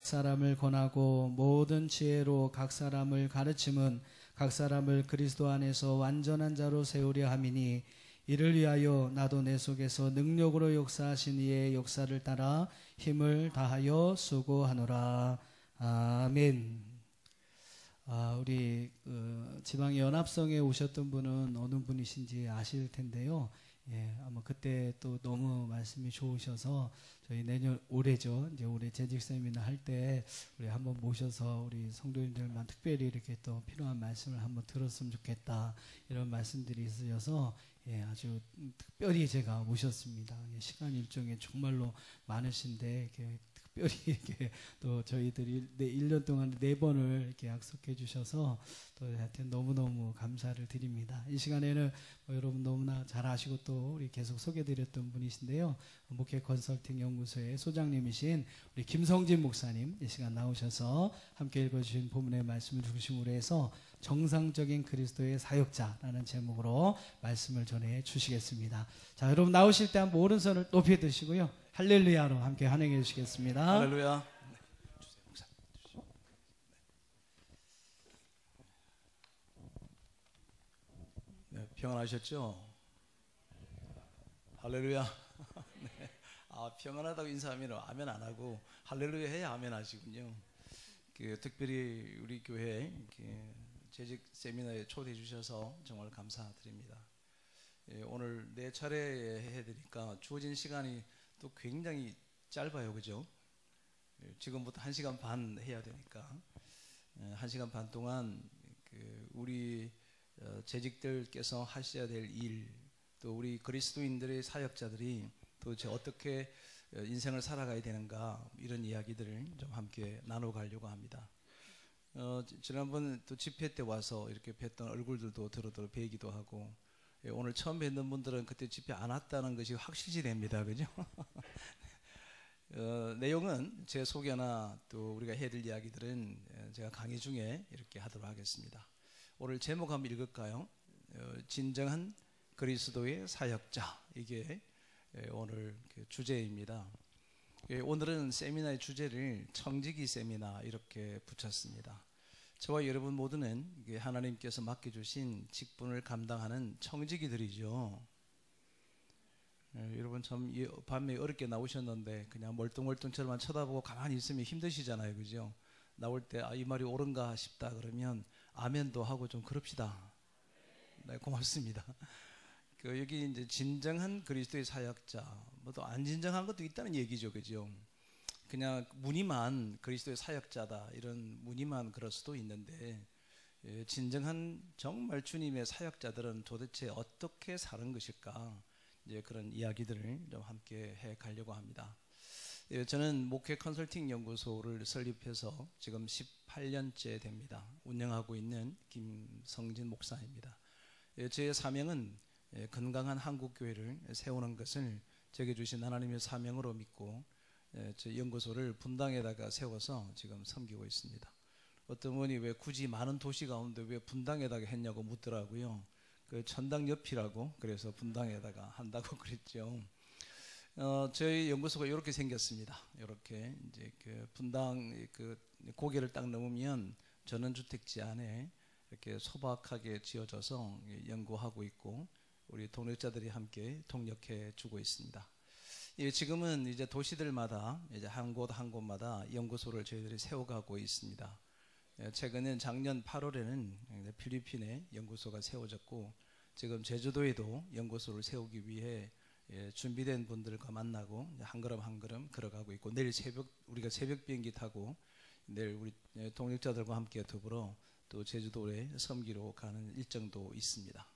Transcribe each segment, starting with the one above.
사람을 권하고 모든 지혜로 각 사람을 가르침은 각 사람을 그리스도 안에서 완전한 자로 세우려 함이니 이를 위하여 나도 내 속에서 능력으로 역사하신 이의 역사를 따라 힘을 다하여 수고하노라. 아멘. 우리 지방 연합성에 오셨던 분은 어느 분이신지 아실 텐데요. 예, 아마 그때 또 너무 말씀이 좋으셔서 저희 올해죠. 이제 올해 재직 세미나 할 때 우리 한번 모셔서 우리 성도님들만 특별히 이렇게 또 필요한 말씀을 한번 들었으면 좋겠다, 이런 말씀들이 있으셔서 예, 아주 특별히 제가 모셨습니다. 예, 시간 일정이 정말로 많으신데 이렇게 특별히 이렇게 또 저희들이 1년 동안 4번을 이렇게 약속해 주셔서 또 하여튼 너무너무 감사를 드립니다. 이 시간에는 여러분 너무나 잘 아시고 또 우리 계속 소개드렸던 분이신데요. 목회 컨설팅 연구소의 소장님이신 우리 김성진 목사님 이 시간 나오셔서 함께 읽어주신 본문의 말씀을 중심으로 해서 정상적인 그리스도의 사역자라는 제목으로 말씀을 전해 주시겠습니다. 자, 여러분 나오실 때 한번 오른손을 높이 드시고요. 할렐루야로 함께 환영해 주시겠습니다. 할렐루야. 네, 평안하셨죠? 할렐루야. 네. 평안하다고 인사하면 아멘 안 하고 할렐루야 해야 아멘 하시군요. 특별히 우리 교회 재직 세미나에 초대해 주셔서 정말 감사드립니다. 오늘 4차례 해드리니까 주어진 시간이 또 굉장히 짧아요, 그죠? 지금부터 1시간 반 해야 되니까 1시간 반 동안 우리 재직들께서 하셔야 될 일, 또 우리 그리스도인들의 사역자들이 도대체 어떻게 인생을 살아가야 되는가, 이런 이야기들을 좀 함께 나눠가려고 합니다. 지난번 또 집회 때 와서 이렇게 뵀던 얼굴들도 들어도 뵈기도 하고, 오늘 처음 뵙는 분들은 그때 집회 안 왔다는 것이 확실시 됩니다, 그죠? 내용은 제 소개나 또 우리가 해드릴 이야기들은 제가 강의 중에 이렇게 하도록 하겠습니다. 오늘 제목 한번 읽을까요? 진정한 그리스도의 사역자, 이게 오늘 주제입니다. 오늘은 세미나의 주제를 청지기 세미나 이렇게 붙였습니다. 저와 여러분 모두는 하나님께서 맡겨주신 직분을 감당하는 청지기들이죠. 여러분 참 밤에 어렵게 나오셨는데 그냥 멀뚱멀뚱처럼만 쳐다보고 가만히 있으면 힘드시잖아요, 그죠? 나올 때 이 말이 옳은가 싶다 그러면 아멘도 하고 좀 그럽시다. 네, 고맙습니다. 여기 이제 진정한 그리스도의 사역자, 뭐 또 안 진정한 것도 있다는 얘기죠, 그죠? 그냥 무늬만 그리스도의 사역자다, 이런 무늬만 그럴 수도 있는데, 진정한 정말 주님의 사역자들은 도대체 어떻게 사는 것일까, 이제 그런 이야기들을 좀 함께 해 가려고 합니다. 저는 목회 컨설팅 연구소를 설립해서 지금 18년째 됩니다. 운영하고 있는 김성진 목사입니다. 제 사명은 건강한 한국교회를 세우는 것을 제게 주신 하나님의 사명으로 믿고 저 연구소를 분당에다가 세워서 지금 섬기고 있습니다. 어떤 분이 왜 굳이 많은 도시 가운데 왜 분당에다가 했냐고 묻더라고요. 천당 옆이라고, 그래서 분당에다가 한다고 그랬죠. 저희 연구소가 이렇게 생겼습니다. 이렇게 이제 분당 고개를 딱 넘으면 전원주택지 안에 이렇게 소박하게 지어져서 연구하고 있고, 우리 동력자들이 함께 동력해 주고 있습니다. 지금은 이제 도시들마다 이제 한 곳 한 곳마다 연구소를 저희들이 세워가고 있습니다. 최근엔 작년 8월에는 필리핀에 연구소가 세워졌고, 지금 제주도에도 연구소를 세우기 위해 준비된 분들과 만나고 한 걸음 한 걸음 걸어가고 있고, 내일 우리가 새벽 비행기 타고 내일 우리 동력자들과 함께 더불어 또 제주도에 섬기러 가는 일정도 있습니다.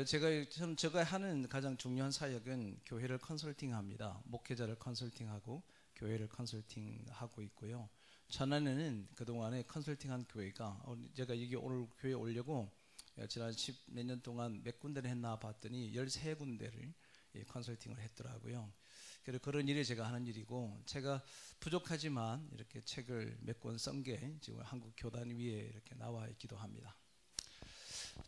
제가 하는 가장 중요한 사역은 교회를 컨설팅합니다. 목회자를 컨설팅하고 교회를 컨설팅하고 있고요. 천안에는 그동안에 컨설팅한 교회가, 제가 여기 오늘 교회 오려고 지난 10몇 년 동안 몇 군데를 했나 봤더니 13군데를 컨설팅을 했더라고요. 그래서 그런 일이 제가 하는 일이고, 제가 부족하지만 이렇게 책을 몇 권 쓴 게 지금 한국 교단 위에 이렇게 나와 있기도 합니다.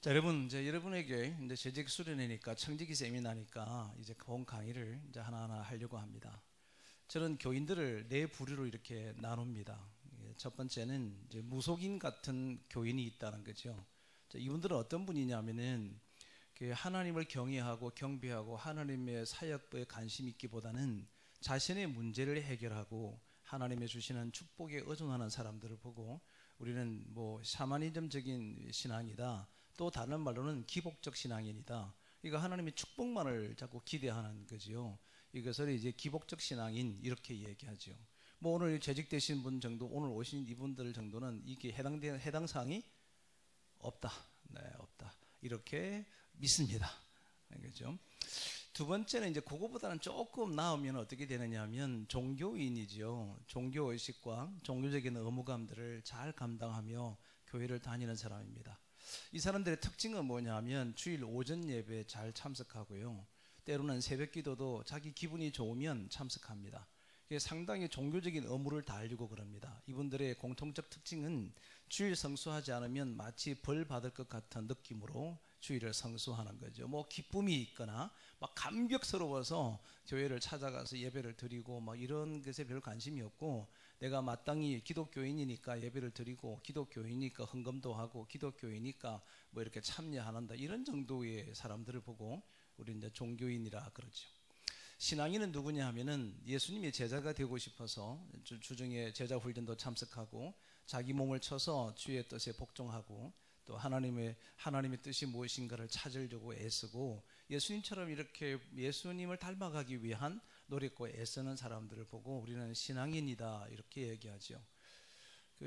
자, 여러분, 이제 여러분에게 이제 재직 수련회니까 청지기 세미나니까 이제 본 강의를 이제 하나하나 하려고 합니다. 저는 교인들을 네 부류로 이렇게 나눕니다. 첫 번째는 이제 무속인 같은 교인이 있다는 거죠. 이분들은 어떤 분이냐면은 하나님을 경외하고 경배하고 하나님의 사역부에 관심 있기보다는 자신의 문제를 해결하고 하나님의 주시는 축복에 의존하는 사람들을 보고 우리는 뭐 샤머니즘적인 신앙이다, 또 다른 말로는 기복적 신앙인이다, 이거 하나님의 축복만을 자꾸 기대하는 거지요. 이것을 이제 기복적 신앙인 이렇게 얘기하죠. 뭐 오늘 재직되신 분 정도, 오늘 오신 이분들 정도는 이게 해당 사항이 없다, 네, 없다, 이렇게 믿습니다. 그렇죠? 두 번째는 이제 그거보다는 조금 나으면 어떻게 되느냐 하면 종교인이죠. 종교의식과 종교적인 의무감들을 잘 감당하며 교회를 다니는 사람입니다. 이 사람들의 특징은 뭐냐 하면 주일 오전 예배에 잘 참석하고요, 때로는 새벽 기도도 자기 기분이 좋으면 참석합니다. 상당히 종교적인 의무를 다하려고 그럽니다. 이분들의 공통적 특징은 주일 성수하지 않으면 마치 벌 받을 것 같은 느낌으로 주일을 성수하는 거죠. 뭐 기쁨이 있거나 막 감격스러워서 교회를 찾아가서 예배를 드리고 막 이런 것에 별 관심이 없고, 내가 마땅히 기독교인이니까 예배를 드리고 기독교인이니까 헌금도 하고 기독교인이니까 뭐 이렇게 참여한다, 이런 정도의 사람들을 보고 우리 이제 종교인이라 그러죠. 신앙인은 누구냐 하면은 예수님의 제자가 되고 싶어서 주중에 제자 훈련도 참석하고 자기 몸을 쳐서 주의 뜻에 복종하고 또 하나님의 뜻이 무엇인가를 찾으려고 애쓰고 예수님처럼 이렇게 예수님을 닮아가기 위한 노력과 애쓰는 사람들을 보고 우리는 신앙인이다 이렇게 얘기하죠.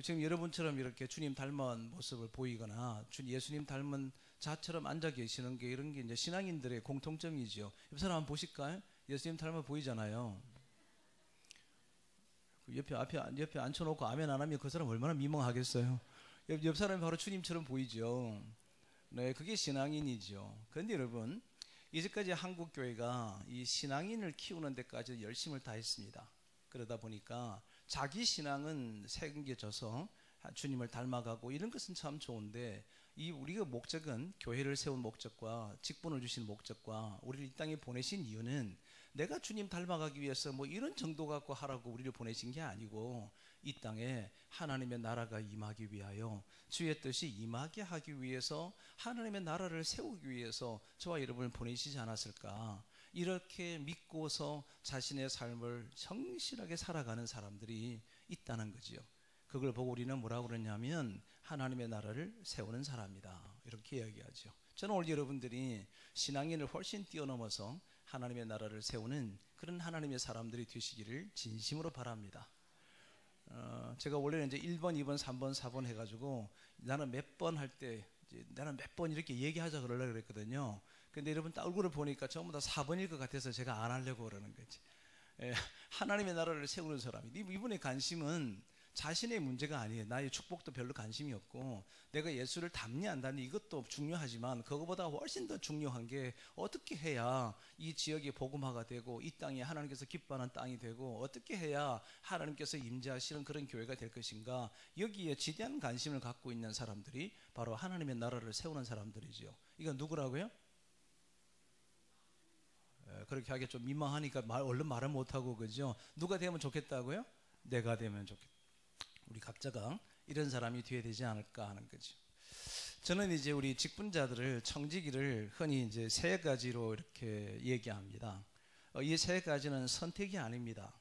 지금 여러분처럼 이렇게 주님 닮은 모습을 보이거나 예수님 닮은 자처럼 앉아 계시는 게, 이런 게 이제 신앙인들의 공통점이죠. 옆 사람 한번 보실까요? 예수님 닮아 보이잖아요. 옆에 앉혀놓고 아멘 안 하면 그 사람 얼마나 민망하겠어요. 옆 사람이 바로 주님처럼 보이죠. 네, 그게 신앙인이죠. 그런데 여러분, 이제까지 한국 교회가 이 신앙인을 키우는 데까지 열심을 다했습니다. 그러다 보니까 자기 신앙은 새겨져서 주님을 닮아가고 이런 것은 참 좋은데, 우리가 목적은 교회를 세운 목적과 직분을 주신 목적과 우리를 이 땅에 보내신 이유는 내가 주님 닮아가기 위해서 뭐 이런 정도 갖고 하라고 우리를 보내신 게 아니고, 이 땅에 하나님의 나라가 임하기 위하여 주의 뜻이 임하게 하기 위해서 하나님의 나라를 세우기 위해서 저와 여러분을 보내시지 않았을까, 이렇게 믿고서 자신의 삶을 성실하게 살아가는 사람들이 있다는 거지요. 그걸 보고 우리는 뭐라고 그러냐면 하나님의 나라를 세우는 사람이다 이렇게 이야기하죠. 저는 오늘 여러분들이 신앙인을 훨씬 뛰어넘어서 하나님의 나라를 세우는 그런 하나님의 사람들이 되시기를 진심으로 바랍니다. 제가 원래는 이제 1번, 2번, 3번, 4번 해가지고 나는 몇 번 할 때 나는 몇 번 이렇게 얘기하자 그러려고 그랬거든요. 근데 여러분 얼굴을 보니까 전부 다 4번일 것 같아서 제가 안 하려고 그러는 거지. 하나님의 나라를 세우는 사람이, 이분의 관심은 자신의 문제가 아니에요. 나의 축복도 별로 관심이 없고 내가 예수를 닮니 안 닮니 이것도 중요하지만 그거보다 훨씬 더 중요한 게 어떻게 해야 이 지역이 복음화가 되고 이 땅이 하나님께서 기뻐하는 땅이 되고 어떻게 해야 하나님께서 임재하시는 그런 교회가 될 것인가, 여기에 지대한 관심을 갖고 있는 사람들이 바로 하나님의 나라를 세우는 사람들이죠. 이건 누구라고요? 그렇게 하기 좀 민망하니까 얼른 말을 못하고 그죠? 누가 되면 좋겠다고요? 내가 되면 좋겠다. 우리 각자가 이런 사람이 되어야 되지 않을까 하는 거죠. 저는 이제 우리 직분자들을 청지기를 흔히 이제 세 가지로 이렇게 얘기합니다. 이 세 가지는 선택이 아닙니다.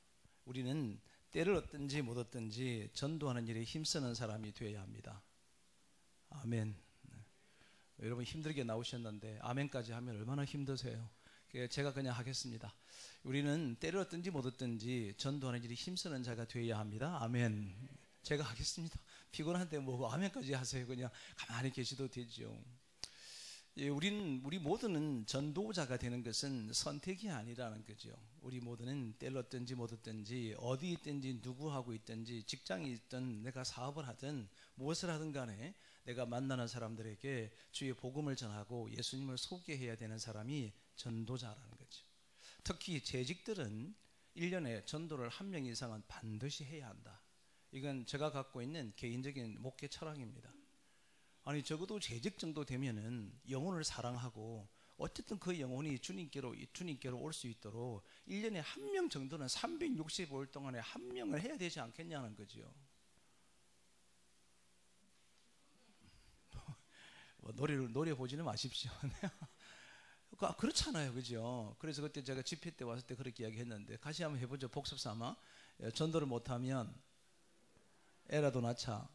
우리는 때를 얻든지 못 얻든지 전도하는 일에 힘쓰는 사람이 되어야 합니다. 아멘. 여러분 힘들게 나오셨는데 아멘까지 하면 얼마나 힘드세요? 제가 그냥 하겠습니다. 우리는 때를 얻든지 못 얻든지 전도하는 일에 힘쓰는 자가 되어야 합니다. 아멘. 제가 하겠습니다. 피곤한데 뭐 아멘까지 하세요. 그냥 가만히 계셔도 되죠. 우리 모두는 전도자가 되는 것은 선택이 아니라는 거죠. 우리 모두는 때를 얻든지 못 얻든지 어디 있든지 누구하고 있든지 직장이 있든 내가 사업을 하든 무엇을 하든 간에 내가 만나는 사람들에게 주의 복음을 전하고 예수님을 소개해야 되는 사람이 전도자라는 거죠. 특히 재직들은 1년에 전도를 1명 이상은 반드시 해야 한다. 이건 제가 갖고 있는 개인적인 목회 철학입니다. 아니 적어도 재직 정도 되면은 영혼을 사랑하고 어쨌든 그 영혼이 주님께로 올 수 있도록 1년에 한 명 정도는 365일 동안에 한 명을 해야 되지 않겠냐는 거죠. 노래 보지는 마십시오. 그렇잖아요, 그죠? 그래서 그때 제가 집회 때 왔을 때 그렇게 이야기했는데 같이 한번 해보죠. 복습 삼아. 전도를 못하면 애라도 낳자.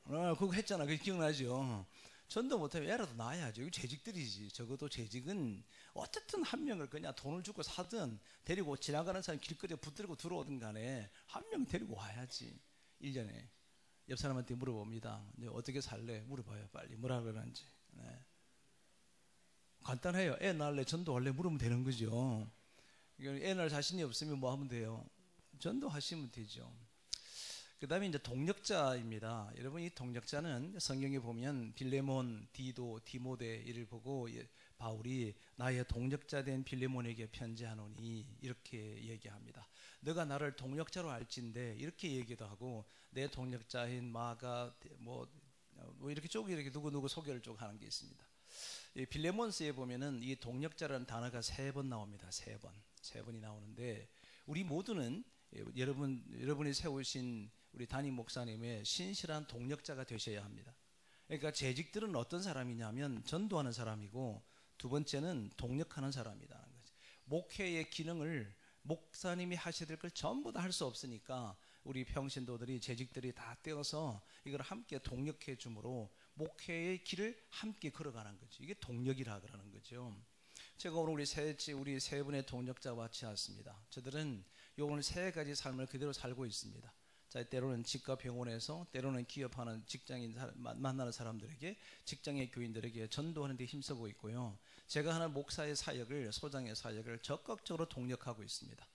그거 했잖아. 그게 기억나죠? 전도 못하면 애라도 낳아야죠. 이거 재직들이지. 적어도 재직은 어쨌든 한 명을 그냥 돈을 주고 사든 데리고 지나가는 사람 길거리에 붙들고 들어오든 간에 한 명 데리고 와야지. 1년에. 옆 사람한테 물어봅니다. 어떻게 살래? 물어봐요. 빨리 뭐라 그러는지. 네. 간단해요. 애 낳을래? 전도할래? 물으면 되는 거죠. 애 낳을 자신이 없으면 뭐 하면 돼요? 전도하시면 되죠. 그 다음에 이제 동력자입니다. 여러분, 이 동력자는 성경에 보면 빌레몬, 디도, 디모데 이를 보고 바울이 나의 동력자 된 빌레몬에게 편지하노니 이렇게 얘기합니다. 너가 나를 동력자로 알진대 이렇게 얘기도 하고 내 동력자인 마가 뭐 이렇게 쭉 이렇게 누구 소개를 쭉 하는 게 있습니다. 이 빌레몬스에 보면은 이 동력자라는 단어가 3번 나옵니다. 3번이 나오는데 우리 모두는 여러분이 세우신 우리 담임 목사님의 신실한 동력자가 되셔야 합니다. 그러니까 재직들은 어떤 사람이냐면 전도하는 사람이고 두 번째는 동력하는 사람이라는 거죠. 목회의 기능을 목사님이 하셔야 될 걸 전부 다 할 수 없으니까 우리 평신도들이 재직들이 다 떼어서 이걸 함께 동력해 줌으로 목회의 길을 함께 걸어가는 거죠. 이게 동력이라 그러는 거죠. 제가 오늘 우리 세 분의 동력자와 같이 왔습니다. 저들은 오늘 3가지 삶을 그대로 살고 있습니다. 자, 때로는 집과 병원에서, 때로는 기업하는 직장인 만나는 사람들에게, 직장의 교인들에게 전도하는 데 힘쓰고 있고요. 제가 하는 목사의 사역을, 소장의 사역을 적극적으로 동력하고 있습니다.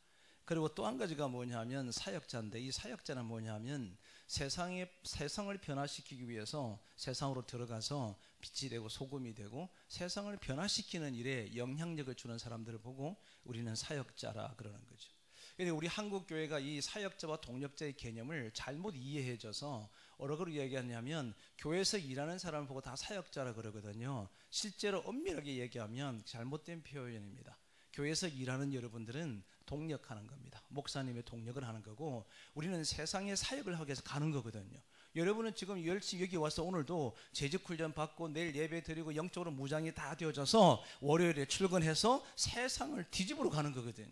그리고 또 한 가지가 뭐냐면 사역자인데, 이 사역자는 뭐냐면 세상을 변화시키기 위해서 세상으로 들어가서 빛이 되고 소금이 되고 세상을 변화시키는 일에 영향력을 주는 사람들을 보고 우리는 사역자라 그러는 거죠. 근데 우리 한국 교회가 이 사역자와 동력자의 개념을 잘못 이해해줘서 뭐라고 이야기하냐면 교회에서 일하는 사람을 보고 다 사역자라 그러거든요. 실제로 엄밀하게 얘기하면 잘못된 표현입니다. 교회에서 일하는 여러분들은 동력하는 겁니다. 목사님의 동력을 하는 거고 우리는 세상에 사역을 하기 위해서 가는 거거든요. 여러분은 지금 열심히 여기 와서 오늘도 재직훈련 받고 내일 예배 드리고 영적으로 무장이 다 되어져서 월요일에 출근해서 세상을 뒤집으러 가는 거거든요.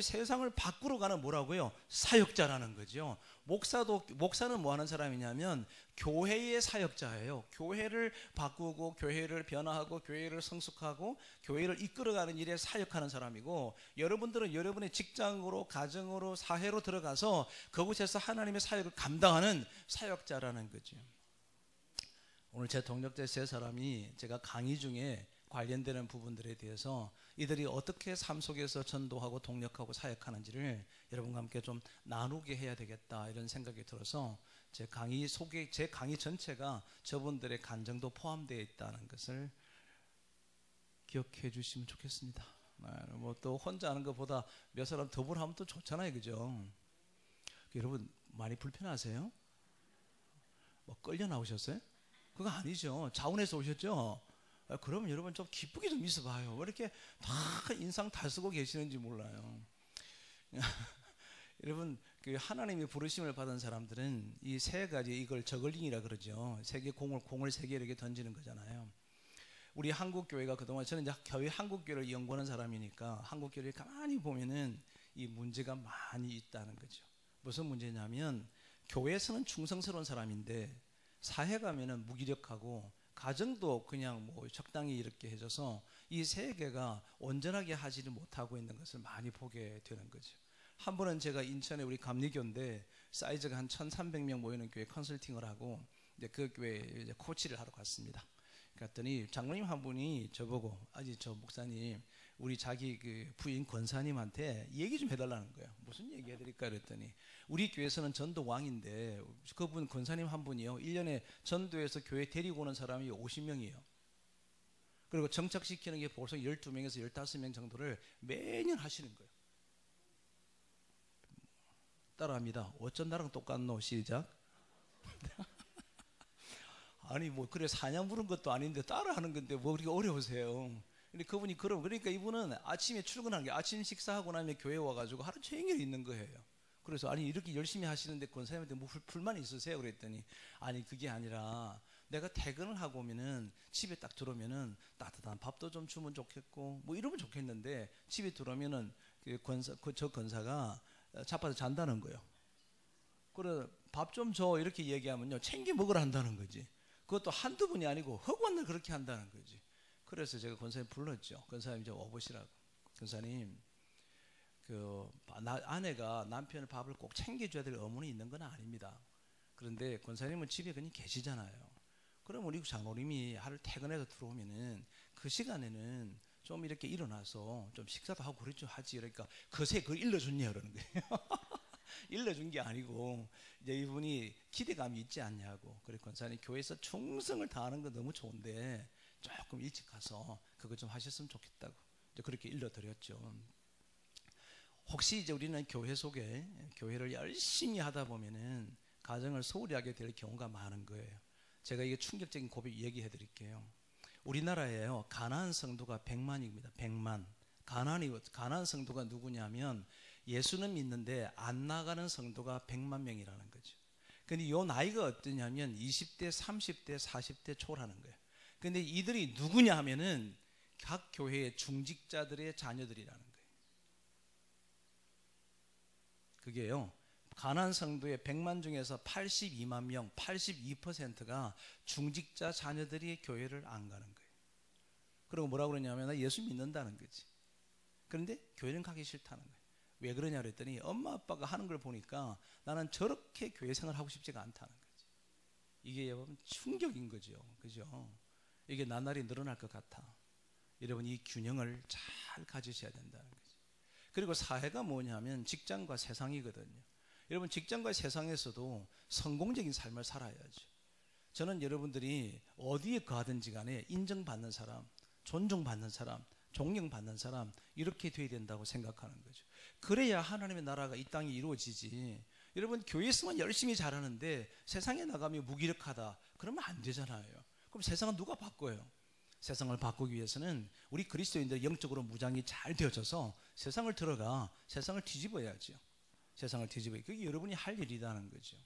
세상을 바꾸러 가는 뭐라고요? 사역자라는 거죠. 목사는 뭐 하는 사람이냐면 교회의 사역자예요. 교회를 바꾸고 교회를 변화하고 교회를 성숙하고 교회를 이끌어가는 일에 사역하는 사람이고 여러분들은 여러분의 직장으로 가정으로 사회로 들어가서 그곳에서 하나님의 사역을 감당하는 사역자라는 거죠. 오늘 제 동력자 3사람이 제가 강의 중에 관련되는 부분들에 대해서 이들이 어떻게 삶 속에서 전도하고 동력하고 사역하는지를 여러분과 함께 좀 나누게 해야 되겠다 이런 생각이 들어서 제 강의 전체가 저분들의 간증도 포함되어 있다는 것을 기억해 주시면 좋겠습니다. 뭐 또 혼자 하는 것보다 몇 사람 더불어 하면 또 좋잖아요, 그죠? 여러분 많이 불편하세요? 뭐 끌려 나오셨어요? 그거 아니죠. 자원에서 오셨죠? 그러면 여러분 좀 기쁘게 좀 있어봐요. 왜 이렇게 다 인상 다 쓰고 계시는지 몰라요. 여러분 그 하나님의 부르심을 받은 사람들은 이 3가지 이걸 저글링이라 그러죠. 공을 3개 이렇게 던지는 거잖아요. 우리 한국 교회가 그동안 저는 이제 교회 한국 교회를 연구하는 사람이니까 한국 교회를 가만히 보면은 이 문제가 많이 있다는 거죠. 무슨 문제냐면 교회에서는 충성스러운 사람인데 사회 가면은 무기력하고 가정도 그냥 뭐 적당히 이렇게 해줘서 이 3개가 온전하게 하지를 못하고 있는 것을 많이 보게 되는 거죠. 한 번은 제가 인천에 우리 감리교인데 사이즈가 한 1,300명 모이는 교회 컨설팅을 하고 이제 그 교회에 이제 코치를 하러 갔습니다. 그랬더니 장로님 한 분이 저보고 저 목사님 우리 자기 그 부인 권사님한테 얘기 좀 해달라는 거예요. 무슨 얘기 해드릴까 그랬더니 우리 교회에서는 전도 왕인데 그분 권사님 한 분이요 1년에 전도에서 교회 데리고 오는 사람이 50명이에요. 그리고 정착시키는 게 벌써 12명에서 15명 정도를 매년 하시는 거예요. 따라합니다. 어쩐 나랑 똑같노? 시작. 아니 뭐 그래 사냥 부른 것도 아닌데 따라하는 건데 뭐 그렇게 어려우세요? 근데 그분이 그러니까 이분은 아침에 출근하는 게 아침 식사하고 나면 교회 와가지고 하루 종일 있는 거예요. 그래서 아니 이렇게 열심히 하시는데 권사님한테 뭐 불만이 있으세요? 그랬더니 아니 그게 아니라 내가 퇴근을 하고 오면은 집에 딱 들어오면은 따뜻한 밥도 좀 주면 좋겠고 뭐 이러면 좋겠는데 집에 들어오면은 저 권사가 자빠져 잔다는 거예요. 그래 밥 좀 줘 이렇게 얘기하면요 챙겨 먹으라 한다는 거지. 그것도 한두 번이 아니고 허구한 날 그렇게 한다는 거지. 그래서 제가 권사님 불렀죠. 권사님 좀 와보시라고. 권사님 아내가 남편의 밥을 꼭 챙겨줘야 될 의무는 있는 건 아닙니다. 그런데 권사님은 집에 그냥 계시잖아요. 그럼 우리 장로님이 하루 퇴근해서 들어오면은 그 시간에는 좀 이렇게 일어나서 좀 식사도 하고 그랬죠 하지. 그러니까 그새 그걸 일러줬냐 그러는 거예요. 일러준 게 아니고 이제 이분이 기대감이 있지 않냐고. 그래 권사님 교회에서 충성을 다하는 건 너무 좋은데 조금 일찍 가서 그거 좀 하셨으면 좋겠다고 이제 그렇게 일러드렸죠. 혹시 이제 우리는 교회 속에 교회를 열심히 하다 보면은 가정을 소홀히 하게 될 경우가 많은 거예요. 제가 이게 충격적인 고백 얘기해 드릴게요. 우리나라에요 가나안 성도가 100만입니다. 100만. 가나안 성도가 누구냐면 예수는 믿는데 안 나가는 성도가 100만 명이라는 거죠. 근데 이 나이가 어떠냐면 20대, 30대, 40대 초라는 거예요. 근데 이들이 누구냐 하면은 각 교회의 중직자들의 자녀들이라는 거예요. 그게요. 가나안 성도의 100만 중에서 82만 명, 82%가 중직자 자녀들이 교회를 안 가는 거예요. 그리고 뭐라고 그러냐면 나 예수 믿는다는 거지. 그런데 교회는 가기 싫다는 거예요. 왜 그러냐 그랬더니 엄마 아빠가 하는 걸 보니까 나는 저렇게 교회 생활을 하고 싶지가 않다는 거지. 이게 여러분 충격인 거죠. 그죠? 이게 나날이 늘어날 것 같아. 여러분 이 균형을 잘 가지셔야 된다는 거죠. 그리고 사회가 뭐냐면 직장과 세상이거든요. 여러분 직장과 세상에서도 성공적인 삶을 살아야죠. 저는 여러분들이 어디에 가든지 간에 인정받는 사람, 존중받는 사람, 존경받는 사람 이렇게 돼야 된다고 생각하는 거죠. 그래야 하나님의 나라가 이 땅에 이루어지지. 여러분 교회에서만 열심히 잘하는데 세상에 나가면 무기력하다 그러면 안 되잖아요. 그럼 세상은 누가 바꿔요? 세상을 바꾸기 위해서는 우리 그리스도인들 영적으로 무장이 잘 되어져서 세상을 들어가 세상을 뒤집어야죠. 세상을 뒤집어야 그게 여러분이 할 일이라는 거죠.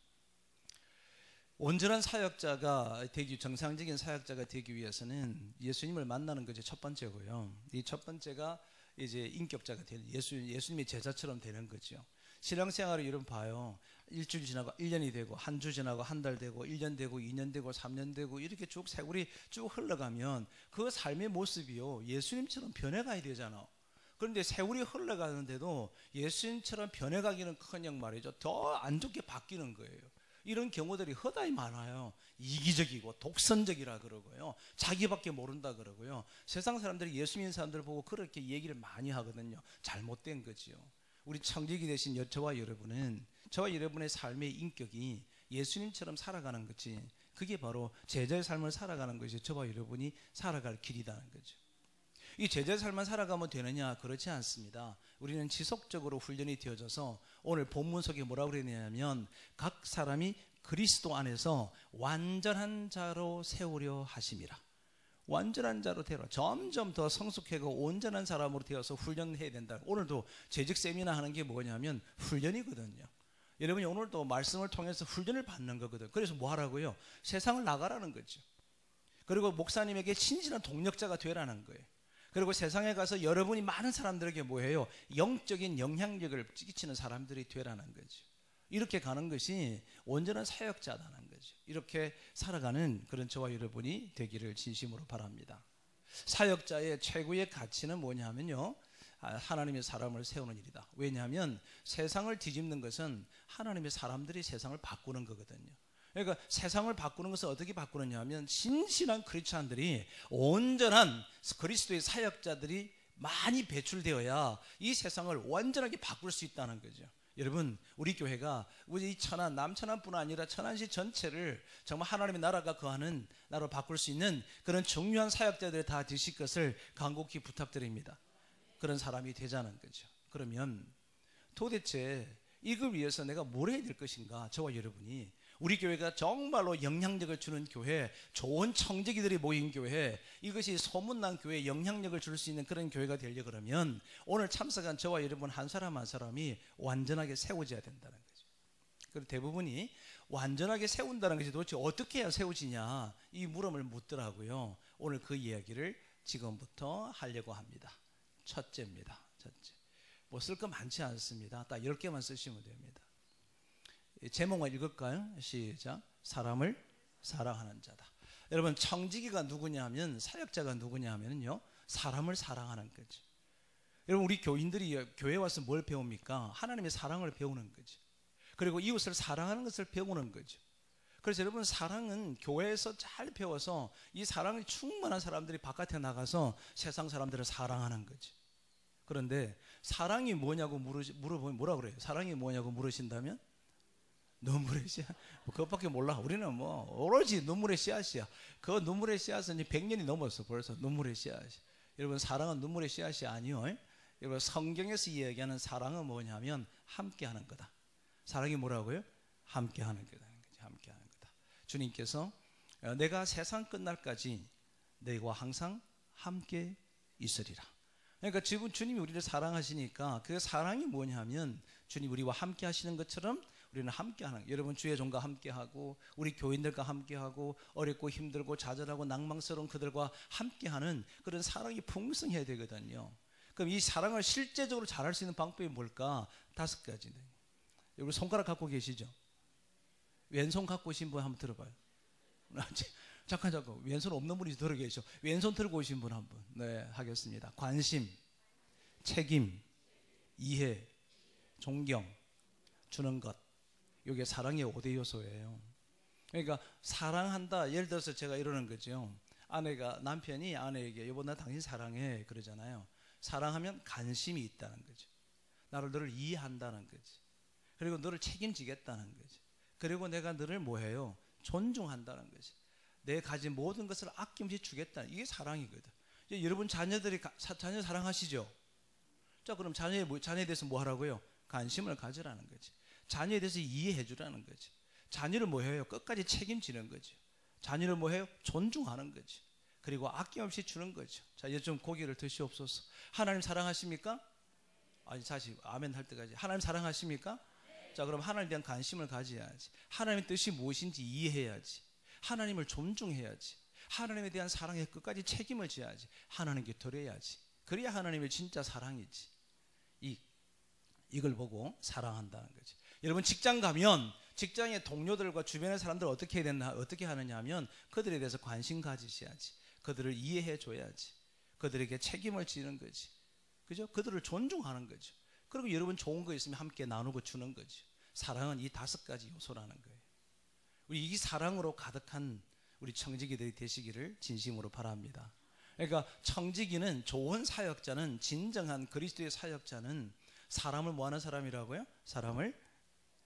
온전한 사역자가 되기, 정상적인 사역자가 되기 위해서는 예수님을 만나는 것이 첫 번째고요. 이 첫 번째가 이제 인격자가 되는 예수님의 제자처럼 되는 거죠. 신앙생활을 여러분 봐요. 일주일 지나고 1년이 되고 한 주 지나고 한 달 되고 1년 되고 2년 되고 3년 되고 이렇게 쭉 세월이 쭉 흘러가면 그 삶의 모습이요 예수님처럼 변해가야 되잖아. 그런데 세월이 흘러가는데도 예수님처럼 변해가기는커녕 말이죠 더 안 좋게 바뀌는 거예요. 이런 경우들이 허다히 많아요. 이기적이고 독선적이라 그러고요. 자기밖에 모른다 그러고요. 세상 사람들이 예수 믿는 사람들 보고 그렇게 얘기를 많이 하거든요. 잘못된 거지요. 우리 청직이 되신 저와 여러분은 저와 여러분의 삶의 인격이 예수님처럼 살아가는 거지. 그게 바로 제자의 삶을 살아가는 것이 저와 여러분이 살아갈 길이라는 거죠. 이 제자의 삶만 살아가면 되느냐? 그렇지 않습니다. 우리는 지속적으로 훈련이 되어져서 오늘 본문 속에 뭐라고 그러냐면 각 사람이 그리스도 안에서 완전한 자로 세우려 하심이라. 완전한 자로 되라. 점점 더 성숙하고 온전한 사람으로 되어서 훈련해야 된다. 오늘도 재직 세미나 하는 게 뭐냐면 훈련이거든요. 여러분이 오늘도 말씀을 통해서 훈련을 받는 거거든요. 그래서 뭐 하라고요? 세상을 나가라는 거죠. 그리고 목사님에게 친실한 동력자가 되라는 거예요. 그리고 세상에 가서 여러분이 많은 사람들에게 뭐해요? 영적인 영향력을 끼치는 사람들이 되라는 거죠. 이렇게 가는 것이 온전한 사역자라는 거죠. 이렇게 살아가는 그런 저와 여러분이 되기를 진심으로 바랍니다. 사역자의 최고의 가치는 뭐냐면요, 하나님의 사람을 세우는 일이다. 왜냐하면 세상을 뒤집는 것은 하나님의 사람들이 세상을 바꾸는 거거든요. 그러니까 세상을 바꾸는 것을 어떻게 바꾸느냐 하면 신실한 크리스찬들이 온전한 그리스도의 사역자들이 많이 배출되어야 이 세상을 완전하게 바꿀 수 있다는 거죠. 여러분 우리 교회가 우리 천안 남천안뿐 아니라 천안시 전체를 정말 하나님의 나라가 거하는 나라로 바꿀 수 있는 그런 중요한 사역자들이 다 되실 것을 간곡히 부탁드립니다. 그런 사람이 되자는 거죠. 그러면 도대체 이걸 위해서 내가 뭘 해야 될 것인가? 저와 여러분이 우리 교회가 정말로 영향력을 주는 교회, 좋은 청지기들이 모인 교회, 이것이 소문난 교회에 영향력을 줄 수 있는 그런 교회가 되려고 그러면 오늘 참석한 저와 여러분 한 사람 한 사람이 완전하게 세워져야 된다는 거죠. 그리고 대부분이 완전하게 세운다는 것이 도대체 어떻게 해야 세워지냐, 이 물음을 묻더라고요. 오늘 그 이야기를 지금부터 하려고 합니다. 첫째입니다. 첫째. 뭐 쓸 거 많지 않습니다. 딱 10개만 쓰시면 됩니다. 제목만 읽을까요? 시작. 사람을 사랑하는 자다. 여러분, 청지기가 누구냐 면, 사역자가 누구냐 하면요, 사람을 사랑하는 거죠. 여러분, 우리 교인들이 교회에 와서 뭘 배웁니까? 하나님의 사랑을 배우는 거죠. 그리고 이웃을 사랑하는 것을 배우는 거죠. 그래서 여러분, 사랑은 교회에서 잘 배워서 이 사랑이 충만한 사람들이 바깥에 나가서 세상 사람들을 사랑하는 거죠. 그런데 사랑이 뭐냐고 물어보면 뭐라 그래요? 사랑이 뭐냐고 물으신다면 눈물의 씨앗. 뭐 그것밖에 몰라. 우리는 뭐 오로지 눈물의 씨앗이야. 그 눈물의 씨앗은 이제 100년이 넘었어. 벌써 눈물의 씨앗이. 여러분, 사랑은 눈물의 씨앗이 아니요. 여러분, 성경에서 이야기하는 사랑은 뭐냐면 함께하는 거다. 사랑이 뭐라고요? 함께하는 거다. 함께하는 거다. 주님께서 내가 세상 끝날까지 너희와 항상 함께 있으리라. 그러니까 주님이 우리를 사랑하시니까 그 사랑이 뭐냐면 주님 우리와 함께 하시는 것처럼 우리는 함께하는, 여러분 주의 종과 함께하고 우리 교인들과 함께하고 어렵고 힘들고 좌절하고 낭망스러운 그들과 함께하는 그런 사랑이 풍성해야 되거든요. 그럼 이 사랑을 실제적으로 잘할 수 있는 방법이 뭘까? 5가지네. 여러분 손가락 갖고 계시죠? 왼손 갖고 오신 분 한번 들어봐요. 잠깐 왼손 없는 분이 들어 계셔. 왼손 들고 오신 분 한 분. 네, 하겠습니다. 관심, 책임, 이해, 존경, 주는 것. 이게 사랑의 5대 요소예요. 그러니까 사랑한다. 예를 들어서 제가 이러는 거죠. 남편이 아내에게 여보 나 당신 사랑해 그러잖아요. 사랑하면 관심이 있다는 거죠. 너를 이해한다는 거지. 그리고 너를 책임지겠다는 거지. 그리고 내가 너를 뭐해요? 존중한다는 거지. 내 가진 모든 것을 아낌없이 주겠다. 이게 사랑이거든. 여러분 자녀들이 자녀 사랑하시죠? 자, 그럼 자녀에 대해서 뭐 하라고요? 관심을 가지라는 거지. 자녀에 대해서 이해해 주라는 거지. 자녀를 뭐 해요? 끝까지 책임지는 거죠. 자녀를 뭐 해요? 존중하는 거지. 그리고 아낌없이 주는 거죠. 자, 이제 좀 고기를 드시옵소서. 하나님 사랑하십니까? 아니, 다시 아멘 할 때까지. 하나님 사랑하십니까? 자, 그럼 하나님에 대한 관심을 가져야지. 하나님의 뜻이 무엇인지 이해해야지. 하나님을 존중해야지. 하나님에 대한 사랑에 끝까지 책임을 져야지. 하나님께 드려야지. 그래야 하나님의 진짜 사랑이지. 이걸 보고 사랑한다는 거지. 여러분 직장 가면 직장의 동료들과 주변의 사람들 어떻게 하느냐 하면 그들에 대해서 관심 가지셔야지. 그들을 이해해 줘야지. 그들에게 책임을 지는 거지. 그죠? 그들을 존중하는 거죠. 그리고 여러분 좋은 거 있으면 함께 나누고 주는 거죠. 사랑은 이 5가지 요소라는 거예요. 우리 이 사랑으로 가득한 우리 청지기들이 되시기를 진심으로 바랍니다. 그러니까 청지기는, 좋은 사역자는, 진정한 그리스도의 사역자는 사람을 뭐하는 사람이라고요? 사람을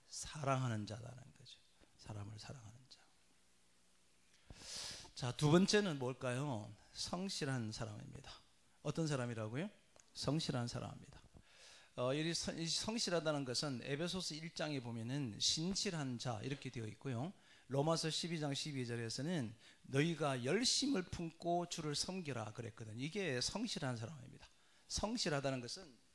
사랑하는 자라는 거죠. 사람을 사랑하는 자. 자, 2번째는 뭘까요? 성실한 사람입니다. 어떤 사람이라고요? 성실한 사람입니다. 이 성실하다는 것은 에베소서 1장에 보면은 신실한 자 이렇게 되어 있고요. 로마서 12장 12절에서는 너희가 열심을 품고 주를 섬기라 그랬거든요. 이게 성실한 사람입니다. 성실하다는 것은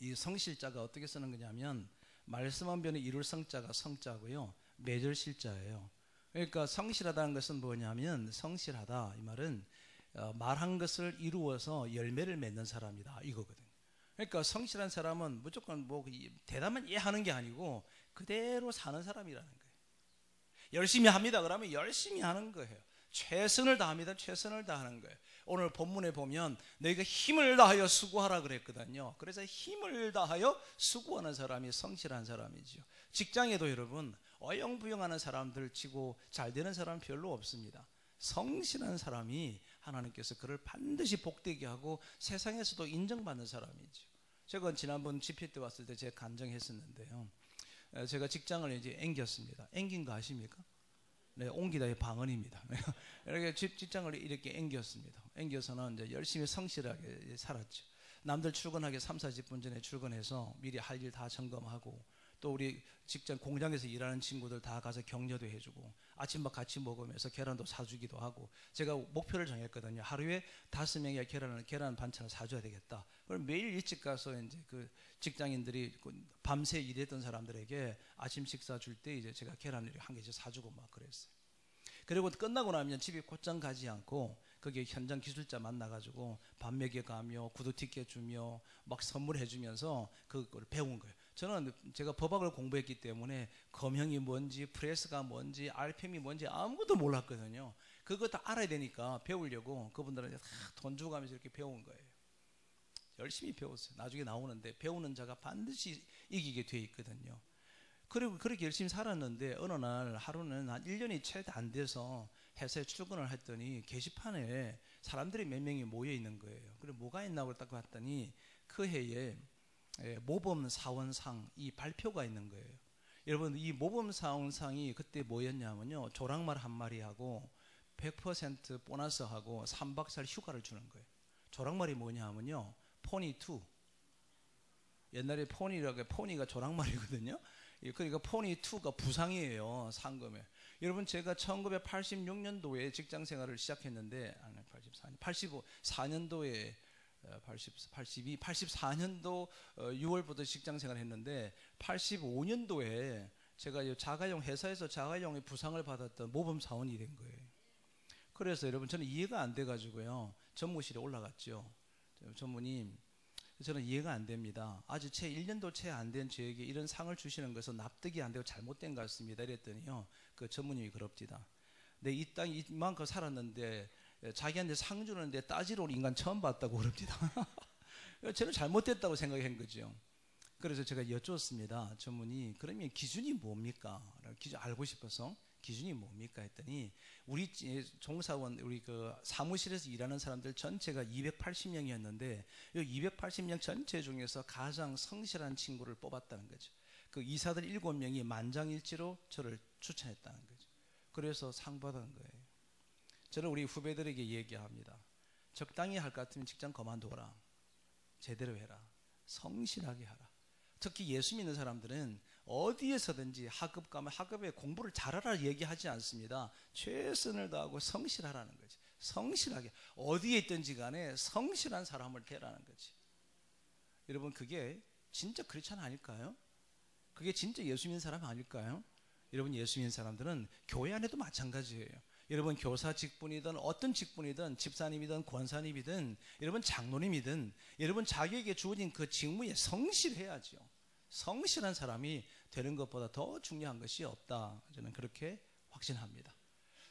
이 성실자가 어떻게 쓰는 거냐면 말씀 한 변에 이룰 성자가 성자고요. 맺을 실자예요. 그러니까 성실하다는 것은 뭐냐면 성실하다 이 말은 말한 것을 이루어서 열매를 맺는 사람이다 이거거든요. 그러니까 성실한 사람은 무조건 뭐 대담한 이해하는 게 아니고 그대로 사는 사람이라는 거예요. 열심히 합니다. 그러면 열심히 하는 거예요. 최선을 다합니다. 최선을 다하는 거예요. 오늘 본문에 보면 너희가 힘을 다하여 수고하라 그랬거든요. 그래서 힘을 다하여 수고하는 사람이 성실한 사람이죠. 직장에도 여러분 어영부영하는 사람들 치고 잘 되는 사람 별로 없습니다. 성실한 사람이 하나님께서 그를 반드시 복되게 하고 세상에서도 인정받는 사람이죠. 제가 지난번 집회 때 왔을 때 제가 간증했었는데요. 제가 직장을 이제 옮겼습니다. 옮긴 거 아십니까? 네, 옮기다의 방언입니다. 이렇게 직장을 이렇게 옮겼습니다. 옮겨서는 이제 열심히 성실하게 살았죠. 남들 출근하기 3, 40분 전에 출근해서 미리 할 일 다 점검하고 또 우리 직장 공장에서 일하는 친구들 다 가서 격려도 해주고 아침밥 같이 먹으면서 계란도 사주기도 하고 제가 목표를 정했거든요. 하루에 5명의 계란 반찬을 사줘야 되겠다. 그럼 매일 일찍 가서 이제 그 직장인들이 밤새 일했던 사람들에게 아침 식사 줄 때 이제 제가 계란을 한 개씩 사주고 막 그랬어요. 그리고 끝나고 나면 집에 곧장 가지 않고 거기에 현장 기술자 만나가지고 밥 먹여가며 구두 티켓 주며 막 선물해 주면서 그걸 배운 거예요. 저는 제가 법학을 공부했기 때문에 검형이 뭔지 프레스가 뭔지 RPM이 뭔지 아무것도 몰랐거든요. 그거 다 알아야 되니까 배우려고 그분들한테 다 돈 주고 가면서 이렇게 배운 거예요. 열심히 배웠어요. 나중에 나오는데 배우는 자가 반드시 이기게 돼 있거든요. 그리고 그렇게 열심히 살았는데 어느 날 하루는 한 1년이 채 안 돼서 회사에 출근을 했더니 게시판에 사람들이 몇 명이 모여 있는 거예요. 그리고 뭐가 있나고 딱 봤더니 그 해에 모범사원상 이 발표가 있는 거예요. 여러분 이 모범사원상이 그때 뭐였냐면요, 조랑말 한 마리하고 100% 보너스하고 3박 4일 휴가를 주는 거예요. 조랑말이 뭐냐면요, 포니2. 옛날에 포니가 조랑말이거든요. 그러니까 포니2가 부상이에요, 상금에. 여러분 제가 1986년도에 직장 생활을 시작했는데 84년도에 84년도 6월부터 직장 생활을 했는데 85년도에 제가 자가용 회사에서 자가용의 부상을 받았던 모범 사원이 된 거예요. 그래서 여러분 저는 이해가 안 돼가지고요 전무실에 올라갔죠. 전무님, 저는 이해가 안 됩니다. 아직 채 1년도 채 안 된 저에게 이런 상을 주시는 것은 납득이 안 되고 잘못된 것 같습니다. 이랬더니요, 그 전무님이 그럽디다. 내 이 땅 이만큼 살았는데 자기한테 상 주는데 따지러 올 인간 처음 봤다고 그럽니다. 저는 잘못됐다고 생각한 거죠. 그래서 제가 여쭈었습니다. 전문이 그러면 기준이 뭡니까? 기준 알고 싶어서 기준이 뭡니까 했더니 우리 종사원 우리 그 사무실에서 일하는 사람들 전체가 280명이었는데 이 280명 전체 중에서 가장 성실한 친구를 뽑았다는 거죠. 그 이사들 7명이 만장일치로 저를 추천했다는 거죠. 그래서 상 받은 거예요. 저는 우리 후배들에게 얘기합니다. 적당히 할 것 같으면 직장 그만둬라. 제대로 해라. 성실하게 하라. 특히 예수 믿는 사람들은 어디에서든지 학급 가면 학급에 공부를 잘하라 얘기하지 않습니다. 최선을 다하고 성실하라는 거지. 성실하게 어디에 있든지 간에 성실한 사람을 되라는 거지. 여러분 그게 진짜 크리스찬 아닐까요? 그게 진짜 예수 믿는 사람 아닐까요? 여러분 예수 믿는 사람들은 교회 안에도 마찬가지예요. 여러분 교사 직분이든 어떤 직분이든 집사님이든 권사님이든 여러분 장로님이든 여러분 자기에게 주어진 그 직무에 성실해야죠. 성실한 사람이 되는 것보다 더 중요한 것이 없다. 저는 그렇게 확신합니다.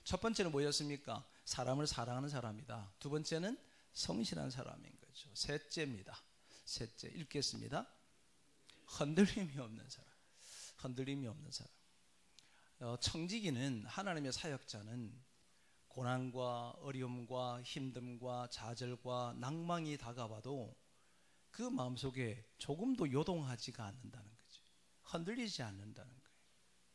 첫 번째는 뭐였습니까? 사람을 사랑하는 사람이다. 두 번째는 성실한 사람인 거죠. 셋째입니다. 셋째 읽겠습니다. 흔들림이 없는 사람. 흔들림이 없는 사람. 청지기는 하나님의 사역자는 고난과 어려움과 힘듦과 좌절과 낭망이 다가와도 그 마음속에 조금도 요동하지가 않는다는 거죠. 흔들리지 않는다는 거예요.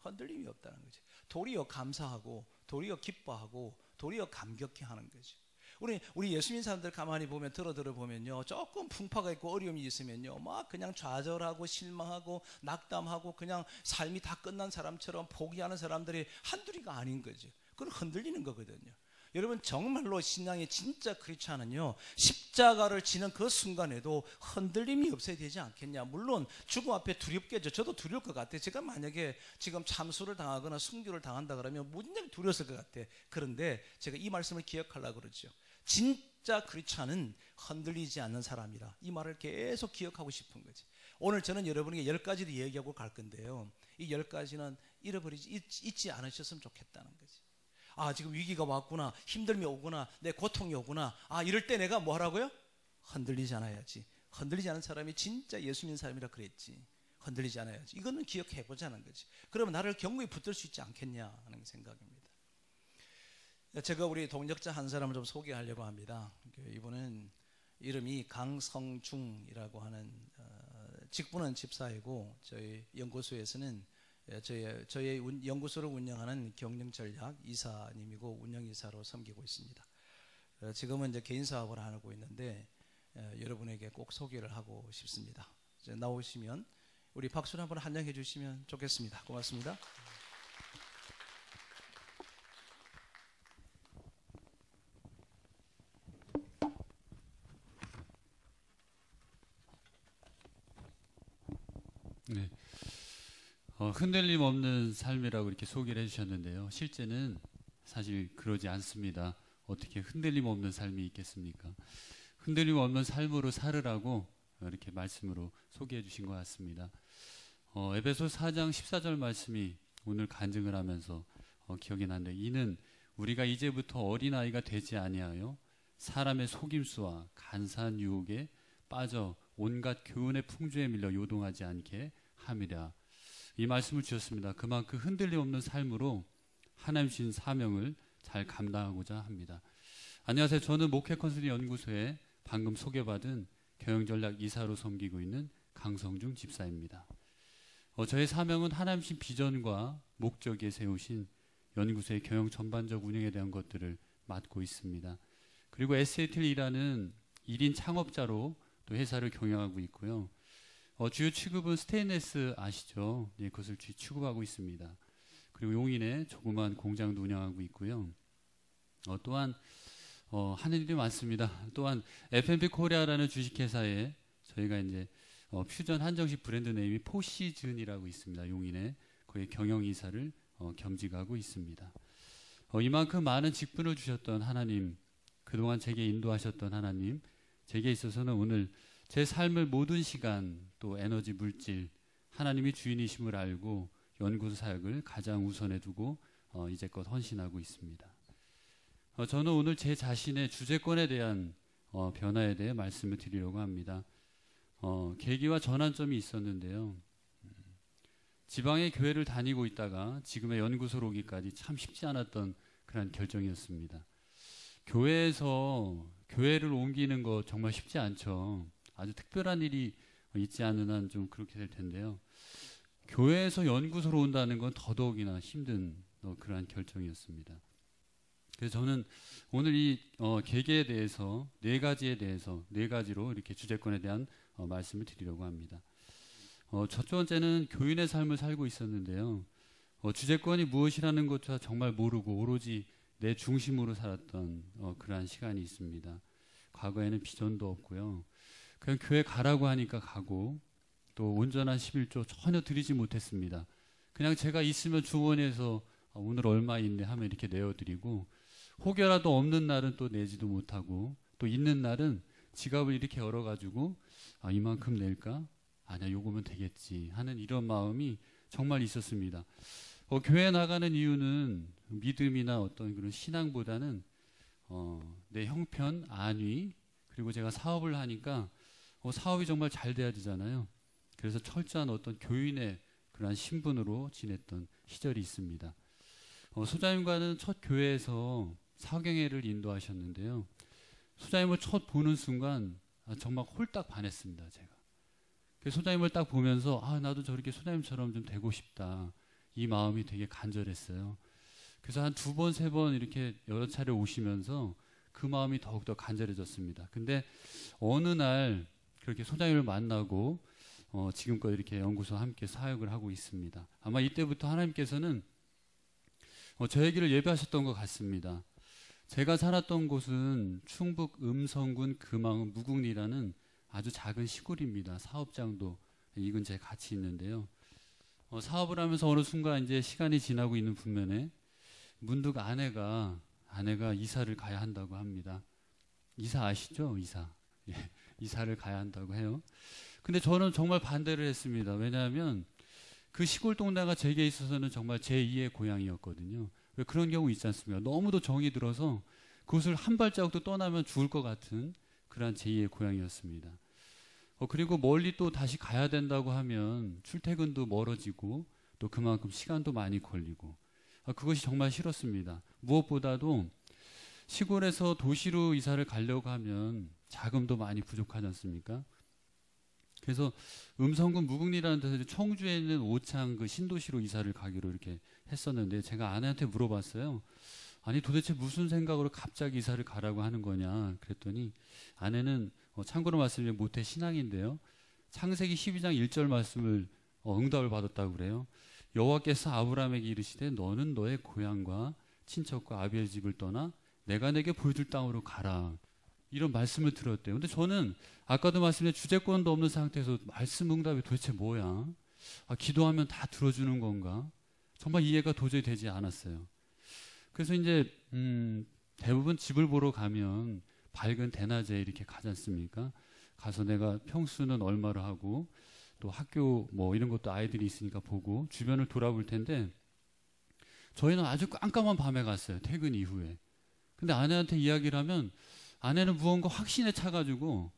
흔들림이 없다는 거죠. 도리어 감사하고 도리어 기뻐하고 도리어 감격해 하는 거죠. 우리 예수 믿는 사람들 가만히 보면 들어보면요, 조금 풍파가 있고 어려움이 있으면요 막 그냥 좌절하고 실망하고 낙담하고 그냥 삶이 다 끝난 사람처럼 포기하는 사람들이 한둘이가 아닌 거죠. 그건 흔들리는 거거든요. 여러분 정말로 신앙의 진짜 크리스찬은요 십자가를 지는 그 순간에도 흔들림이 없어야 되지 않겠냐. 물론 죽음 앞에 두렵겠죠. 저도 두려울 것 같아요. 제가 만약에 지금 참수를 당하거나 순교를 당한다 그러면 무진장 두려웠을 것 같아요. 그런데 제가 이 말씀을 기억하려고 그러죠. 진짜 크리스찬은 흔들리지 않는 사람이라 이 말을 계속 기억하고 싶은 거지. 오늘 저는 여러분에게 10가지를 얘기하고 갈 건데요, 이 10가지는 잊지 않으셨으면 좋겠다는 거지. 아 지금 위기가 왔구나, 힘듦이 오구나, 내 고통이 오구나, 아 이럴 때 내가 뭐 하라고요? 흔들리지 않아야지. 흔들리지 않은 사람이 진짜 예수 믿는 사람이라 그랬지. 흔들리지 않아야지. 이거는 기억해보자는 거지. 그러면 나를 경고에 붙들 수 있지 않겠냐 하는 생각입니다. 제가 우리 동역자 한 사람을 좀 소개하려고 합니다. 이분은 이름이 강성중이라고 하는 직분은 집사이고 저희 연구소에서는 저희 연구소를 운영하는 경영전략 이사님이고 운영이사로 섬기고 있습니다. 지금은 이제 개인 사업을 하고 있는데 여러분에게 꼭 소개를 하고 싶습니다. 나오시면 우리 박수를 한번 환영해 주시면 좋겠습니다. 고맙습니다. 네. 흔들림 없는 삶이라고 이렇게 소개를 해주셨는데요. 실제는 사실 그러지 않습니다. 어떻게 흔들림 없는 삶이 있겠습니까? 흔들림 없는 삶으로 살으라고 이렇게 말씀으로 소개해 주신 것 같습니다. 에베소 4장 14절 말씀이 오늘 간증을 하면서 기억이 나는데, 이는 우리가 이제부터 어린아이가 되지 아니하여 사람의 속임수와 간사한 유혹에 빠져 온갖 교훈의 풍조에 밀려 요동하지 않게 함이라. 이 말씀을 주셨습니다. 그만큼 흔들림 없는 삶으로 하나님 주신 사명을 잘 감당하고자 합니다. 안녕하세요. 저는 목회 컨설팅 연구소에 방금 소개받은 경영전략 이사로 섬기고 있는 강성중 집사입니다. 저의 사명은 하나님 주신 비전과 목적에 세우신 연구소의 경영 전반적 운영에 대한 것들을 맡고 있습니다. 그리고 SAT를 일하는 1인 창업자로 또 회사를 경영하고 있고요. 주요 취급은 스테인레스 아시죠? 네, 그것을 취급하고 있습니다. 그리고 용인에 조그만 공장도 운영하고 있고요. 또한 하는 일이 많습니다. 또한 F&B 코리아라는 주식회사에 저희가 이제 퓨전 한정식 브랜드 네임이 포시즌이라고 있습니다. 용인에 거기에 경영이사를 겸직하고 있습니다. 이만큼 많은 직분을 주셨던 하나님, 그동안 제게 인도하셨던 하나님, 제게 있어서는 오늘 제 삶을 모든 시간 또 에너지, 물질, 하나님이 주인이심을 알고 연구소 사역을 가장 우선에 두고 이제껏 헌신하고 있습니다. 저는 오늘 제 자신의 주재권에 대한 변화에 대해 말씀을 드리려고 합니다. 계기와 전환점이 있었는데요. 지방의 교회를 다니고 있다가 지금의 연구소로 오기까지 참 쉽지 않았던 그런 결정이었습니다. 교회에서 교회를 옮기는 거 정말 쉽지 않죠. 아주 특별한 일이 있지 않은 한 좀 그렇게 될 텐데요. 교회에서 연구소로 온다는 건 더더욱이나 힘든 그러한 결정이었습니다. 그래서 저는 오늘 이 계계에 대해서 네 가지로 이렇게 주재권에 대한 말씀을 드리려고 합니다. 첫 번째는 교인의 삶을 살고 있었는데요. 주재권이 무엇이라는 것조차 정말 모르고 오로지 내 중심으로 살았던 그러한 시간이 있습니다. 과거에는 비전도 없고요. 그냥 교회 가라고 하니까 가고, 또 온전한 11조 전혀 드리지 못했습니다. 그냥 제가 있으면 주머니에서 오늘 얼마 있네 하면 이렇게 내어드리고, 혹여라도 없는 날은 또 내지도 못하고, 또 있는 날은 지갑을 이렇게 열어가지고 이만큼 낼까? 아니야, 요거면 되겠지 하는 이런 마음이 정말 있었습니다. 교회 나가는 이유는 믿음이나 어떤 그런 신앙보다는 내 형편, 안위, 그리고 제가 사업을 하니까 사업이 정말 잘 돼야 되잖아요. 그래서 철저한 어떤 교인의 그런 신분으로 지냈던 시절이 있습니다. 소장님과는 첫 교회에서 사경회를 인도하셨는데요. 소장님을 첫 보는 순간 정말 홀딱 반했습니다. 제가. 소장님을 딱 보면서 나도 저렇게 소장님처럼 좀 되고 싶다. 이 마음이 되게 간절했어요. 그래서 한 2번, 3번 이렇게 여러 차례 오시면서 그 마음이 더욱더 간절해졌습니다. 근데 어느 날 그렇게 소장님을 만나고 지금껏 이렇게 연구소 함께 사역을 하고 있습니다. 아마 이때부터 하나님께서는 저 얘기를 예배하셨던 것 같습니다. 제가 살았던 곳은 충북 음성군 금왕 무궁리라는 아주 작은 시골입니다. 사업장도 이 근처에 같이 있는데요. 사업을 하면서 어느 순간 이제 시간이 지나고 있는 분면에 문득 아내가 이사를 가야 한다고 합니다. 이사 아시죠? 이사. 예, 이사를 가야 한다고 해요. 근데 저는 정말 반대를 했습니다. 왜냐하면 그 시골 동네가 제게 있어서는 정말 제2의 고향이었거든요. 왜 그런 경우 있지 않습니까? 너무도 정이 들어서 그곳을 한 발자국도 떠나면 죽을 것 같은 그런 제2의 고향이었습니다. 그리고 멀리 또 다시 가야 된다고 하면 출퇴근도 멀어지고 또 그만큼 시간도 많이 걸리고 그것이 정말 싫었습니다. 무엇보다도 시골에서 도시로 이사를 가려고 하면 자금도 많이 부족하지 않습니까? 그래서 음성군 무궁리라는 데서 청주에 있는 오창 그 신도시로 이사를 가기로 이렇게 했었는데 제가 아내한테 물어봤어요. 아니 도대체 무슨 생각으로 갑자기 이사를 가라고 하는 거냐 그랬더니 아내는 참고로 말씀드리면 모태 신앙인데요. 창세기 12장 1절 말씀을 응답을 받았다고 그래요. 여호와께서 아브라함에게 이르시되 너는 너의 고향과 친척과 아비의 집을 떠나 내가 내게 보여줄 땅으로 가라. 이런 말씀을 들었대요. 근데 저는 아까도 말씀드린 주재권도 없는 상태에서 말씀 응답이 도대체 뭐야? 기도하면 다 들어주는 건가? 정말 이해가 도저히 되지 않았어요. 그래서 이제 대부분 집을 보러 가면 밝은 대낮에 이렇게 가지 않습니까? 가서 내가 평수는 얼마로 하고 또 학교 뭐 이런 것도 아이들이 있으니까 보고 주변을 돌아볼 텐데 저희는 아주 깜깜한 밤에 갔어요. 퇴근 이후에. 근데 아내한테 이야기를 하면 아내는 무언가 확신에 차가지고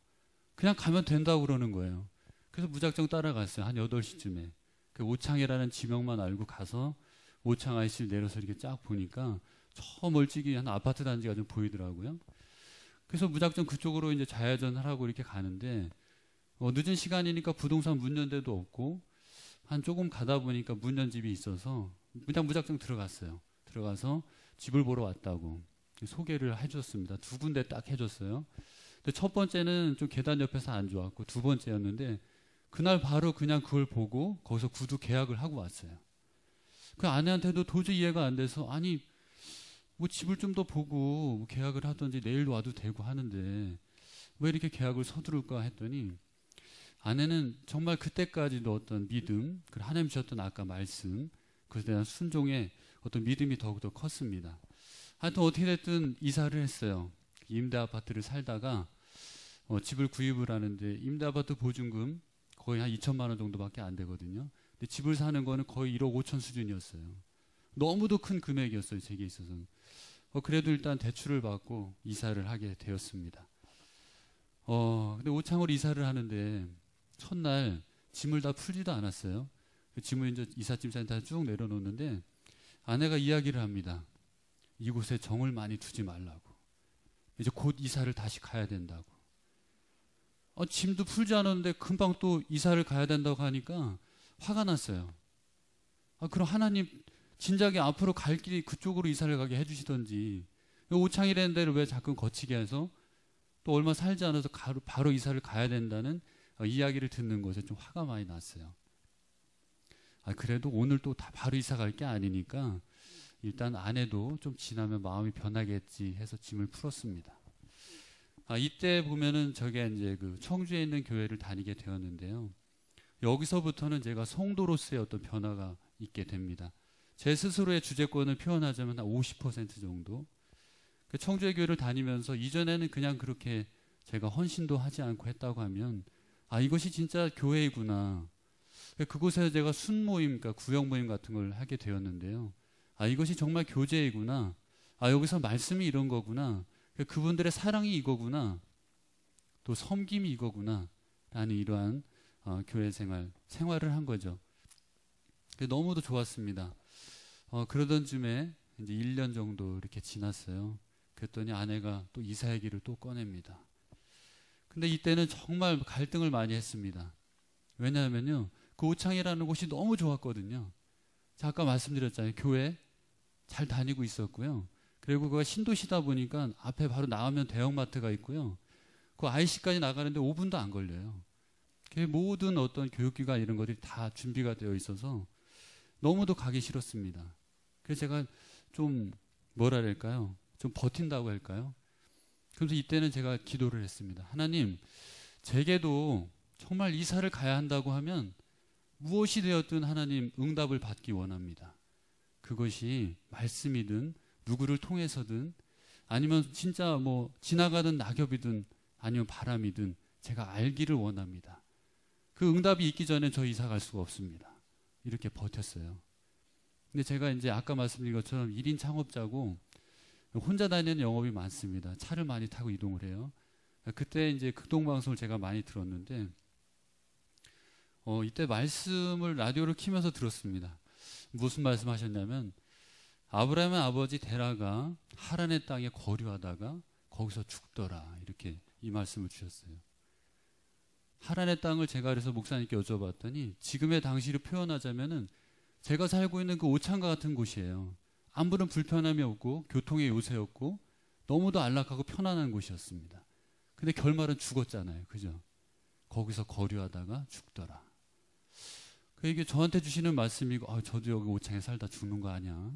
그냥 가면 된다고 그러는 거예요. 그래서 무작정 따라갔어요. 한 8시쯤에. 그 오창이라는 지명만 알고 가서 오창 IC를 내려서 이렇게 쫙 보니까 저 멀찍이 한 아파트 단지가 좀 보이더라고요. 그래서 무작정 그쪽으로 이제 좌회전하라고 이렇게 가는데 늦은 시간이니까 부동산 문 연 데도 없고 한 조금 가다 보니까 문 연 집이 있어서 그냥 무작정 들어갔어요. 들어가서 집을 보러 왔다고 소개를 해줬습니다. 2군데 딱 해줬어요. 근데 첫 번째는 좀 계단 옆에서 안 좋았고 2번째였는데 그날 바로 그냥 그걸 보고 거기서 구두 계약을 하고 왔어요. 그 아내한테도 도저히 이해가 안 돼서 아니 뭐 집을 좀 더 보고 뭐 계약을 하든지 내일 와도 되고 하는데 왜 이렇게 계약을 서두를까 했더니 아내는 정말 그때까지도 어떤 믿음, 그 하나님 주셨던 아까 말씀, 그것에 대한 순종의 어떤 믿음이 더욱더 컸습니다. 하여튼 어떻게 됐든 이사를 했어요. 임대 아파트를 살다가 집을 구입을 하는데 임대 아파트 보증금 거의 한 2천만 원 정도밖에 안 되거든요. 근데 집을 사는 거는 거의 1억 5천 수준이었어요. 너무도 큰 금액이었어요. 제게 있어서는. 그래도 일단 대출을 받고 이사를 하게 되었습니다. 근데 오창으로 이사를 하는데 첫날 짐을 다 풀지도 않았어요. 그 짐을 이제 이삿짐 센터에 쭉 내려놓는데 아내가 이야기를 합니다. 이곳에 정을 많이 두지 말라고. 이제 곧 이사를 다시 가야 된다고. 짐도 풀지 않았는데 금방 또 이사를 가야 된다고 하니까 화가 났어요. 그럼 하나님 진작에 앞으로 갈 길이 그쪽으로 이사를 가게 해주시던지 오창이라는 데를 왜 자꾸 거치게 해서 또 얼마 살지 않아서 바로 이사를 가야 된다는 이야기를 듣는 것에 좀 화가 많이 났어요. 그래도 오늘 또 다 바로 이사 갈 게 아니니까 일단 아내도 좀 지나면 마음이 변하겠지 해서 짐을 풀었습니다. 이때 보면은 저게 이제 그 청주에 있는 교회를 다니게 되었는데요. 여기서부터는 제가 성도로서의 어떤 변화가 있게 됩니다. 제 스스로의 주재권을 표현하자면 한 50% 정도. 그 청주의 교회를 다니면서 이전에는 그냥 그렇게 제가 헌신도 하지 않고 했다고 하면 이것이 진짜 교회이구나. 그곳에서 제가 순모임, 그러니까 구역 모임 같은 걸 하게 되었는데요. 이것이 정말 교제이구나. 여기서 말씀이 이런 거구나. 그분들의 사랑이 이거구나. 또 섬김이 이거구나. 라는 이러한 교회 생활을 한 거죠. 너무도 좋았습니다. 그러던 쯤에 이제 1년 정도 이렇게 지났어요. 그랬더니 아내가 또 이사 얘기를 또 꺼냅니다. 근데 이때는 정말 갈등을 많이 했습니다. 왜냐하면요. 그 오창이라는 곳이 너무 좋았거든요. 아까 말씀드렸잖아요. 교회 잘 다니고 있었고요. 그리고 그가 신도시다 보니까 앞에 바로 나오면 대형마트가 있고요. 그 IC까지 나가는데 5분도 안 걸려요. 모든 어떤 교육기관 이런 것들이 다 준비가 되어 있어서 너무도 가기 싫었습니다. 그래서 제가 좀 뭐랄까요? 좀 버틴다고 할까요? 그래서 이때는 제가 기도를 했습니다. 하나님, 제게도 정말 이사를 가야 한다고 하면 무엇이 되었든 하나님 응답을 받기 원합니다. 그것이 말씀이든 누구를 통해서든 아니면 진짜 뭐 지나가는 낙엽이든 아니면 바람이든 제가 알기를 원합니다. 그 응답이 있기 전에 저 이사 갈 수가 없습니다. 이렇게 버텼어요. 근데 제가 이제 아까 말씀드린 것처럼 1인 창업자고 혼자 다니는 영업이 많습니다. 차를 많이 타고 이동을 해요. 그때 이제 극동방송을 제가 많이 들었는데 이때 말씀을 라디오를 키면서 들었습니다. 무슨 말씀 하셨냐면 아브라함의 아버지 데라가 하란의 땅에 거류하다가 거기서 죽더라. 이렇게 이 말씀을 주셨어요. 하란의 땅을 제가 그래서 목사님께 여쭤봤더니 지금의 당시로 표현하자면은 제가 살고 있는 그 오창과 같은 곳이에요. 아무런 불편함이 없고 교통의 요새였고 너무도 안락하고 편안한 곳이었습니다. 근데 결말은 죽었잖아요. 그죠? 거기서 거류하다가 죽더라. 이게 저한테 주시는 말씀이고, 저도 여기 오창에 살다 죽는 거 아니야?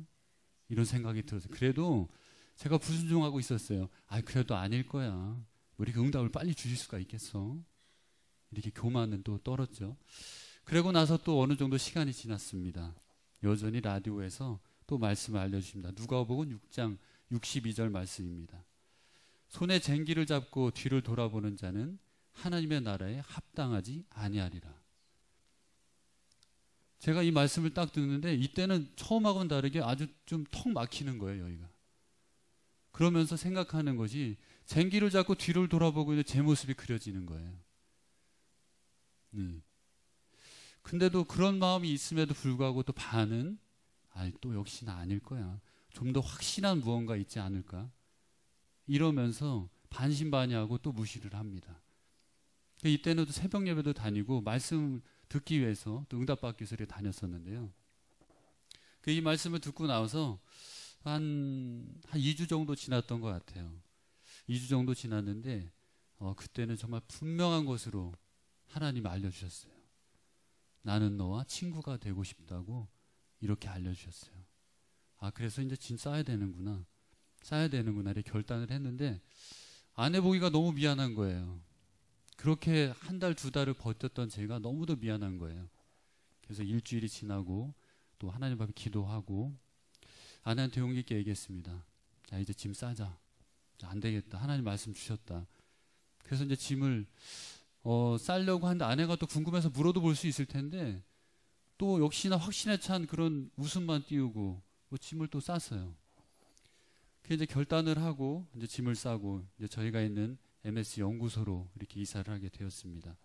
이런 생각이 들었어요. 그래도 제가 불순종하고 있었어요. 그래도 아닐 거야. 뭐 이렇게 응답을 빨리 주실 수가 있겠어? 이렇게 교만은 또 떨었죠. 그러고 나서 또 어느 정도 시간이 지났습니다. 여전히 라디오에서 또 말씀을 알려주십니다. 누가복음 6장 62절 말씀입니다. 손에 쟁기를 잡고 뒤를 돌아보는 자는 하나님의 나라에 합당하지 아니하리라. 제가 이 말씀을 딱 듣는데 이때는 처음하고는 다르게 아주 좀 턱 막히는 거예요, 여기가. 그러면서 생각하는 것이 쟁기를 잡고 뒤를 돌아보고 있는 제 모습이 그려지는 거예요. 근데도 그런 마음이 있음에도 불구하고 또 반은 또 역시나 아닐 거야. 좀 더 확실한 무언가 있지 않을까? 이러면서 반신반의하고 또 무시를 합니다. 이때는 또 새벽 예배도 다니고 말씀 듣기 위해서 또 응답받기 위해서 이렇게 다녔었는데요. 이 말씀을 듣고 나서 한 2주 정도 지났던 것 같아요. 2주 정도 지났는데 그때는 정말 분명한 것으로 하나님이 알려주셨어요. 나는 너와 친구가 되고 싶다고 이렇게 알려주셨어요. 그래서 이제 진 쌓아야 되는구나 이렇게 결단을 했는데 아내 보기가 너무 미안한 거예요. 그렇게 한 달, 두 달을 버텼던 제가 너무도 미안한 거예요. 그래서 일주일이 지나고 또 하나님 앞에 기도하고 아내한테 용기 있게 얘기했습니다. 자, 이제 짐 싸자. 안 되겠다. 하나님 말씀 주셨다. 그래서 이제 짐을 싸려고 하는데 아내가 또 궁금해서 물어도 볼 수 있을 텐데 또 역시나 확신에 찬 그런 웃음만 띄우고 짐을 또 쌌어요. 그래서 이제 결단을 하고 이제 짐을 싸고 이제 저희가 있는 MS 연구소로 이렇게 이사를 하게 되었습니다.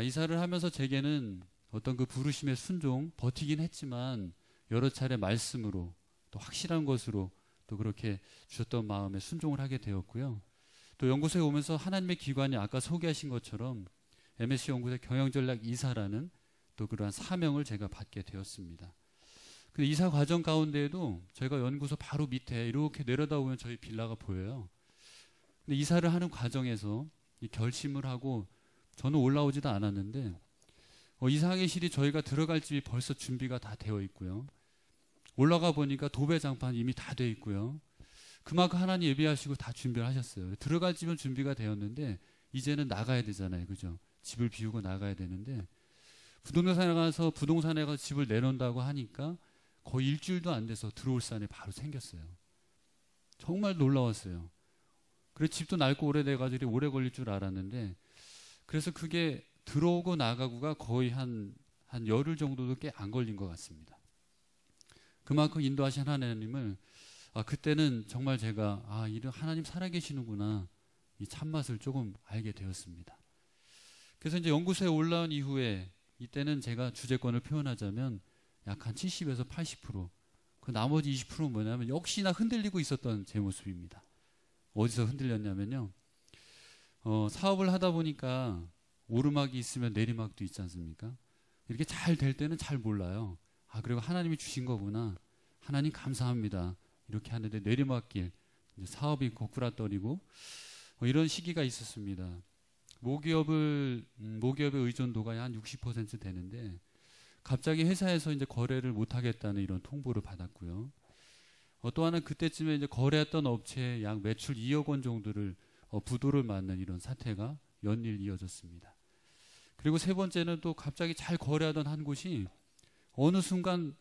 이사를 하면서 제게는 어떤 그 부르심의 순종, 버티긴 했지만 여러 차례 말씀으로 또 확실한 것으로 또 그렇게 주셨던 마음에 순종을 하게 되었고요. 또 연구소에 오면서 하나님의 기관이 아까 소개하신 것처럼 MSC 연구소 경영전략 이사라는 또 그러한 사명을 제가 받게 되었습니다. 그 이사 과정 가운데에도 저희가 연구소 바로 밑에 이렇게 내려다보면 저희 빌라가 보여요. 근데 이사를 하는 과정에서 이 결심을 하고 저는 올라오지도 않았는데 이사회실이 저희가 들어갈 집이 벌써 준비가 다 되어 있고요. 올라가 보니까 도배장판 이미 다 되어 있고요. 그만큼 하나님 예비하시고 다 준비를 하셨어요. 들어갈 집은 준비가 되었는데 이제는 나가야 되잖아요. 그죠? 집을 비우고 나가야 되는데 부동산에 가서 집을 내놓는다고 하니까 거의 일주일도 안 돼서 들어올 산이 바로 생겼어요. 정말 놀라웠어요. 그래서 집도 낡고 오래돼가지고 오래 걸릴 줄 알았는데 그래서 그게 들어오고 나가고가 거의 한 열흘 정도도 꽤 안 걸린 것 같습니다. 그만큼 인도하신 하나님을 그때는 정말 제가 이런 하나님 살아계시는구나 이 참맛을 조금 알게 되었습니다. 그래서 이제 연구소에 올라온 이후에 이때는 제가 주재권을 표현하자면 약 한 70에서 80% 그 나머지 20%는 뭐냐면 역시나 흔들리고 있었던 제 모습입니다. 어디서 흔들렸냐면요. 사업을 하다 보니까 오르막이 있으면 내리막도 있지 않습니까? 이렇게 잘 될 때는 잘 몰라요. 그리고 하나님이 주신 거구나. 하나님 감사합니다. 이렇게 하는데 내리막길, 이제 사업이 고꾸라떨리고 이런 시기가 있었습니다. 모기업의 의존도가 한 60% 되는데 갑자기 회사에서 이제 거래를 못 하겠다는 이런 통보를 받았고요. 또 하나는 그때쯤에 이제 거래했던 업체의 약 매출 2억 원 정도를 부도를 맞는 이런 사태가 연일 이어졌습니다. 그리고 세 번째는 또 갑자기 잘 거래하던 한 곳이 어느 순간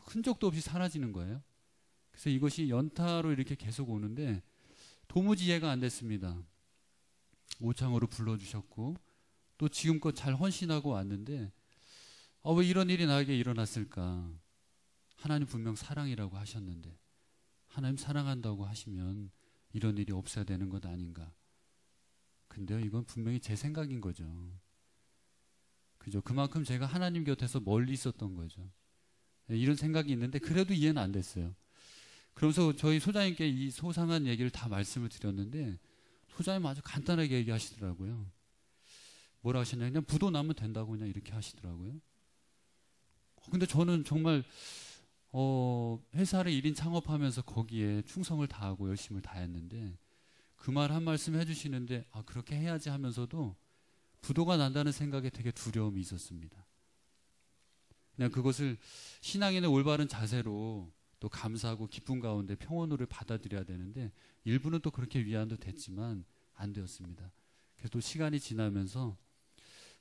흔적도 없이 사라지는 거예요. 그래서 이것이 연타로 이렇게 계속 오는데 도무지 이해가 안 됐습니다. 오창으로 불러주셨고 또 지금껏 잘 헌신하고 왔는데 왜 이런 일이 나에게 일어났을까? 하나님 분명 사랑이라고 하셨는데 하나님 사랑한다고 하시면 이런 일이 없어야 되는 것 아닌가? 근데요, 이건 분명히 제 생각인 거죠. 그죠? 그만큼 제가 하나님 곁에서 멀리 있었던 거죠. 이런 생각이 있는데 그래도 이해는 안 됐어요. 그러면서 저희 소장님께 이 소상한 얘기를 다 말씀을 드렸는데 소장님 아주 간단하게 얘기하시더라고요. 뭐라 하셨냐? 그냥 부도 나면 된다고 그냥 이렇게 하시더라고요. 근데 저는 정말 회사를 1인 창업하면서 거기에 충성을 다하고 열심을 다했는데 그 말 한 말씀 해주시는데 그렇게 해야지 하면서도 부도가 난다는 생각에 되게 두려움이 있었습니다. 그냥 그것을 신앙인의 올바른 자세로 또 감사하고 기쁨 가운데 평온으로 받아들여야 되는데 일부는 또 그렇게 위안도 됐지만 안 되었습니다. 그래서 또 시간이 지나면서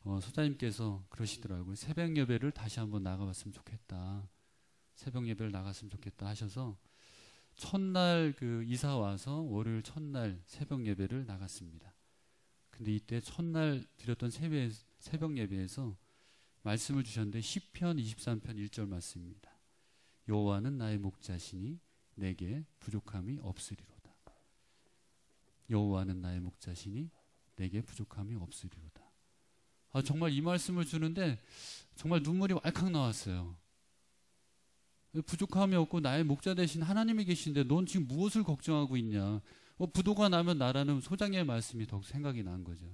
소장님께서 그러시더라고요. 새벽 예배를 다시 한번 나가봤으면 좋겠다. 새벽 예배를 나갔으면 좋겠다 하셔서 첫날 그 이사 와서 월요일 첫날 새벽 예배를 나갔습니다. 근데 이때 첫날 드렸던 새벽 예배에서 말씀을 주셨는데 시편 23편 1절 말씀입니다. 여호와는 나의 목자시니 내게 부족함이 없으리로다. 여호와는 나의 목자시니 내게 부족함이 없으리로다. 정말 이 말씀을 주는데 정말 눈물이 왈칵 나왔어요. 부족함이 없고 나의 목자 되신 하나님이 계신데 넌 지금 무엇을 걱정하고 있냐. 부도가 나면 나라는 소장의 말씀이 더욱 생각이 난 거죠.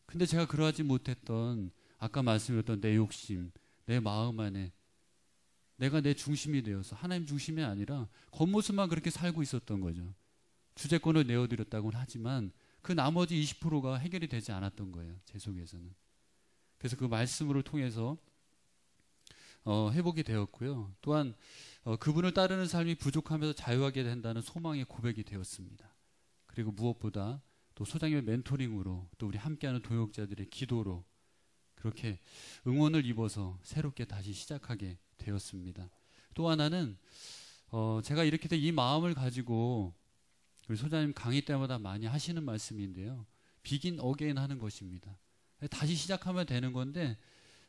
근데 제가 그러하지 못했던 아까 말씀드렸던 내 욕심, 내 마음 안에 내가 내 중심이 되어서 하나님 중심이 아니라 겉모습만 그렇게 살고 있었던 거죠. 주제권을 내어드렸다고는 하지만 그 나머지 20%가 해결이 되지 않았던 거예요. 제 속에서는. 그래서 그 말씀을 통해서 회복이 되었고요. 또한 그분을 따르는 삶이 부족하면서 자유하게 된다는 소망의 고백이 되었습니다. 그리고 무엇보다 또 소장님의 멘토링으로 또 우리 함께하는 동역자들의 기도로 그렇게 응원을 입어서 새롭게 다시 시작하게 되었습니다. 또 하나는 제가 이렇게 된 이 마음을 가지고 우리 소장님 강의 때마다 많이 하시는 말씀인데요. 비긴 어게인 하는 것입니다. 다시 시작하면 되는 건데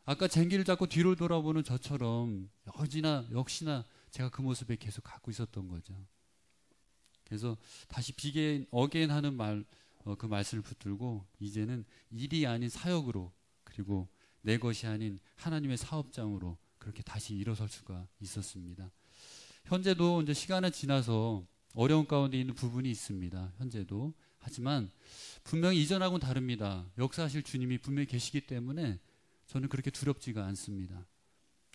아까 쟁기를 잡고 뒤로 돌아보는 저처럼 역시나 제가 그 모습에 계속 갖고 있었던 거죠. 그래서 다시 비긴 어게인 하는 그 말씀을 붙들고 이제는 일이 아닌 사역으로 그리고 내 것이 아닌 하나님의 사업장으로 그렇게 다시 일어설 수가 있었습니다. 현재도 이제 시간이 지나서 어려운 가운데 있는 부분이 있습니다. 현재도. 하지만 분명히 이전하고는 다릅니다. 역사하실 주님이 분명히 계시기 때문에 저는 그렇게 두렵지가 않습니다.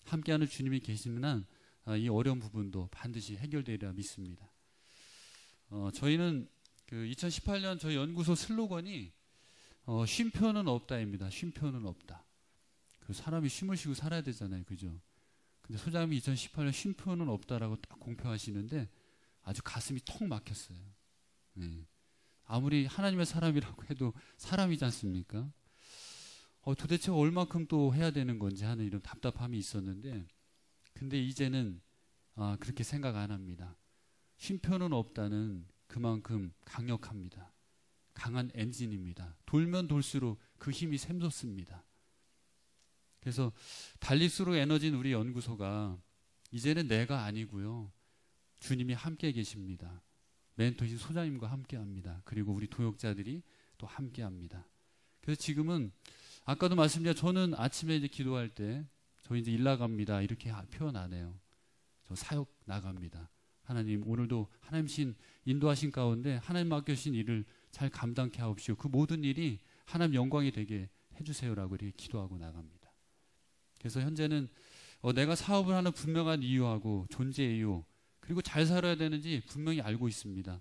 함께하는 주님이 계시는 한 이 어려운 부분도 반드시 해결되리라 믿습니다. 저희는 그 2018년 저희 연구소 슬로건이 쉼표는 없다입니다. 쉼표는 없다. 그 사람이 쉼을 쉬고 살아야 되잖아요. 그죠? 근데 소장님이 2018년 쉼표는 없다라고 딱 공표하시는데 아주 가슴이 턱 막혔어요. 네. 아무리 하나님의 사람이라고 해도 사람이지 않습니까? 도대체 얼마큼 또 해야 되는 건지 하는 이런 답답함이 있었는데 근데 이제는 그렇게 생각 안 합니다. 쉼표는 없다는 그만큼 강력합니다. 강한 엔진입니다. 돌면 돌수록 그 힘이 샘솟습니다. 그래서 달릴수록 에너지인 우리 연구소가 이제는 내가 아니고요. 주님이 함께 계십니다. 멘토이신 소장님과 함께 합니다. 그리고 우리 동역자들이 또 함께 합니다. 그래서 지금은 아까도 말씀드린 저는 아침에 이제 기도할 때 저 이제 일 나갑니다. 이렇게 표현 안 해요. 저 사역 나갑니다. 하나님 오늘도 하나님 인도하신 가운데 하나님 맡겨주신 일을 잘 감당케 하옵시오. 그 모든 일이 하나님 영광이 되게 해주세요라고 이렇게 기도하고 나갑니다. 그래서 현재는 내가 사업을 하는 분명한 이유하고 존재 이유 그리고 잘 살아야 되는지 분명히 알고 있습니다.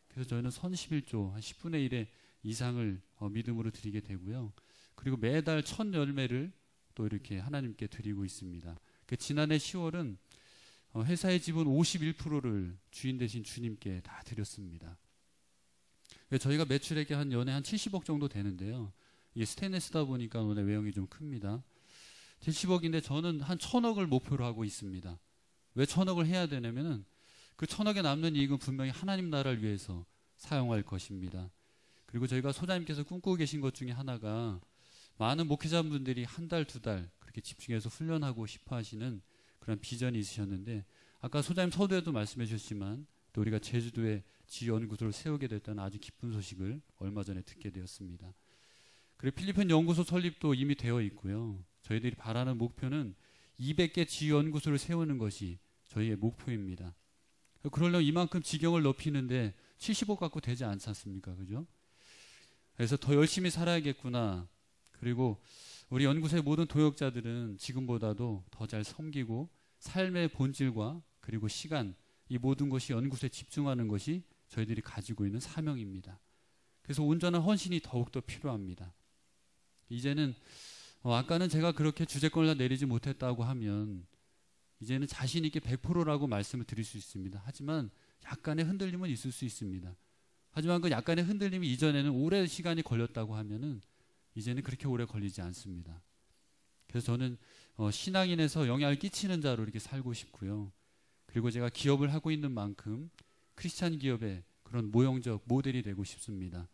그래서 저희는 선 11조 한 10분의 1의 이상을 믿음으로 드리게 되고요. 그리고 매달 첫 열매를 또 이렇게 하나님께 드리고 있습니다. 지난해 10월은 회사의 지분 51%를 주인 되신 주님께 다 드렸습니다. 저희가 매출액이 연에 한 70억 정도 되는데요. 이게 스테인리스다 보니까 오늘 외형이 좀 큽니다. 70억인데 저는 한 1000억을 목표로 하고 있습니다. 왜 1000억을 해야 되냐면은 그 1000억에 남는 이익은 분명히 하나님 나라를 위해서 사용할 것입니다. 그리고 저희가 소장님께서 꿈꾸고 계신 것 중에 하나가 많은 목회자분들이 한 달, 두 달 그렇게 집중해서 훈련하고 싶어 하시는 그런 비전이 있으셨는데 아까 소장님 서두에도 말씀해 주셨지만 또 우리가 제주도에 지연구소를 세우게 됐다는 아주 기쁜 소식을 얼마 전에 듣게 되었습니다. 그리고 필리핀 연구소 설립도 이미 되어 있고요. 저희들이 바라는 목표는 200개 지연구소를 세우는 것이 저희의 목표입니다. 그러려면 이만큼 지경을 넓히는데 70억 갖고 되지 않지 않습니까? 그죠? 그래서 더 열심히 살아야겠구나. 그리고 우리 연구소의 모든 동역자들은 지금보다도 더 잘 섬기고 삶의 본질과 그리고 시간 이 모든 것이 연구소에 집중하는 것이 저희들이 가지고 있는 사명입니다. 그래서 온전한 헌신이 더욱더 필요합니다. 이제는 아까는 제가 그렇게 주제권을 내리지 못했다고 하면 이제는 자신 있게 100%라고 말씀을 드릴 수 있습니다. 하지만 약간의 흔들림은 있을 수 있습니다. 하지만 그 약간의 흔들림이 이전에는 오래 시간이 걸렸다고 하면은 이제는 그렇게 오래 걸리지 않습니다. 그래서 저는 신앙인에서 영향을 끼치는 자로 이렇게 살고 싶고요. 그리고 제가 기업을 하고 있는 만큼 크리스찬 기업의 그런 모형적 모델이 되고 싶습니다.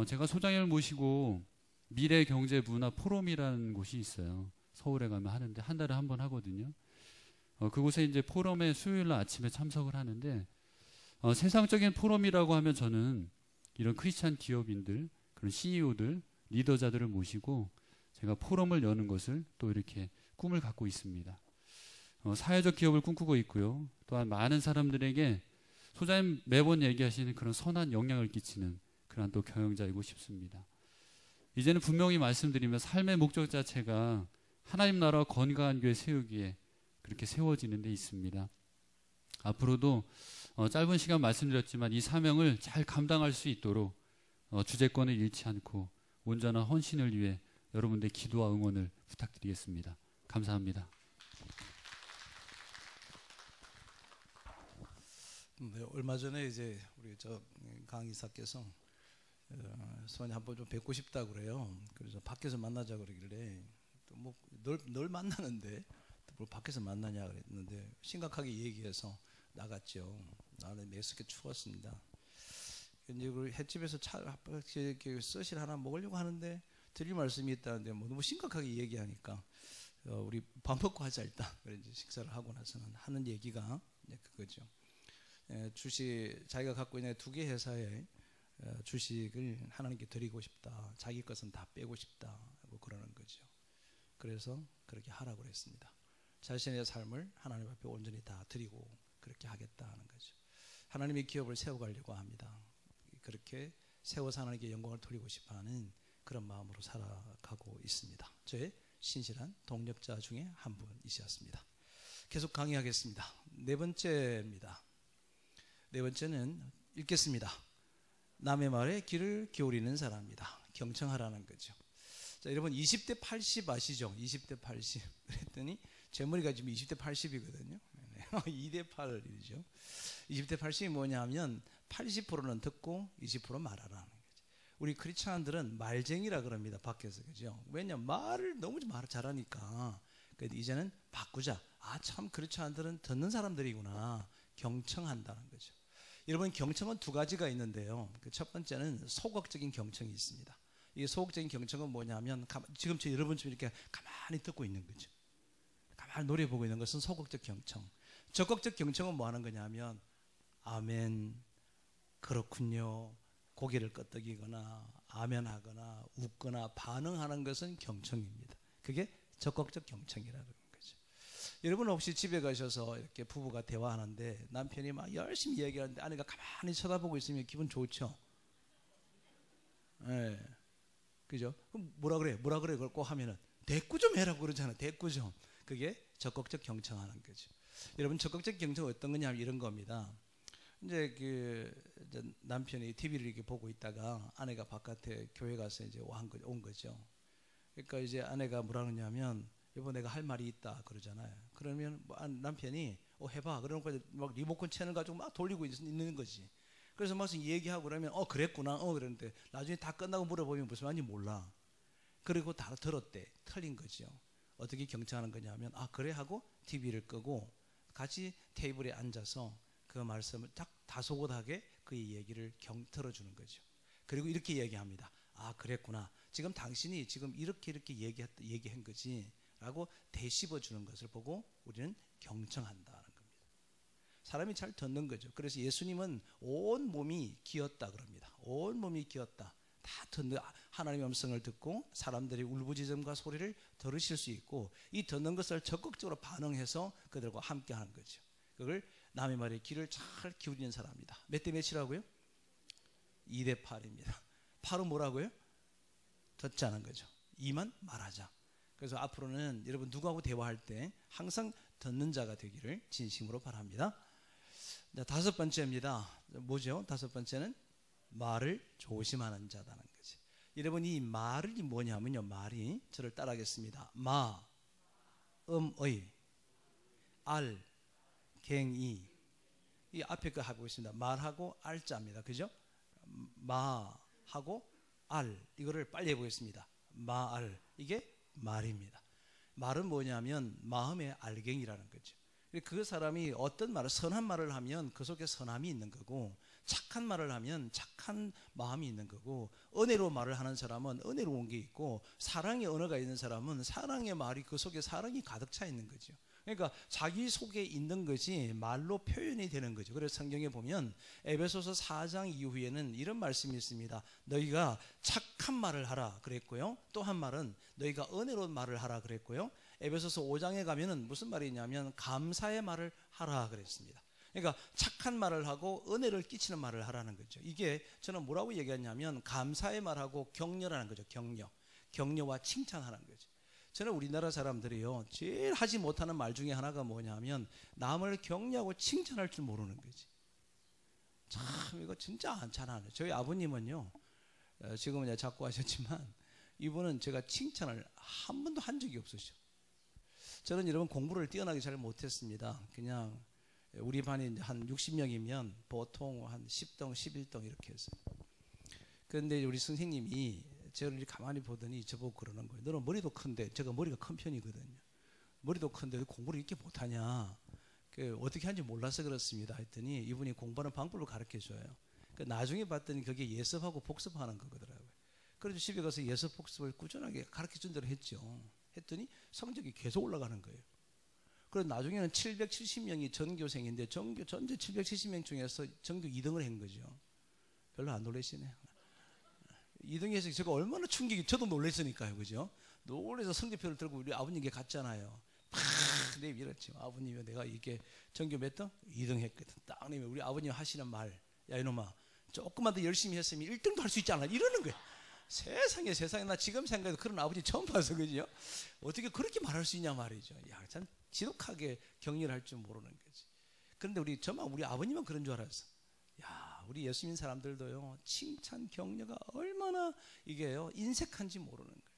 제가 소장님을 모시고 미래경제문화 포럼이라는 곳이 있어요. 서울에 가면 하는데 한 달에 한 번 하거든요. 그곳에 이제 포럼에 수요일 날 아침에 참석을 하는데 세상적인 포럼이라고 하면 저는 이런 크리스찬 기업인들, 그런 CEO들, 리더자들을 모시고 제가 포럼을 여는 것을 또 이렇게 꿈을 갖고 있습니다. 사회적 기업을 꿈꾸고 있고요. 또한 많은 사람들에게 소장님 매번 얘기하시는 그런 선한 영향을 끼치는 그런 또 경영자이고 싶습니다. 이제는 분명히 말씀드리면 삶의 목적 자체가 하나님 나라와 건강한 교회 세우기에 그렇게 세워지는 데 있습니다. 앞으로도 짧은 시간 말씀드렸지만 이 사명을 잘 감당할 수 있도록 주제권을 잃지 않고 온전한 헌신을 위해 여러분들의 기도와 응원을 부탁드리겠습니다. 감사합니다. 네, 얼마 전에 이제 우리 강 이사께서 소원이 한번 좀 뵙고 싶다 그래요. 그래서 밖에서 만나자 그러길래 또 뭐 널 만나는데 뭘 밖에서 만나냐 그랬는데 심각하게 얘기해서 나갔죠. 나는 매스게 추웠습니다. 이제 그 횟집에서 스실 하나 먹으려고 하는데 드릴 말씀이 있다는데 뭐 너무 심각하게 얘기하니까 우리 밥 먹고 하자 일단. 그래 이제 식사를 하고 나서는 하는 얘기가 그거죠. 자기가 갖고 있는 2개 회사에 주식을 하나님께 드리고 싶다. 자기 것은 다 빼고 싶다. 뭐 그러는 거죠. 그래서 그렇게 하라고 그랬습니다. 자신의 삶을 하나님 앞에 온전히 다 드리고 그렇게 하겠다 하는 거죠. 하나님의 기업을 세워가려고 합니다. 그렇게 세워서 하나님께 영광을 돌리고 싶어하는 그런 마음으로 살아가고 있습니다. 저의 신실한 동력자 중에 한 분이셨습니다. 계속 강의하겠습니다. 4번째입니다. 4번째는 읽겠습니다. 남의 말에 귀를 기울이는 사람입니다. 경청하라는 거죠. 자, 여러분 20대 80 아시죠? 20대 80 그랬더니 제 머리가 지금 20대 80이거든요. 2대 8이죠. 20대 80이 뭐냐면 80%는 듣고 20% 말하라는 거죠. 우리 크리스찬들은 말쟁이라 그럽니다. 밖에서. 그죠? 왜냐면 말을 너무 잘하니까. 그래서 이제는 바꾸자. 아, 참 크리스찬들은 듣는 사람들이구나. 경청한다는 거죠. 여러분 경청은 2가지가 있는데요. 그 첫 번째는 소극적인 경청이 있습니다. 이 소극적인 경청은 뭐냐면 지금 여러분처럼 이렇게 가만히 듣고 있는 거죠. 가만히 노래 보고 있는 것은 소극적 경청. 적극적 경청은 뭐 하는 거냐면 아멘, 그렇군요, 고개를 끄덕이거나 아멘하거나 웃거나 반응하는 것은 경청입니다. 그게 적극적 경청이라는 거죠. 여러분 혹시 집에 가셔서 이렇게 부부가 대화하는데 남편이 막 열심히 얘기하는데 아내가 가만히 쳐다보고 있으면 기분 좋죠? 네. 그죠? 그럼 뭐라 그래? 그걸 꼭 하면은 대꾸 좀 해라고 그러잖아요. 대꾸 좀. 그게 적극적 경청하는 거죠. 여러분 적극적 경청은 어떤 거냐면 이런 겁니다. 이제 남편이 TV를 이렇게 보고 있다가 아내가 바깥에 교회 가서 이제 온 거죠. 그러니까 이제 아내가 뭐라 그러냐면 여보 내가 할 말이 있다 그러잖아요. 그러면 남편이 해봐. 그러니까 막 리모컨 채널 가지고 막 돌리고 있는 거지. 그래서 막 얘기하고 그러면 그랬구나. 그랬는데 나중에 다 끝나고 물어보면 무슨 말인지 몰라. 그리고 다 들었대. 틀린 거죠. 어떻게 경청하는 거냐면 그래 하고 TV를 끄고 같이 테이블에 앉아서 그 말씀을 딱 다소곳하게 그의 얘기를 들어주는 거죠. 그리고 이렇게 얘기합니다. 그랬구나. 지금 당신이 지금 이렇게 얘기한 거지 라고 되씹어 주는 것을 보고 우리는 경청한다는 겁니다. 사람이 잘 듣는 거죠. 그래서 예수님은 온 몸이 기었다 그럽니다. 온 몸이 기었다. 다 듣는, 하나님의 음성을 듣고 사람들이 울부짖음과 소리를 들으실 수 있고 이 듣는 것을 적극적으로 반응해서 그들과 함께 하는 거죠. 그걸 남의 말에 귀를 잘 기울이는 사람입니다. 몇 대 몇이라고요? 2대 8입니다. 8은 뭐라고요? 듣자는 거죠. 2만 말하자. 그래서 앞으로는 여러분 누구하고 대화할 때 항상 듣는 자가 되기를 진심으로 바랍니다. 자, 5번째입니다. 뭐죠? 5번째는 말을 조심하는 자다는 거지. 여러분 이 말이 뭐냐면요. 말이 저를 따라하겠습니다. 마, 의, 알, 갱이. 이 앞에 거 하고 있습니다. 말하고 알자입니다. 그죠? 마하고 알. 이거를 빨리 해보겠습니다. 마알. 이게 말입니다. 말은 뭐냐면 마음의 알갱이라는 거죠. 그 사람이 어떤 말을, 선한 말을 하면 그 속에 선함이 있는 거고, 착한 말을 하면 착한 마음이 있는 거고, 은혜로 말을 하는 사람은 은혜로운 게 있고, 사랑의 언어가 있는 사람은 사랑의 말이 그 속에 사랑이 가득 차 있는 거죠. 그러니까 자기 속에 있는 것이 말로 표현이 되는 거죠. 그래서 성경에 보면 에베소서 4장 이후에는 이런 말씀이 있습니다. 너희가 착한 말을 하라 그랬고요. 또 한 말은 너희가 은혜로운 말을 하라 그랬고요. 에베소서 5장에 가면은 무슨 말이 있냐면 감사의 말을 하라 그랬습니다. 그러니까 착한 말을 하고 은혜를 끼치는 말을 하라는 거죠. 이게 저는 뭐라고 얘기하냐면 감사의 말하고 격려라는 거죠. 격려와 칭찬하는 거죠. 저는 우리나라 사람들이요, 제일 하지 못하는 말 중에 하나가 뭐냐면 남을 격려하고 칭찬할 줄 모르는 거지. 참 이거 진짜 안 잘하네. 저희 아버님은요, 지금은 자꾸 하셨지만 이분은 제가 칭찬을 한 번도 한 적이 없으셔. 저는 여러분 공부를 뛰어나게 잘 못했습니다. 그냥 우리 반이 한 60명이면 보통 한 10등, 11등 이렇게 했어요. 그런데 우리 선생님이 저를 가만히 보더니 저보고 그러는 거예요. 너는 머리도 큰데, 제가 머리가 큰 편이거든요. 머리도 큰데 왜 공부를 이렇게 못하냐. 어떻게 하는지 몰라서 그렇습니다 했더니 이분이 공부하는 방법을 가르쳐줘요. 나중에 봤더니 그게 예습하고 복습하는 거더라고요. 그래서 집에 가서 예습 복습을 꾸준하게 가르쳐준 대로 했더니 성적이 계속 올라가는 거예요. 그래서 나중에는 770명이 전교생인데 전체 770명 중에서 전교 2등을 한 거죠. 별로 안 놀라시네요. 2등에서 제가 얼마나 충격이, 저도 놀랐으니까요. 그죠? 놀라서 성적표를 들고 우리 아버님께 갔잖아요. 팍 내밀었죠. 아버님이 내가 이게 전교 몇 등? 2등 했거든. 딱 내밀어. 우리 아버님 하시는 말, 야 이놈아 조금만 더 열심히 했으면 1등도 할 수 있지 않아? 이러는 거예요. 세상에 나 지금 생각해도 그런 아버지 처음 봐서. 그죠? 어떻게 그렇게 말할 수 있냐 말이죠. 야, 참 지독하게 격려를 할 줄 모르는 거지. 그런데 우리 아버님은 그런 줄 알았어. 야, 우리 예수 믿는 사람들도요, 칭찬 격려가 얼마나 이게요 인색한지 모르는 거예요.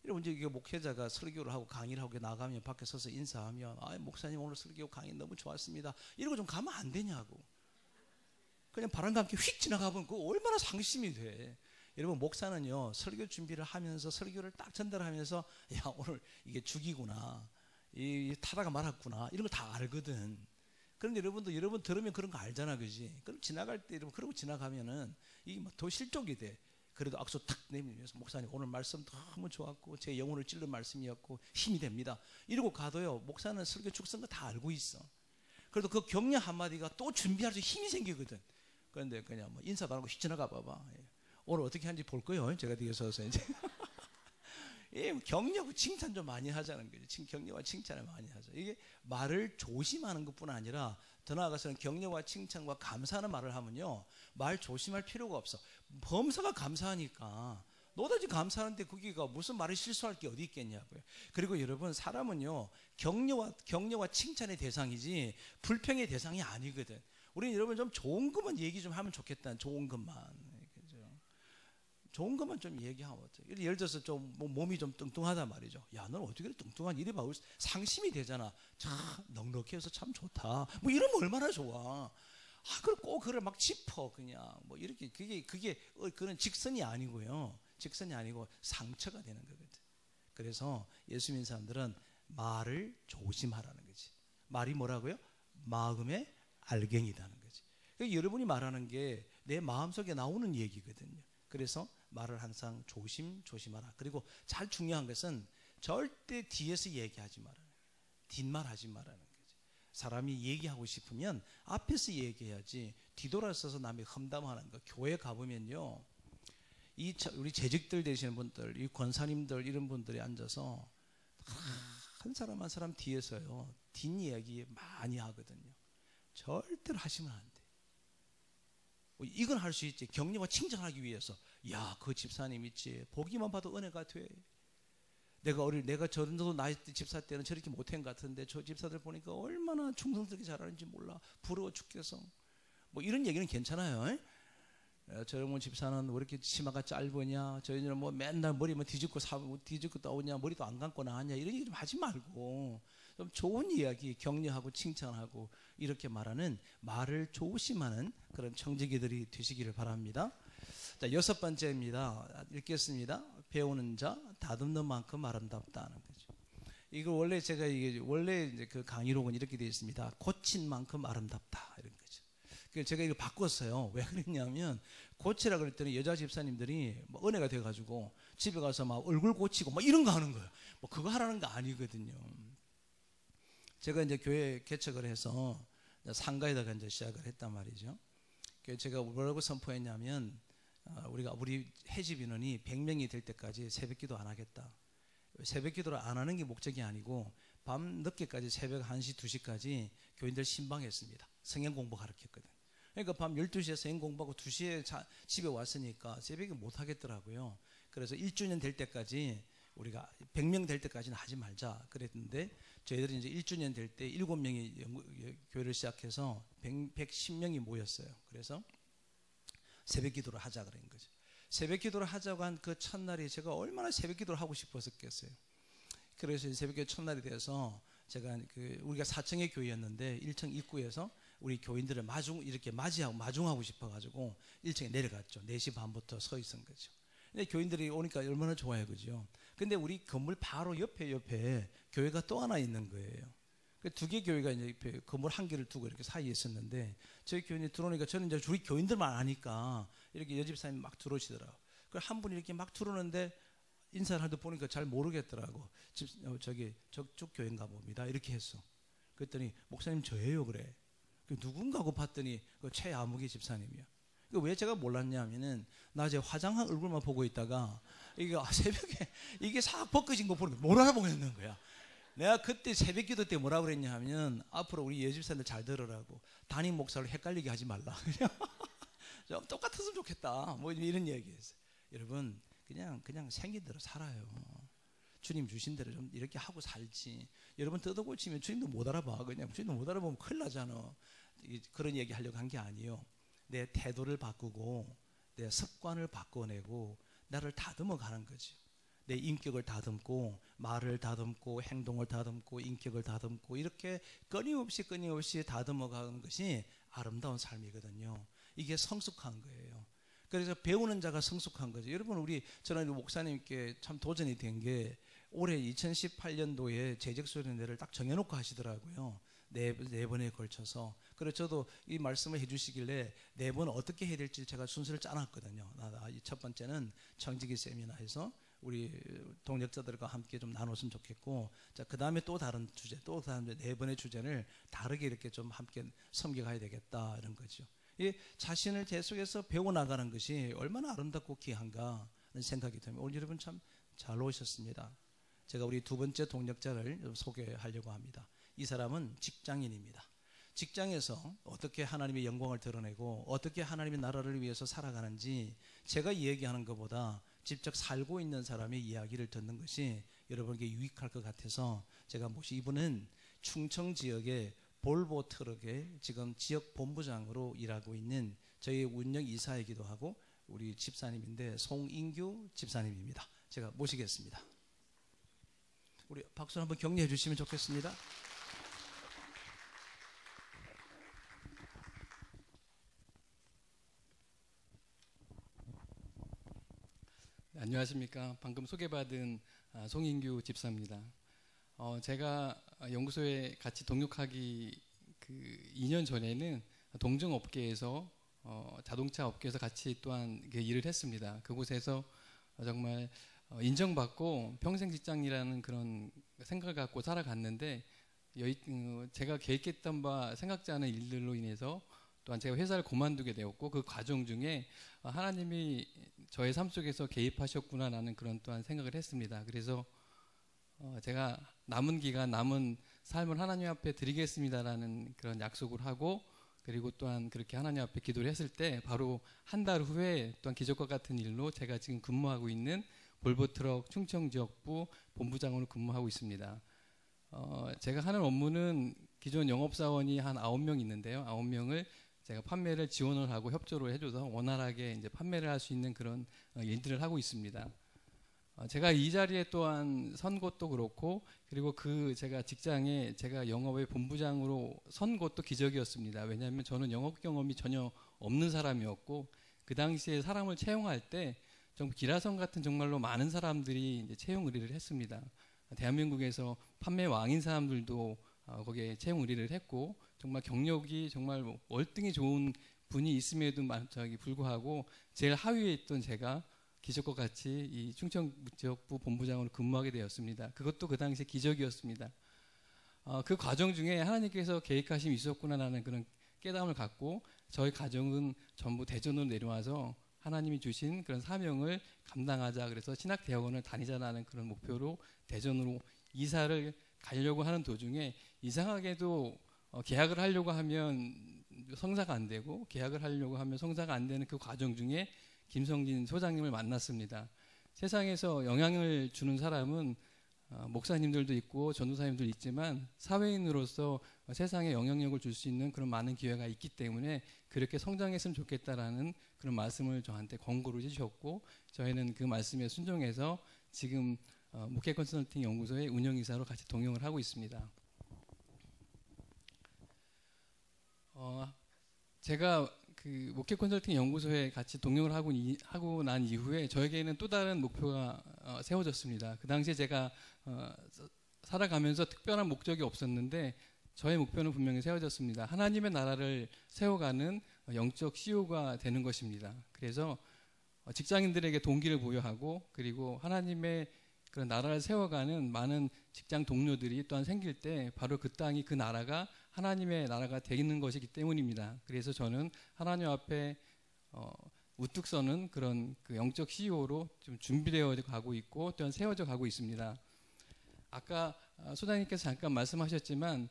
여러분 이제 목회자가 설교를 하고 강의를 하고 나가면 밖에 서서 인사하면, 아 목사님 오늘 설교 강의 너무 좋았습니다, 이러고 좀 가면 안 되냐고. 그냥 바람과 함께 휙 지나가면 그거 얼마나 상심이 돼. 여러분 목사는요, 설교 준비를 하면서 설교를 딱 전달하면서, 야 오늘 이게 죽이구나, 이 타다가 말았구나, 이런 거 다 알거든. 그런데 여러분 들으면 그런 거 알잖아, 그지? 그럼 지나갈 때 여러분 그러고 지나가면은 이게 더 실족이 돼. 그래도 악수 탁 내밀면서, 목사님 오늘 말씀 너무 좋았고 제 영혼을 찔른 말씀이었고 힘이 됩니다, 이러고 가도요, 목사는 설교 축선 거 다 알고 있어. 그래도 그 격려 한마디가 또 준비할 수 힘이 생기거든. 그런데 그냥 뭐 인사도 안 하고 휙 지나가 봐봐. 오늘 어떻게 하는지 볼 거예요. 제가 뒤에 서서 이제. 예, 격려하고 칭찬 좀 많이 하자는 거죠. 격려와 칭찬을 많이 하죠. 이게 말을 조심하는 것뿐 아니라 더 나아가서는 격려와 칭찬과 감사하는 말을 하면요, 말 조심할 필요가 없어. 범사가 감사하니까 너다지 감사하는데 거기가 무슨 말을 실수할 게 어디 있겠냐고요. 그리고 여러분 사람은요, 격려와 칭찬의 대상이지 불평의 대상이 아니거든. 우리는 여러분 좀 좋은 것만 얘기 좀 하면 좋겠다는, 좋은 것만. 좋은 것만 좀 얘기하면 어때요? 예를 들어서 좀 몸이 좀 뚱뚱하단 말이죠. 야, 너는 어떻게 그래 뚱뚱한 이래 봐. 상심이 되잖아. 참 넉넉해서 참 좋다. 뭐 이러면 얼마나 좋아. 아, 그걸 꼭 그걸 막 짚어 그냥 뭐 이렇게 그게 그런 직선이 아니고요. 직선이 아니고 상처가 되는 거거든. 그래서 예수 믿는 사람들은 말을 조심하라는 거지. 말이 뭐라고요? 마음의 알갱이라는 거지. 그러니까 여러분이 말하는 게 내 마음속에 나오는 얘기거든요. 그래서 말을 항상 조심하라. 그리고 잘 중요한 것은 절대 뒤에서 얘기하지 말아요. 뒷말 하지 말라는 거지. 사람이 얘기하고 싶으면 앞에서 얘기해야지 뒤돌아서서 남이 험담하는 거. 교회 가보면요, 우리 재직들 되시는 분들, 이 권사님들 이런 분들이 앉아서 한 사람 한 사람 뒤에서요, 뒷이야기 많이 하거든요. 절대로 하시면 안 돼. 이건 할 수 있지. 격려와 칭찬하기 위해서. 야, 그 집사님 있지. 보기만 봐도 은혜가 돼. 내가 저런도 나이 때 집사 때는 저렇게 못한 것 같은데 저 집사들 보니까 얼마나 충성스럽게 잘하는지 몰라. 부러워 죽겠어. 뭐 이런 얘기는 괜찮아요. 저런 집사는 왜 이렇게 치마가 짧으냐, 저희는 뭐 맨날 머리 뭐 뒤집고 떠오냐, 머리도 안 감고 나왔냐, 이런 얘기 좀 하지 말고 좀 좋은 이야기, 격려하고 칭찬하고 이렇게 말하는 말을 조심하는 그런 청지기들이 되시기를 바랍니다. 자, 6번째입니다. 읽겠습니다. 배우는 자 다듬는 만큼 아름답다는 거죠. 이거 원래 제가 이게 원래 이제 그 강의록은 이렇게 되어 있습니다. 고친 만큼 아름답다 이런 거죠. 그래서 제가 이거 바꿨어요. 왜 그랬냐면 고치라 그랬더니 여자 집사님들이 뭐 은혜가 돼가지고 집에 가서 막 얼굴 고치고 막 이런 거 하는 거예요. 뭐 그거 하라는 거 아니거든요. 제가 이제 교회 개척을 해서 상가에다가 이제 시작을 했단 말이죠. 그래서 제가 뭐라고 선포했냐면 우리 해집 인원이 100명이 될 때까지 새벽기도 안 하겠다. 새벽기도를 안 하는 게 목적이 아니고 밤 늦게까지 새벽 1시, 2시까지 교인들 신방했습니다. 성경 공부 가르쳤거든. 그러니까 밤 12시에 성경 공부하고 2시에 집에 왔으니까 새벽에 못 하겠더라고요. 그래서 1주년 될 때까지 우리가 100명 될 때까지는 하지 말자 그랬는데 저희들이 이제 1주년 될 때 7명이 교회를 시작해서 110명이 모였어요. 그래서 새벽 기도를 하자 그런 거죠. 새벽 기도를 하자고 한 그 첫날이 제가 얼마나 새벽 기도를 하고 싶었겠어요. 그래서 새벽 기도 첫날이 돼서 제가 우리가 4층의 교회였는데 1층 입구에서 우리 교인들을 마중하고 싶어가지고 1층에 내려갔죠. 4시 반부터 서 있은 거죠. 근데 교인들이 오니까 얼마나 좋아요, 그죠? 근데 우리 건물 바로 옆에 교회가 또 하나 있는 거예요. 두 개 교회가 이제 건물 한 개를 두고 이렇게 사이에 있었는데 저희 교인이 들어오니까 저는 이제 우리 교인들만 아니까 이렇게 여집사님이 막 들어오시더라고. 그래서 한 분이 이렇게 막 들어오는데 인사를 하다 보니까 잘 모르겠더라고. 저쪽 교회인가 봅니다. 이렇게 했어. 그랬더니 목사님 저예요 그래. 누군가 하고 봤더니 최아무개 집사님이야. 왜 제가 몰랐냐면은 낮에 화장한 얼굴만 보고 있다가 이게 새벽에 이게 싹 벗겨진 거 보니까 못 알아보겠는 거야. 내가 그때 새벽 기도 때 뭐라 그랬냐 하면 앞으로 우리 예집사님들 잘 들으라고 담임 목사를 헷갈리게 하지 말라. 좀 똑같았으면 좋겠다. 뭐 이런 얘기했어요. 여러분 그냥 생긴 대로 살아요. 주님 주신 대로 좀 이렇게 하고 살지. 여러분 뜯어고치면 주님도 못 알아봐. 그냥 주님도 못 알아보면 큰일 나잖아. 그런 얘기 하려고 한 게 아니에요. 내 태도를 바꾸고 내 습관을 바꿔내고 나를 다듬어 가는 거지. 내 인격을 다듬고 말을 다듬고 행동을 다듬고 인격을 다듬고 이렇게 끊임없이 다듬어 가는 것이 아름다운 삶이거든요. 이게 성숙한 거예요. 그래서 배우는 자가 성숙한 거죠. 여러분 저는 목사님께 참 도전이 된 게 올해 2018년도에 재직소년회를 딱 정해놓고 하시더라고요. 네 번에 걸쳐서. 그래서 저도 이 말씀을 해주시길래 4번 어떻게 해야 될지 제가 순서를 짜놨거든요. 첫 번째는 청지기 세미나에서 우리 동역자들과 함께 좀 나눴으면 좋겠고, 자, 그 다음에 또 다른 주제, 또 다른 4번의 주제를 다르게 이렇게 좀 함께 섬겨가야 되겠다 이런 거죠. 이 자신을 계속해서 배워나가는 것이 얼마나 아름답고 귀한가 하는 생각이 듭니다. 오늘 여러분 참 잘 오셨습니다. 제가 우리 2번째 동역자를 좀 소개하려고 합니다. 이 사람은 직장인입니다. 직장에서 어떻게 하나님의 영광을 드러내고 어떻게 하나님의 나라를 위해서 살아가는지 제가 이야기하는 것보다 직접 살고 있는 사람의 이야기를 듣는 것이 여러분에게 유익할 것 같아서 제가 이분은 충청 지역의 볼보 트럭의 지금 지역 본부장으로 일하고 있는 저희 운영 이사이기도 하고 우리 집사님인데 송인규 집사님입니다. 제가 모시겠습니다. 우리 박수 한번 격려해 주시면 좋겠습니다. 안녕하십니까. 방금 소개받은 송인규 집사입니다. 제가 연구소에 같이 동역하기 2년 전에는 동정업계에서 자동차 업계에서 같이 또한 일을 했습니다. 그곳에서 정말 인정받고 평생 직장이라는 그런 생각을 갖고 살아갔는데 제가 계획했던 바 생각지 않은 일들로 인해서 또한 제가 회사를 그만두게 되었고 그 과정 중에 하나님이 저의 삶 속에서 개입하셨구나라는 그런 또한 생각을 했습니다. 그래서 제가 남은 기간 남은 삶을 하나님 앞에 드리겠습니다라는 그런 약속을 하고 그리고 또한 그렇게 하나님 앞에 기도를 했을 때 바로 한 달 후에 또한 기적과 같은 일로 제가 지금 근무하고 있는 볼보트럭 충청지역부 본부장으로 근무하고 있습니다. 제가 하는 업무는 기존 영업사원이 한 9명 있는데요. 9명을 제가 판매를 지원을 하고 협조를 해줘서 원활하게 이제 판매를 할 수 있는 그런 일들을 하고 있습니다. 제가 이 자리에 또한 선 것도 그렇고, 그리고 그 제가 직장에 제가 영업의 본부장으로 선 것도 기적이었습니다. 왜냐하면 저는 영업 경험이 전혀 없는 사람이었고, 그 당시에 사람을 채용할 때 정말 기라성 같은 정말로 많은 사람들이 이제 채용 의뢰를 했습니다. 대한민국에서 판매 왕인 사람들도 거기에 채용 의뢰를 했고, 정말 경력이 정말 월등히 좋은 분이 있음에도 불구하고 제일 하위에 있던 제가 기적과 같이 이 충청지역부 본부장으로 근무하게 되었습니다. 그것도 그 당시에 기적이었습니다. 그 과정 중에 하나님께서 계획하심이 있었구나라는 그런 깨달음을 갖고 저희 가정은 전부 대전으로 내려와서 하나님이 주신 그런 사명을 감당하자, 그래서 신학대학원을 다니자라는 그런 목표로 대전으로 이사를 가려고 하는 도중에 이상하게도 계약을 하려고 하면 성사가 안 되고 계약을 하려고 하면 성사가 안 되는 그 과정 중에 김성진 소장님을 만났습니다. 세상에서 영향을 주는 사람은 목사님들도 있고 전도사님도 있지만 사회인으로서 세상에 영향력을 줄 수 있는 그런 많은 기회가 있기 때문에 그렇게 성장했으면 좋겠다라는 그런 말씀을 저한테 권고를 해주셨고, 저희는 그 말씀에 순종해서 지금 목회 컨설팅 연구소의 운영이사로 같이 동행을 하고 있습니다. 제가 그 목회 컨설팅 연구소에 같이 동행을 하고 난 이후에 저에게는 또 다른 목표가 세워졌습니다. 그 당시에 제가 살아가면서 특별한 목적이 없었는데 저의 목표는 분명히 세워졌습니다. 하나님의 나라를 세워가는 영적 CEO가 되는 것입니다. 그래서 직장인들에게 동기를 부여하고, 그리고 하나님의 그런 나라를 세워가는 많은 직장 동료들이 또한 생길 때 바로 그 땅이, 그 나라가 하나님의 나라가 되는 것이기 때문입니다. 그래서 저는 하나님 앞에 우뚝 서는 그런 그 영적 CEO로 좀 준비되어 가고 있고 또한 세워져 가고 있습니다. 아까 소장님께서 잠깐 말씀하셨지만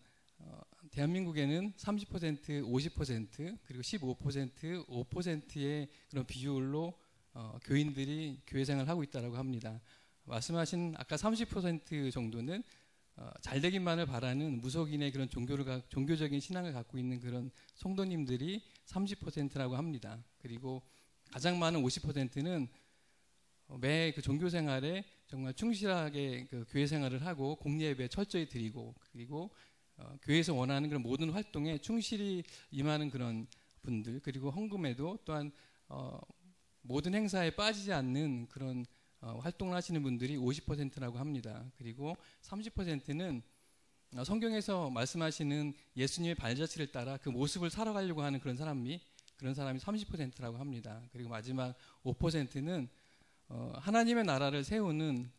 대한민국에는 30%, 50% 그리고 15%, 5%의 그런 비율로 교인들이 교회 생활을 하고 있다고 합니다. 말씀하신 아까 30% 정도는 잘되기만을 바라는 무속인의 그런 종교적인 신앙을 갖고 있는 그런 성도님들이 30%라고 합니다. 그리고 가장 많은 50%는 매 그 종교 생활에 정말 충실하게 그 교회 생활을 하고 공예배 철저히 드리고, 그리고 교회에서 원하는 그런 모든 활동에 충실히 임하는 그런 분들, 그리고 헌금에도 또한 모든 행사에 빠지지 않는 그런 활동을 하시는 분들이 50%라고 합니다. 그리고 30%는 성경에서 말씀하시는 예수님의 발자취를 따라 그 모습을 살아가려고 하는 그런 사람이 30%라고 합니다. 그리고 마지막 5%는 하나님의 나라를 세우는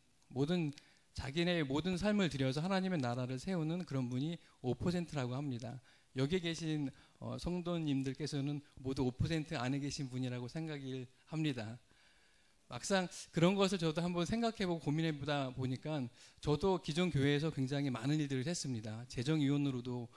자기네의 모든 삶을 들여서 하나님의 나라를 세우는 그런 분이 5%라고 합니다. 여기에 계신 성도님들께서는 모두 5% 안에 계신 분이라고 생각을 합니다. 막상 그런 것을 저도 한번 생각해보고 고민해보다 보니까 저도 기존 교회에서 굉장히 많은 일들을 했습니다. 재정위원으로도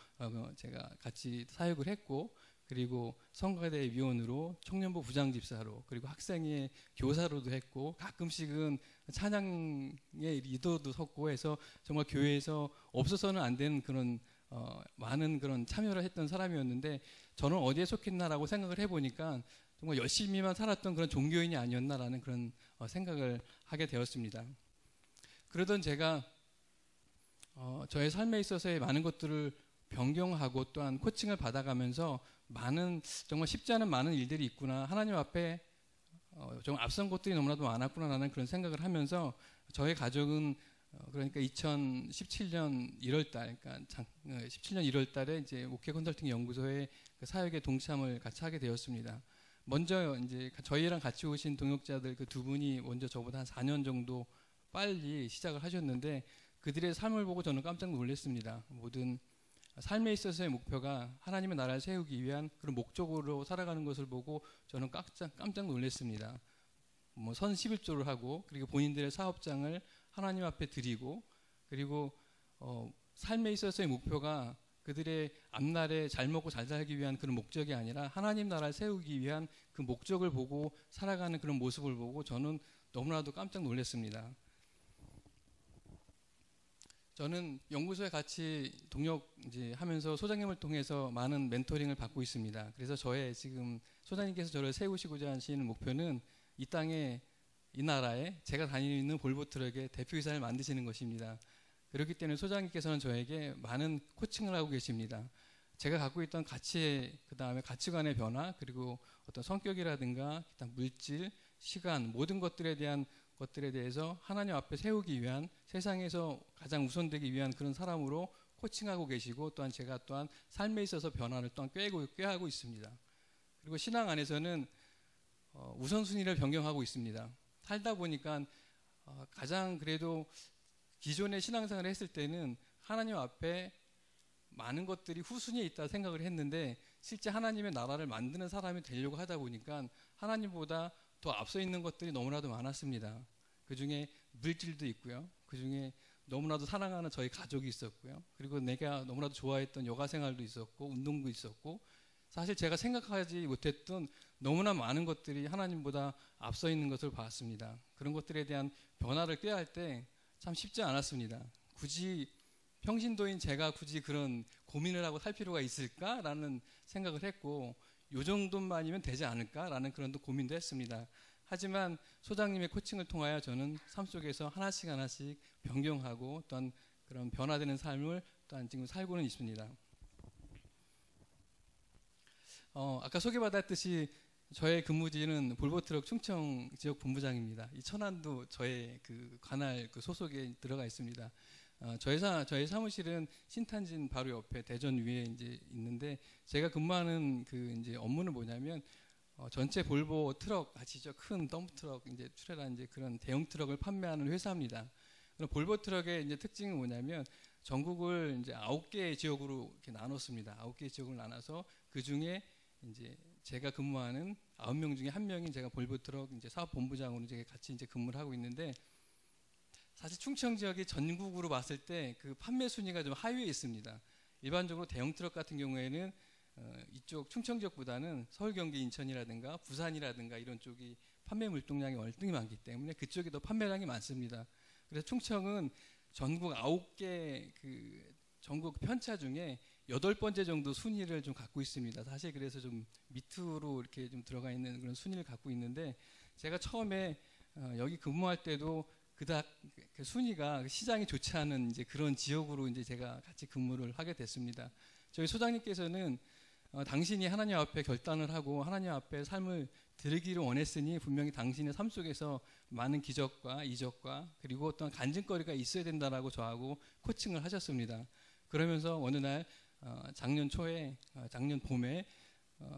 제가 같이 사역을 했고, 그리고 성가대 위원으로, 청년부 부장집사로, 그리고 학생회 교사로도 했고, 가끔씩은 찬양의 리더도 섰고 해서 정말 교회에서 없어서는 안 되는 그런 많은 그런 참여를 했던 사람이었는데, 저는 어디에 속했나라고 생각을 해보니까 정말 열심히만 살았던 그런 종교인이 아니었나라는 그런 생각을 하게 되었습니다. 그러던 제가 저의 삶에 있어서의 많은 것들을 변경하고 또한 코칭을 받아가면서 정말 쉽지 않은 많은 일들이 있구나, 하나님 앞에 좀 앞선 것들이 너무나도 많았구나라는 그런 생각을 하면서 저의 가족은 그러니까 2017년 1월달, 그러니까 17년 1월달에 이제 목회 컨설팅 연구소의 그 사역에 동참을 같이 하게 되었습니다. 먼저 이제 저희랑 같이 오신 동역자들 그 두 분이 먼저 저보다 한 4년 정도 빨리 시작을 하셨는데, 그들의 삶을 보고 저는 깜짝 놀랐습니다. 모든 삶에 있어서의 목표가 하나님의 나라를 세우기 위한 그런 목적으로 살아가는 것을 보고 저는 깜짝 놀랐습니다. 선 11조를 하고, 그리고 본인들의 사업장을 하나님 앞에 드리고, 그리고 삶에 있어서의 목표가 그들의 앞날에 잘 먹고 잘 살기 위한 그런 목적이 아니라 하나님 나라를 세우기 위한 그 목적을 보고 살아가는 그런 모습을 보고 저는 너무나도 깜짝 놀랐습니다. 저는 연구소에 같이 동력 이제 하면서 소장님을 통해서 많은 멘토링을 받고 있습니다. 그래서 저의 지금 소장님께서 저를 세우시고자 하시는 목표는 이 땅에, 이 나라에 제가 다니고 있는 볼보 트럭의 대표이사를 만드시는 것입니다. 그렇기 때문에 소장님께서는 저에게 많은 코칭을 하고 계십니다. 제가 갖고 있던 가치, 그 다음에 가치관의 변화, 그리고 어떤 성격이라든가 물질, 시간, 모든 것들에 대해서 하나님 앞에 세우기 위한, 세상에서 가장 우선되기 위한 그런 사람으로 코칭하고 계시고, 또한 제가 또한 삶에 있어서 변화를 또한 꾀하고 있습니다. 그리고 신앙 안에서는 우선순위를 변경하고 있습니다. 살다 보니까 가장 그래도 기존의 신앙생활을 했을 때는 하나님 앞에 많은 것들이 후순위에 있다 생각을 했는데, 실제 하나님의 나라를 만드는 사람이 되려고 하다 보니까 하나님보다 더 앞서 있는 것들이 너무나도 많았습니다. 그 중에 물질도 있고요. 그 중에 너무나도 사랑하는 저희 가족이 있었고요. 그리고 내가 너무나도 좋아했던 여가 생활도 있었고, 운동도 있었고, 사실 제가 생각하지 못했던 너무나 많은 것들이 하나님보다 앞서 있는 것을 봤습니다. 그런 것들에 대한 변화를 꾀할 때 참 쉽지 않았습니다. 굳이 평신도인 제가 굳이 그런 고민을 하고 살 필요가 있을까라는 생각을 했고, 요 정도만이면 되지 않을까라는 그런 또 고민도 했습니다. 하지만 소장님의 코칭을 통하여 저는 삶 속에서 하나씩 변경하고 또한 그런 변화되는 삶을 또한 지금 살고는 있습니다. 아까 소개받았듯이 저의 근무지는 볼보트럭 충청 지역 본부장입니다. 이 천안도 저의 그 관할 그 소속에 들어가 있습니다. 저희 사무실은 신탄진 바로 옆에 대전 위에 이제 있는데, 제가 근무하는 그 이제 업무는 뭐냐면 전체 볼보 트럭 아시죠? 큰 덤프 트럭 이제 출애란 이제 그런 대형 트럭을 판매하는 회사입니다. 그럼 볼보 트럭의 이제 특징은 뭐냐면 전국을 이제 9개의 지역으로 이렇게 나눴습니다. 9개의 지역을 나눠서 그 중에 이제 제가 근무하는 9명 중에 1명이 제가 볼보 트럭 이제 사업 본부장으로 제가 같이 이제 근무를 하고 있는데, 사실 충청 지역이 전국으로 봤을 때 그 판매 순위가 좀 하위에 있습니다. 일반적으로 대형 트럭 같은 경우에는 이쪽 충청 지역보다는 서울, 경기, 인천이라든가 부산이라든가 이런 쪽이 판매 물동량이 월등히 많기 때문에 그쪽이 더 판매량이 많습니다. 그래서 충청은 전국 9개 그 전국 편차 중에 8번째 정도 순위를 좀 갖고 있습니다. 사실 그래서 좀 밑으로 이렇게 좀 들어가 있는 그런 순위를 갖고 있는데, 제가 처음에 여기 근무할 때도 그닥 그 순위가 시장이 좋지 않은 이제 그런 지역으로 이제 제가 같이 근무를 하게 됐습니다. 저희 소장님께서는 당신이 하나님 앞에 결단을 하고 하나님 앞에 삶을 드리기를 원했으니 분명히 당신의 삶 속에서 많은 기적과 이적과 그리고 어떤 간증거리가 있어야 된다라고 저하고 코칭을 하셨습니다. 그러면서 어느 날 작년 초에 작년 봄에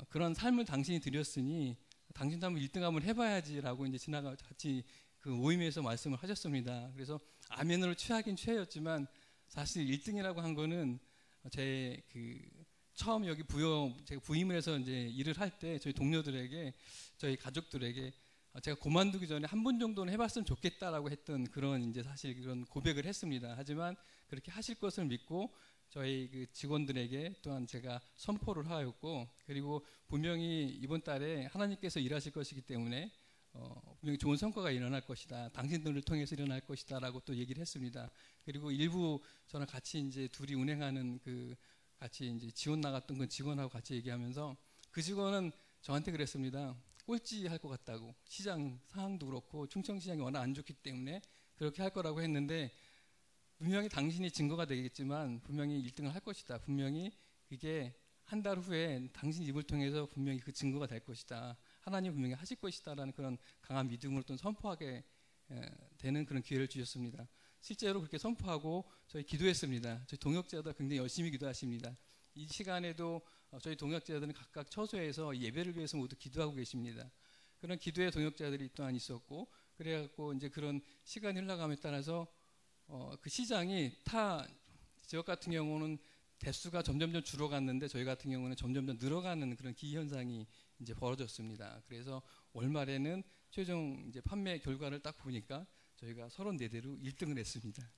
그런 삶을 당신이 드렸으니 당신도 한번 1등 한번 해봐야지라고 이제 같이 그 모임에서 말씀을 하셨습니다. 그래서 아멘으로 취하긴 취하였지만 사실 1등이라고 한 거는 제 그 처음 여기 제가 부임을 해서 이제 일을 할 때 저희 동료들에게, 저희 가족들에게 제가 그만두기 전에 한 번 정도는 해봤으면 좋겠다라고 했던 그런 이제 사실 그런 고백을 했습니다. 하지만 그렇게 하실 것을 믿고 저희 그 직원들에게 또한 제가 선포를 하였고, 그리고 분명히 이번 달에 하나님께서 일하실 것이기 때문에 분명히 좋은 성과가 일어날 것이다. 당신들을 통해서 일어날 것이다라고 또 얘기를 했습니다. 그리고 일부 저랑 같이 이제 둘이 운행하는 그 같이 이제 지원 나갔던 그 직원하고 같이 얘기하면서 그 직원은 저한테 그랬습니다. 꼴찌 할 것 같다고. 시장 상황도 그렇고 충청시장이 워낙 안 좋기 때문에 그렇게 할 거라고 했는데, 분명히 당신이 증거가 되겠지만 분명히 1등을 할 것이다. 분명히 이게 한 달 후에 당신 입을 통해서 분명히 그 증거가 될 것이다. 하나님 분명히 하실 것이다라는 그런 강한 믿음으로 또 선포하게 되는 그런 기회를 주셨습니다. 실제로 그렇게 선포하고 저희 기도했습니다. 저희 동역자들 굉장히 열심히 기도하십니다. 이 시간에도 저희 동역자들은 각각 처소에서 예배를 위해서 모두 기도하고 계십니다. 그런 기도의 동역자들이 또한 있었고, 그래갖고 이제 그런 시간이 흘러감에 따라서 그 시장이 타 지역 같은 경우는 대수가 점점점 줄어갔는데 저희 같은 경우는 점점점 늘어가는 그런 기현상이 이제 벌어졌습니다. 그래서 월말에는 최종 이제 판매 결과를 딱 보니까 저희가 34대로 1등을 했습니다.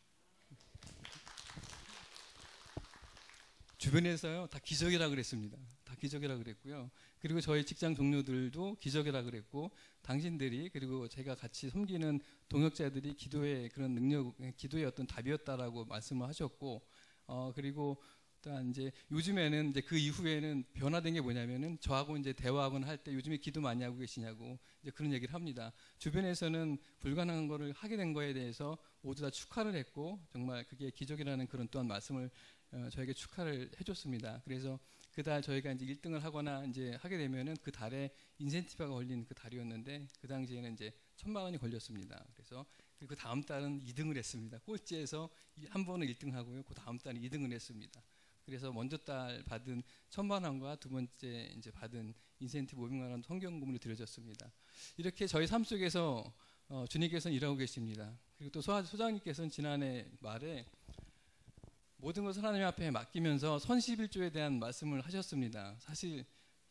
주변에서요 다 기적이라고 그랬습니다. 다 기적이라 그랬고요. 그리고 저희 직장 동료들도 기적이라 그랬고, 당신들이 그리고 제가 같이 섬기는 동역자들이 기도의 그런 능력, 기도의 어떤 답이었다라고 말씀을 하셨고, 그리고 또한 이제 요즘에는 이제 그 이후에는 변화된 게 뭐냐면은 저하고 이제 대화하거나 할 때 요즘에 기도 많이 하고 계시냐고 이제 그런 얘기를 합니다. 주변에서는 불가능한 거를 하게 된 거에 대해서 모두 다 축하를 했고, 정말 그게 기적이라는 그런 또한 말씀을 저에게 축하를 해줬습니다. 그래서 그 달 저희가 이제 1등을 하거나 이제 하게 되면은 그 달에 인센티브가 걸린 그 달이었는데, 그 당시에는 이제 1,000만 원이 걸렸습니다. 그래서 그 다음 달은 2등을 했습니다. 꼴찌에서 한 번은 1등 하고요. 그 다음 달은 2등을 했습니다. 그래서 먼저 달 받은 1,000만 원과 두 번째 이제 받은 인센티브 500만 원 성경금을 드려졌습니다. 이렇게 저희 삶 속에서 주님께서는 일하고 계십니다. 그리고 또 소장님께서는 지난해 말에 모든 것을 하나님 앞에 맡기면서 선 11조에 대한 말씀을 하셨습니다. 사실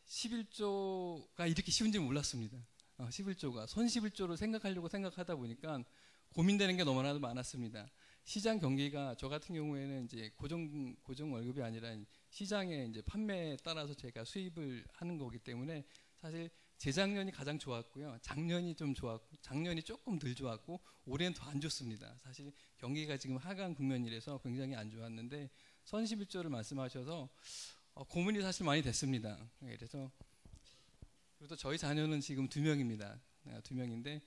11조가 이렇게 쉬운지 몰랐습니다. 11조가 선 11조를 생각하다 보니까 고민되는 게 너무나도 많았습니다. 시장 경기가 저 같은 경우에는 이제 고정 월급이 아니라 시장의 이제 판매에 따라서 제가 수입을 하는 거기 때문에 사실 재작년이 가장 좋았고요. 작년이 좀 좋았고, 작년이 조금 덜 좋았고, 올해는 더 안 좋습니다. 사실 경기가 지금 하강 국면이라서 굉장히 안 좋았는데 선 11조를 말씀하셔서 고민이 사실 많이 됐습니다. 그래서 그리고 또 저희 자녀는 지금 2명입니다. 2명인데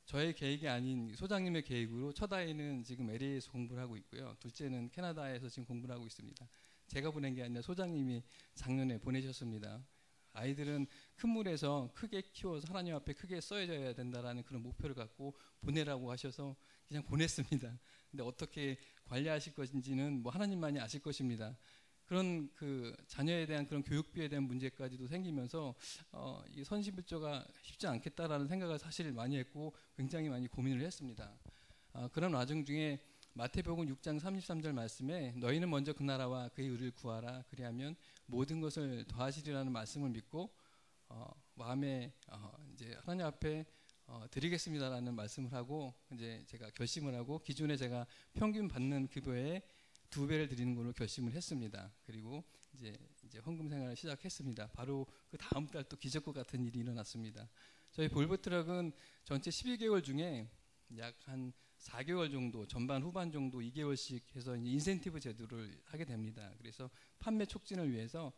저의 계획이 아닌 소장님의 계획으로 첫 아이는 지금 LA에서 공부를 하고 있고요. 둘째는 캐나다에서 지금 공부를 하고 있습니다. 제가 보낸 게 아니라 소장님이 작년에 보내셨습니다. 아이들은 큰 물에서 크게 키워서 하나님 앞에 크게 써져야 된다라는 그런 목표를 갖고 보내라고 하셔서 그냥 보냈습니다. 근데 어떻게 관리하실 것인지는 뭐 하나님만이 아실 것입니다. 그런 그 자녀에 대한 그런 교육비에 대한 문제까지도 생기면서 이 선 11조가 쉽지 않겠다라는 생각을 사실 많이 했고 굉장히 많이 고민을 했습니다. 그런 와중 중에 마태복음 6장 33절 말씀에 너희는 먼저 그 나라와 그의 의를 구하라 그리하면 모든 것을 더하시리라는 말씀을 믿고 마음에 이제 하나님 앞에 드리겠습니다라는 말씀을 하고 이제 제가 결심을 하고 기존에 제가 평균 받는 급여의 2배를 드리는 걸로 결심을 했습니다. 그리고 이제 헌금 생활을 시작했습니다. 바로 그 다음 달 또 기적과 같은 일이 일어났습니다. 저희 볼보트럭은 전체 12개월 중에 약 한 4개월 정도, 전반 후반 정도 2개월씩 해서 이제 인센티브 제도를 하게 됩니다. 그래서 판매 촉진을 위해서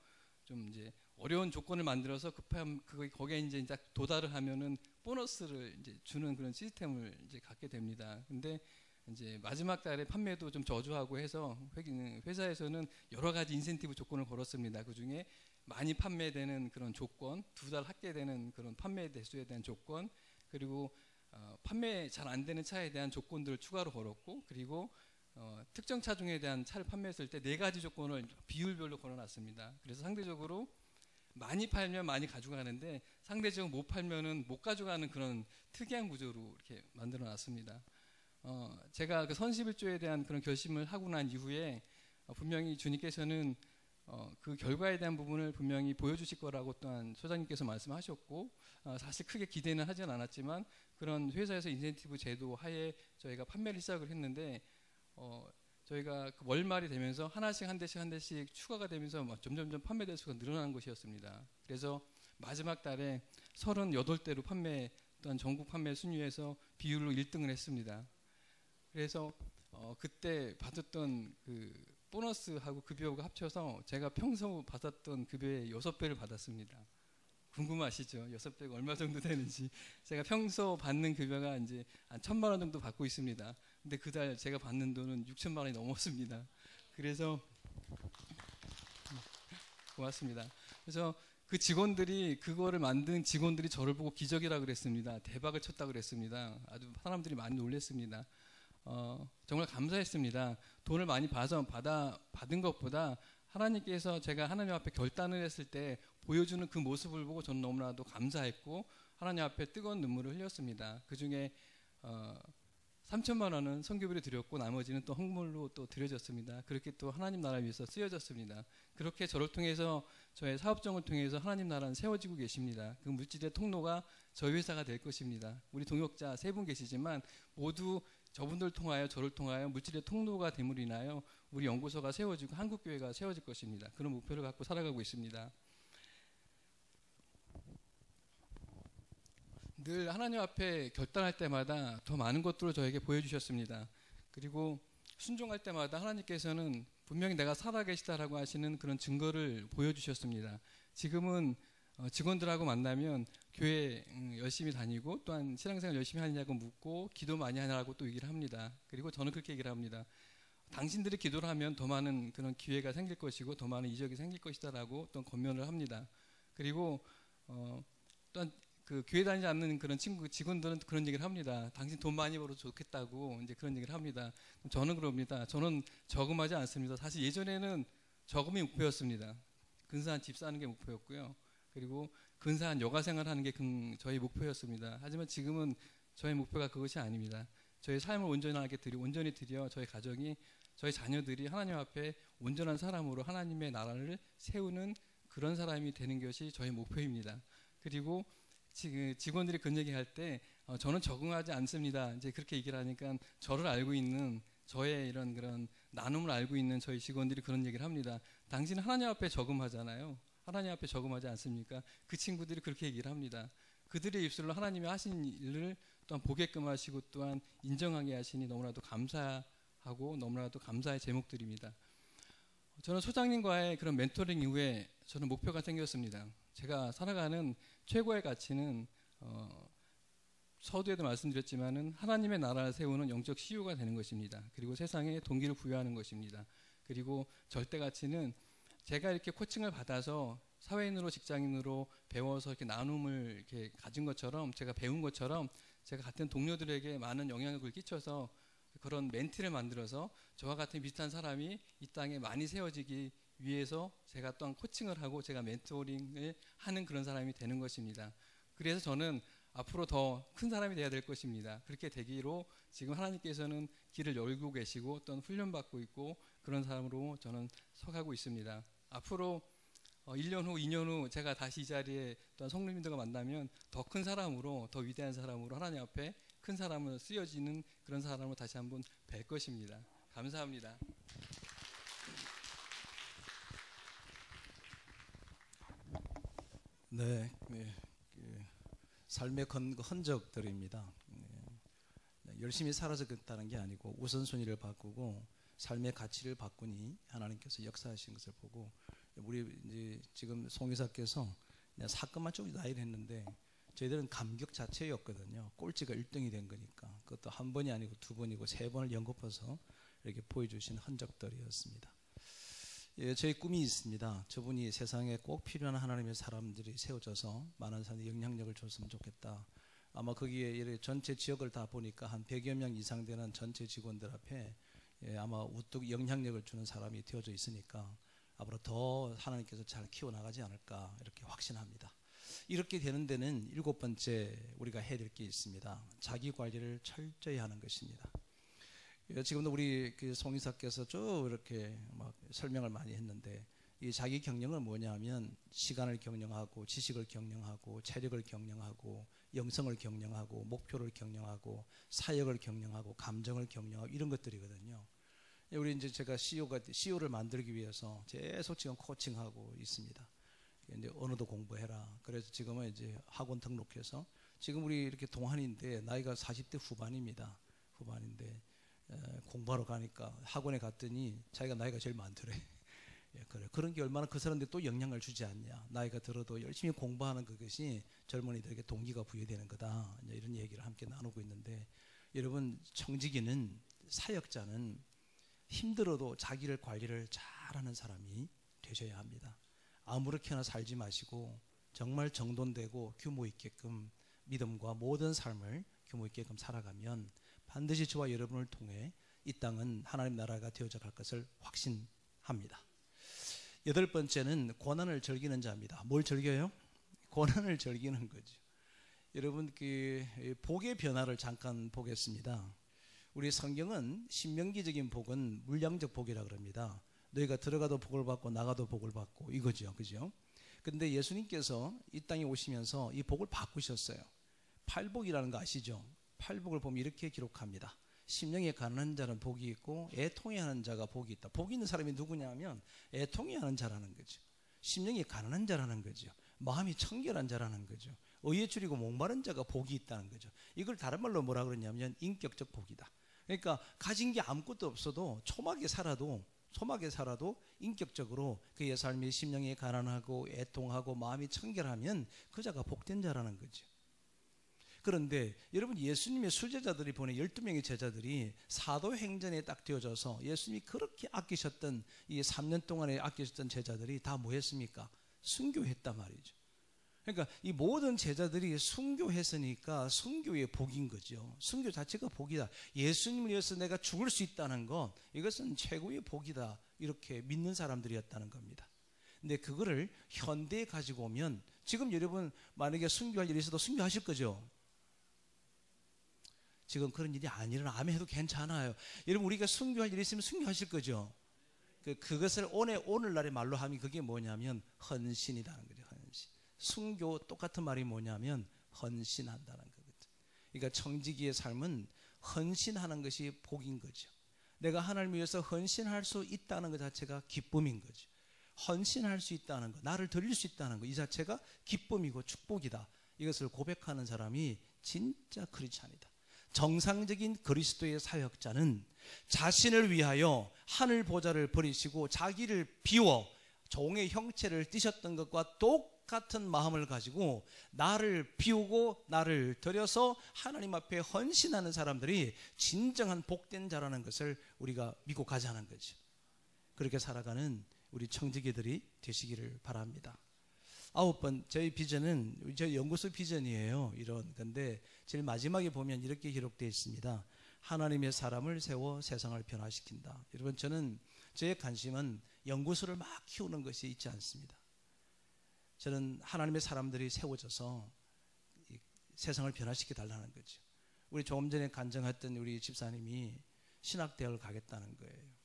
좀 이제 어려운 조건을 만들어서 거기에 이제 딱 도달을 하면은 보너스를 이제 주는 그런 시스템을 이제 갖게 됩니다. 근데 이제 마지막 달에 판매도 좀 저조하고 해서 회사에서는 여러 가지 인센티브 조건을 걸었습니다. 그 중에 많이 판매되는 그런 조건, 2달 합계되는 그런 판매 대수에 대한 조건, 그리고 판매 잘 안 되는 차에 대한 조건들을 추가로 걸었고, 그리고 특정 차종에 대한 차를 판매했을 때 4가지 조건을 비율별로 걸어놨습니다. 그래서 상대적으로 많이 팔면 많이 가져가는데 상대적으로 못 팔면은 못 가져가는 그런 특이한 구조로 이렇게 만들어놨습니다. 제가 그 선 11조에 대한 그런 결심을 하고 난 이후에 분명히 주님께서는 그 결과에 대한 부분을 분명히 보여주실 거라고 또한 소장님께서 말씀하셨고, 사실 크게 기대는 하진 않았지만 그런 회사에서 인센티브 제도 하에 저희가 판매를 시작을 했는데 저희가 그 월말이 되면서 하나씩 한 대씩 추가가 되면서 점점점 판매 대수가 늘어나는 것이었습니다. 그래서 마지막 달에 38대로 판매 또한 전국 판매 순위에서 비율로 1등을 했습니다. 그래서 그때 받았던 그 보너스하고 급여가 합쳐서 제가 평소 받았던 급여의 6배를 받았습니다. 궁금하시죠? 6배가 얼마 정도 되는지. 제가 평소 받는 급여가 이제 한 1,000만 원 정도 받고 있습니다. 근데 그달 제가 받는 돈은 6천만 원이 넘었습니다. 그래서 고맙습니다. 그래서 그 직원들이 그거를 만든 직원들이 저를 보고 기적이라 그랬습니다. 대박을 쳤다 그랬습니다. 아주 사람들이 많이 놀랐습니다. 정말 감사했습니다. 돈을 많이 받은 것보다 하나님께서 제가 하나님 앞에 결단을 했을 때 보여주는 그 모습을 보고 저는 너무나도 감사했고 하나님 앞에 뜨거운 눈물을 흘렸습니다. 그 중에 3천만 원은 선교비로 드렸고 나머지는 또 헌금으로 또 드려졌습니다. 그렇게 또 하나님 나라 위해서 쓰여졌습니다. 그렇게 저를 통해서 저의 사업정을 통해서 하나님 나라는 세워지고 계십니다. 그 물질의 통로가 저희 회사가 될 것입니다. 우리 동역자 3분 계시지만 모두 저분들 통하여 저를 통하여 물질의 통로가 됨으로 인하여 우리 연구소가 세워지고 한국교회가 세워질 것입니다. 그런 목표를 갖고 살아가고 있습니다. 늘 하나님 앞에 결단할 때마다 더 많은 것들을 저에게 보여주셨습니다. 그리고 순종할 때마다 하나님께서는 분명히 내가 살아계시다라고 하시는 그런 증거를 보여주셨습니다. 지금은 직원들하고 만나면 교회 열심히 다니고 또한 신앙생활 열심히 하느냐고 묻고 기도 많이 하냐고 또 얘기를 합니다. 그리고 저는 그렇게 얘기를 합니다. 당신들이 기도를 하면 더 많은 그런 기회가 생길 것이고 더 많은 이적이 생길 것이다라고 또 권면을 합니다. 그리고 또한 그 교회 다니지 않는 그런 직원들은 그런 얘기를 합니다. 당신 돈 많이 벌어서 좋겠다고 이제 그런 얘기를 합니다. 저는 그럽니다. 저는 저금하지 않습니다. 사실 예전에는 저금이 목표였습니다. 근사한 집 사는 게 목표였고요. 그리고 근사한 여가 생활하는 게 저희 목표였습니다. 하지만 지금은 저희 목표가 그것이 아닙니다. 저희 삶을 온전히 드려 저희 가정이 저희 자녀들이 하나님 앞에 온전한 사람으로 하나님의 나라를 세우는 그런 사람이 되는 것이 저희 목표입니다. 그리고 직원들이 그런 얘기할 때 저는 적응하지 않습니다. 이제 그렇게 얘기를 하니까 저를 알고 있는 저의 이런 그런 나눔을 알고 있는 저희 직원들이 그런 얘기를 합니다. 당신은 하나님 앞에 저금하잖아요. 하나님 앞에 저금하지 않습니까? 그 친구들이 그렇게 얘기를 합니다. 그들의 입술로 하나님이 하신 일을 또한 보게끔 하시고 또한 인정하게 하시니 너무나도 감사하고 너무나도 감사의 제목들입니다. 저는 소장님과의 그런 멘토링 이후에 저는 목표가 생겼습니다. 제가 살아가는 최고의 가치는 서두에도 말씀드렸지만은 하나님의 나라를 세우는 영적 CEO가 되는 것입니다. 그리고 세상에 동기를 부여하는 것입니다. 그리고 절대 가치는 제가 이렇게 코칭을 받아서 사회인으로 직장인으로 배워서 이렇게 나눔을 이렇게 가진 것처럼 제가 배운 것처럼 제가 같은 동료들에게 많은 영향력을 끼쳐서 그런 멘티를 만들어서 저와 같은 비슷한 사람이 이 땅에 많이 세워지기 위해서 제가 또한 코칭을 하고 제가 멘토링을 하는 그런 사람이 되는 것입니다. 그래서 저는 앞으로 더 큰 사람이 되어야 될 것입니다. 그렇게 되기로 지금 하나님께서는 길을 열고 계시고 또한 훈련받고 있고 그런 사람으로 저는 서가고 있습니다. 앞으로 1년 후, 2년 후 제가 다시 이 자리에 또한 성도님들과 만나면 더 큰 사람으로, 더 위대한 사람으로 하나님 앞에 큰 사람으로 쓰여지는 그런 사람으로 다시 한번 뵐 것입니다. 감사합니다. 네, 삶의 흔적들입니다. 열심히 살아졌다는 게 아니고 우선순위를 바꾸고 삶의 가치를 바꾸니 하나님께서 역사하신 것을 보고 우리 이제 지금 송이사께서 사건만 좀 나열을 했는데 저희들은 감격 자체였거든요. 꼴찌가 1등이 된 거니까 그것도 한 번이 아니고 두 번이고 세 번을 연거푸어서 이렇게 보여주신 흔적들이었습니다. 예, 저희 꿈이 있습니다. 저분이 세상에 꼭 필요한 하나님의 사람들이 세워져서 많은 사람들이 영향력을 줬으면 좋겠다. 아마 거기에 전체 지역을 다 보니까 한 100여 명 이상 되는 전체 직원들 앞에 아마 우뚝 영향력을 주는 사람이 되어져 있으니까 앞으로 더 하나님께서 잘 키워나가지 않을까 이렇게 확신합니다. 이렇게 되는 데는 7번째 우리가 해야 될 게 있습니다. 자기 관리를 철저히 하는 것입니다. 지금도 우리 그 송이사께서 쭉 이렇게 막 설명을 많이 했는데 이 자기 경영은 뭐냐면 시간을 경영하고 지식을 경영하고 체력을 경영하고 영성을 경영하고 목표를 경영하고 사역을 경영하고 감정을 경영하고 이런 것들이거든요. 우리 이제 제가 CEO를 만들기 위해서 계속 지금 코칭하고 있습니다. 이제 언어도 공부해라. 그래서 지금은 이제 학원 등록해서 지금 우리 이렇게 동안인데 나이가 40대 후반입니다. 후반인데 공부하러 가니까 학원에 갔더니 자기가 나이가 제일 많더래. 예, 그래. 그런 게 얼마나 그 사람들이 또 영향을 주지 않냐. 나이가 들어도 열심히 공부하는 그것이 젊은이들에게 동기가 부여되는 거다. 이런 얘기를 함께 나누고 있는데 여러분 청지기는 사역자는 힘들어도 자기를 관리를 잘하는 사람이 되셔야 합니다. 아무렇게나 살지 마시고 정말 정돈되고 규모 있게끔 믿음과 모든 삶을 규모 있게끔 살아가면 반드시 저와 여러분을 통해 이 땅은 하나님 나라가 되어져 갈 것을 확신합니다. 8번째는 고난을 즐기는 자입니다. 뭘 즐겨요? 고난을 즐기는 거죠. 여러분 그 복의 변화를 잠깐 보겠습니다. 우리 성경은 신명기적인 복은 물량적 복이라 그럽니다. 너희가 들어가도 복을 받고 나가도 복을 받고 이거죠. 그죠? 근데 예수님께서 이 땅에 오시면서 이 복을 바꾸셨어요. 팔복이라는 거 아시죠? 팔복을 보면 이렇게 기록합니다. 심령이 가난한 자는 복이 있고 애통해하는 자가 복이 있다. 복이 있는 사람이 누구냐면 애통해하는 자라는 거죠. 심령이 가난한 자라는 거죠. 마음이 청결한 자라는 거죠. 의에 줄이고 목마른 자가 복이 있다는 거죠. 이걸 다른 말로 뭐라 그러냐면 인격적 복이다. 그러니까 가진 게 아무것도 없어도 초막에 살아도 인격적으로 그의 삶이 심령이 가난하고 애통하고 마음이 청결하면 그 자가 복된 자라는 거죠. 그런데 여러분, 예수님의 수제자들이 보낸 12명의 제자들이 사도행전에 딱 되어져서 예수님이 그렇게 아끼셨던 이 3년 동안에 아끼셨던 제자들이 다 뭐 했습니까? 순교했단 말이죠. 그러니까 이 모든 제자들이 순교했으니까 순교의 복인 거죠. 순교 자체가 복이다. 예수님을 위해서 내가 죽을 수 있다는 것, 이것은 최고의 복이다. 이렇게 믿는 사람들이었다는 겁니다. 근데 그거를 현대에 가지고 오면, 지금 여러분 만약에 순교할 일이 있어도 순교하실 거죠? 지금 그런 일이 안 일어나면 해도 괜찮아요. 여러분, 우리가 순교할 일이 있으면 순교하실 거죠? 그것을 오늘날의 말로 하면 그게 뭐냐면 헌신이라는 거죠. 헌신. 순교 똑같은 말이 뭐냐면 헌신한다는 거거든요. 그러니까 청지기의 삶은 헌신하는 것이 복인 거죠. 내가 하나님을 위해서 헌신할 수 있다는 것 자체가 기쁨인 거죠. 헌신할 수 있다는 것, 나를 드릴 수 있다는 것, 이 자체가 기쁨이고 축복이다. 이것을 고백하는 사람이 진짜 크리스찬이다. 정상적인 그리스도의 사역자는 자신을 위하여 하늘 보좌를 버리시고 자기를 비워 종의 형체를 띠셨던 것과 똑같은 마음을 가지고 나를 비우고 나를 들여서 하나님 앞에 헌신하는 사람들이 진정한 복된 자라는 것을 우리가 믿고 가자는 거죠. 그렇게 살아가는 우리 청지기들이 되시기를 바랍니다. 9번, 저희 비전은 저희 연구소 비전이에요. 이런 건데 제일 마지막에 보면 이렇게 기록되어 있습니다. 하나님의 사람을 세워 세상을 변화시킨다. 여러분, 저의 관심은 연구소를 막 키우는 것이 있지 않습니다. 저는 하나님의 사람들이 세워져서 세상을 변화시켜 달라는 거죠. 우리 조금 전에 간증했던 우리 집사님이 신학대학을 가겠다는 거예요.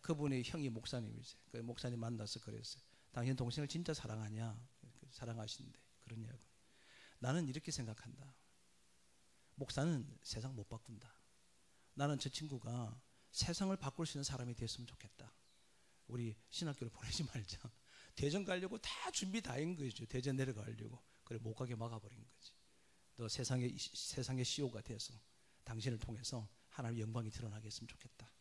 그분의 형이 목사님이세요. 그 목사님 만나서 그랬어요. 당신 동생을 진짜 사랑하냐? 사랑하신대. 그러냐고. 나는 이렇게 생각한다. 목사는 세상 못 바꾼다. 나는 저 친구가 세상을 바꿀 수 있는 사람이 됐으면 좋겠다. 우리 신학교를 보내지 말자. 대전 가려고 다 준비 다 한 거죠. 대전 내려가려고. 그래 못 가게 막아버린 거지. 너 세상의 CEO가 돼서 당신을 통해서 하나님의 영광이 드러나게 했으면 좋겠다.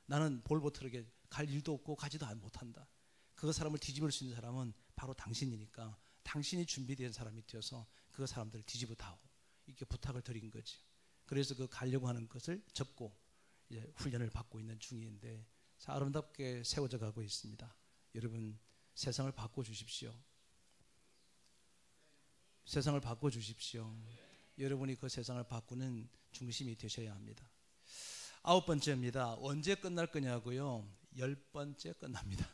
나는 볼보 트럭에 갈 일도 없고 가지도 못한다. 그 사람을 뒤집을 수 있는 사람은 바로 당신이니까 당신이 준비된 사람이 되어서 그 사람들을 뒤집어 다오. 이렇게 부탁을 드린 거지. 그래서 그 가려고 하는 것을 접고 이제 훈련을 받고 있는 중인데 아름답게 세워져 가고 있습니다. 여러분, 세상을 바꿔주십시오. 세상을 바꿔주십시오. 여러분이 그 세상을 바꾸는 중심이 되셔야 합니다. 9번째입니다. 언제 끝날 거냐고요? 10번째 끝납니다.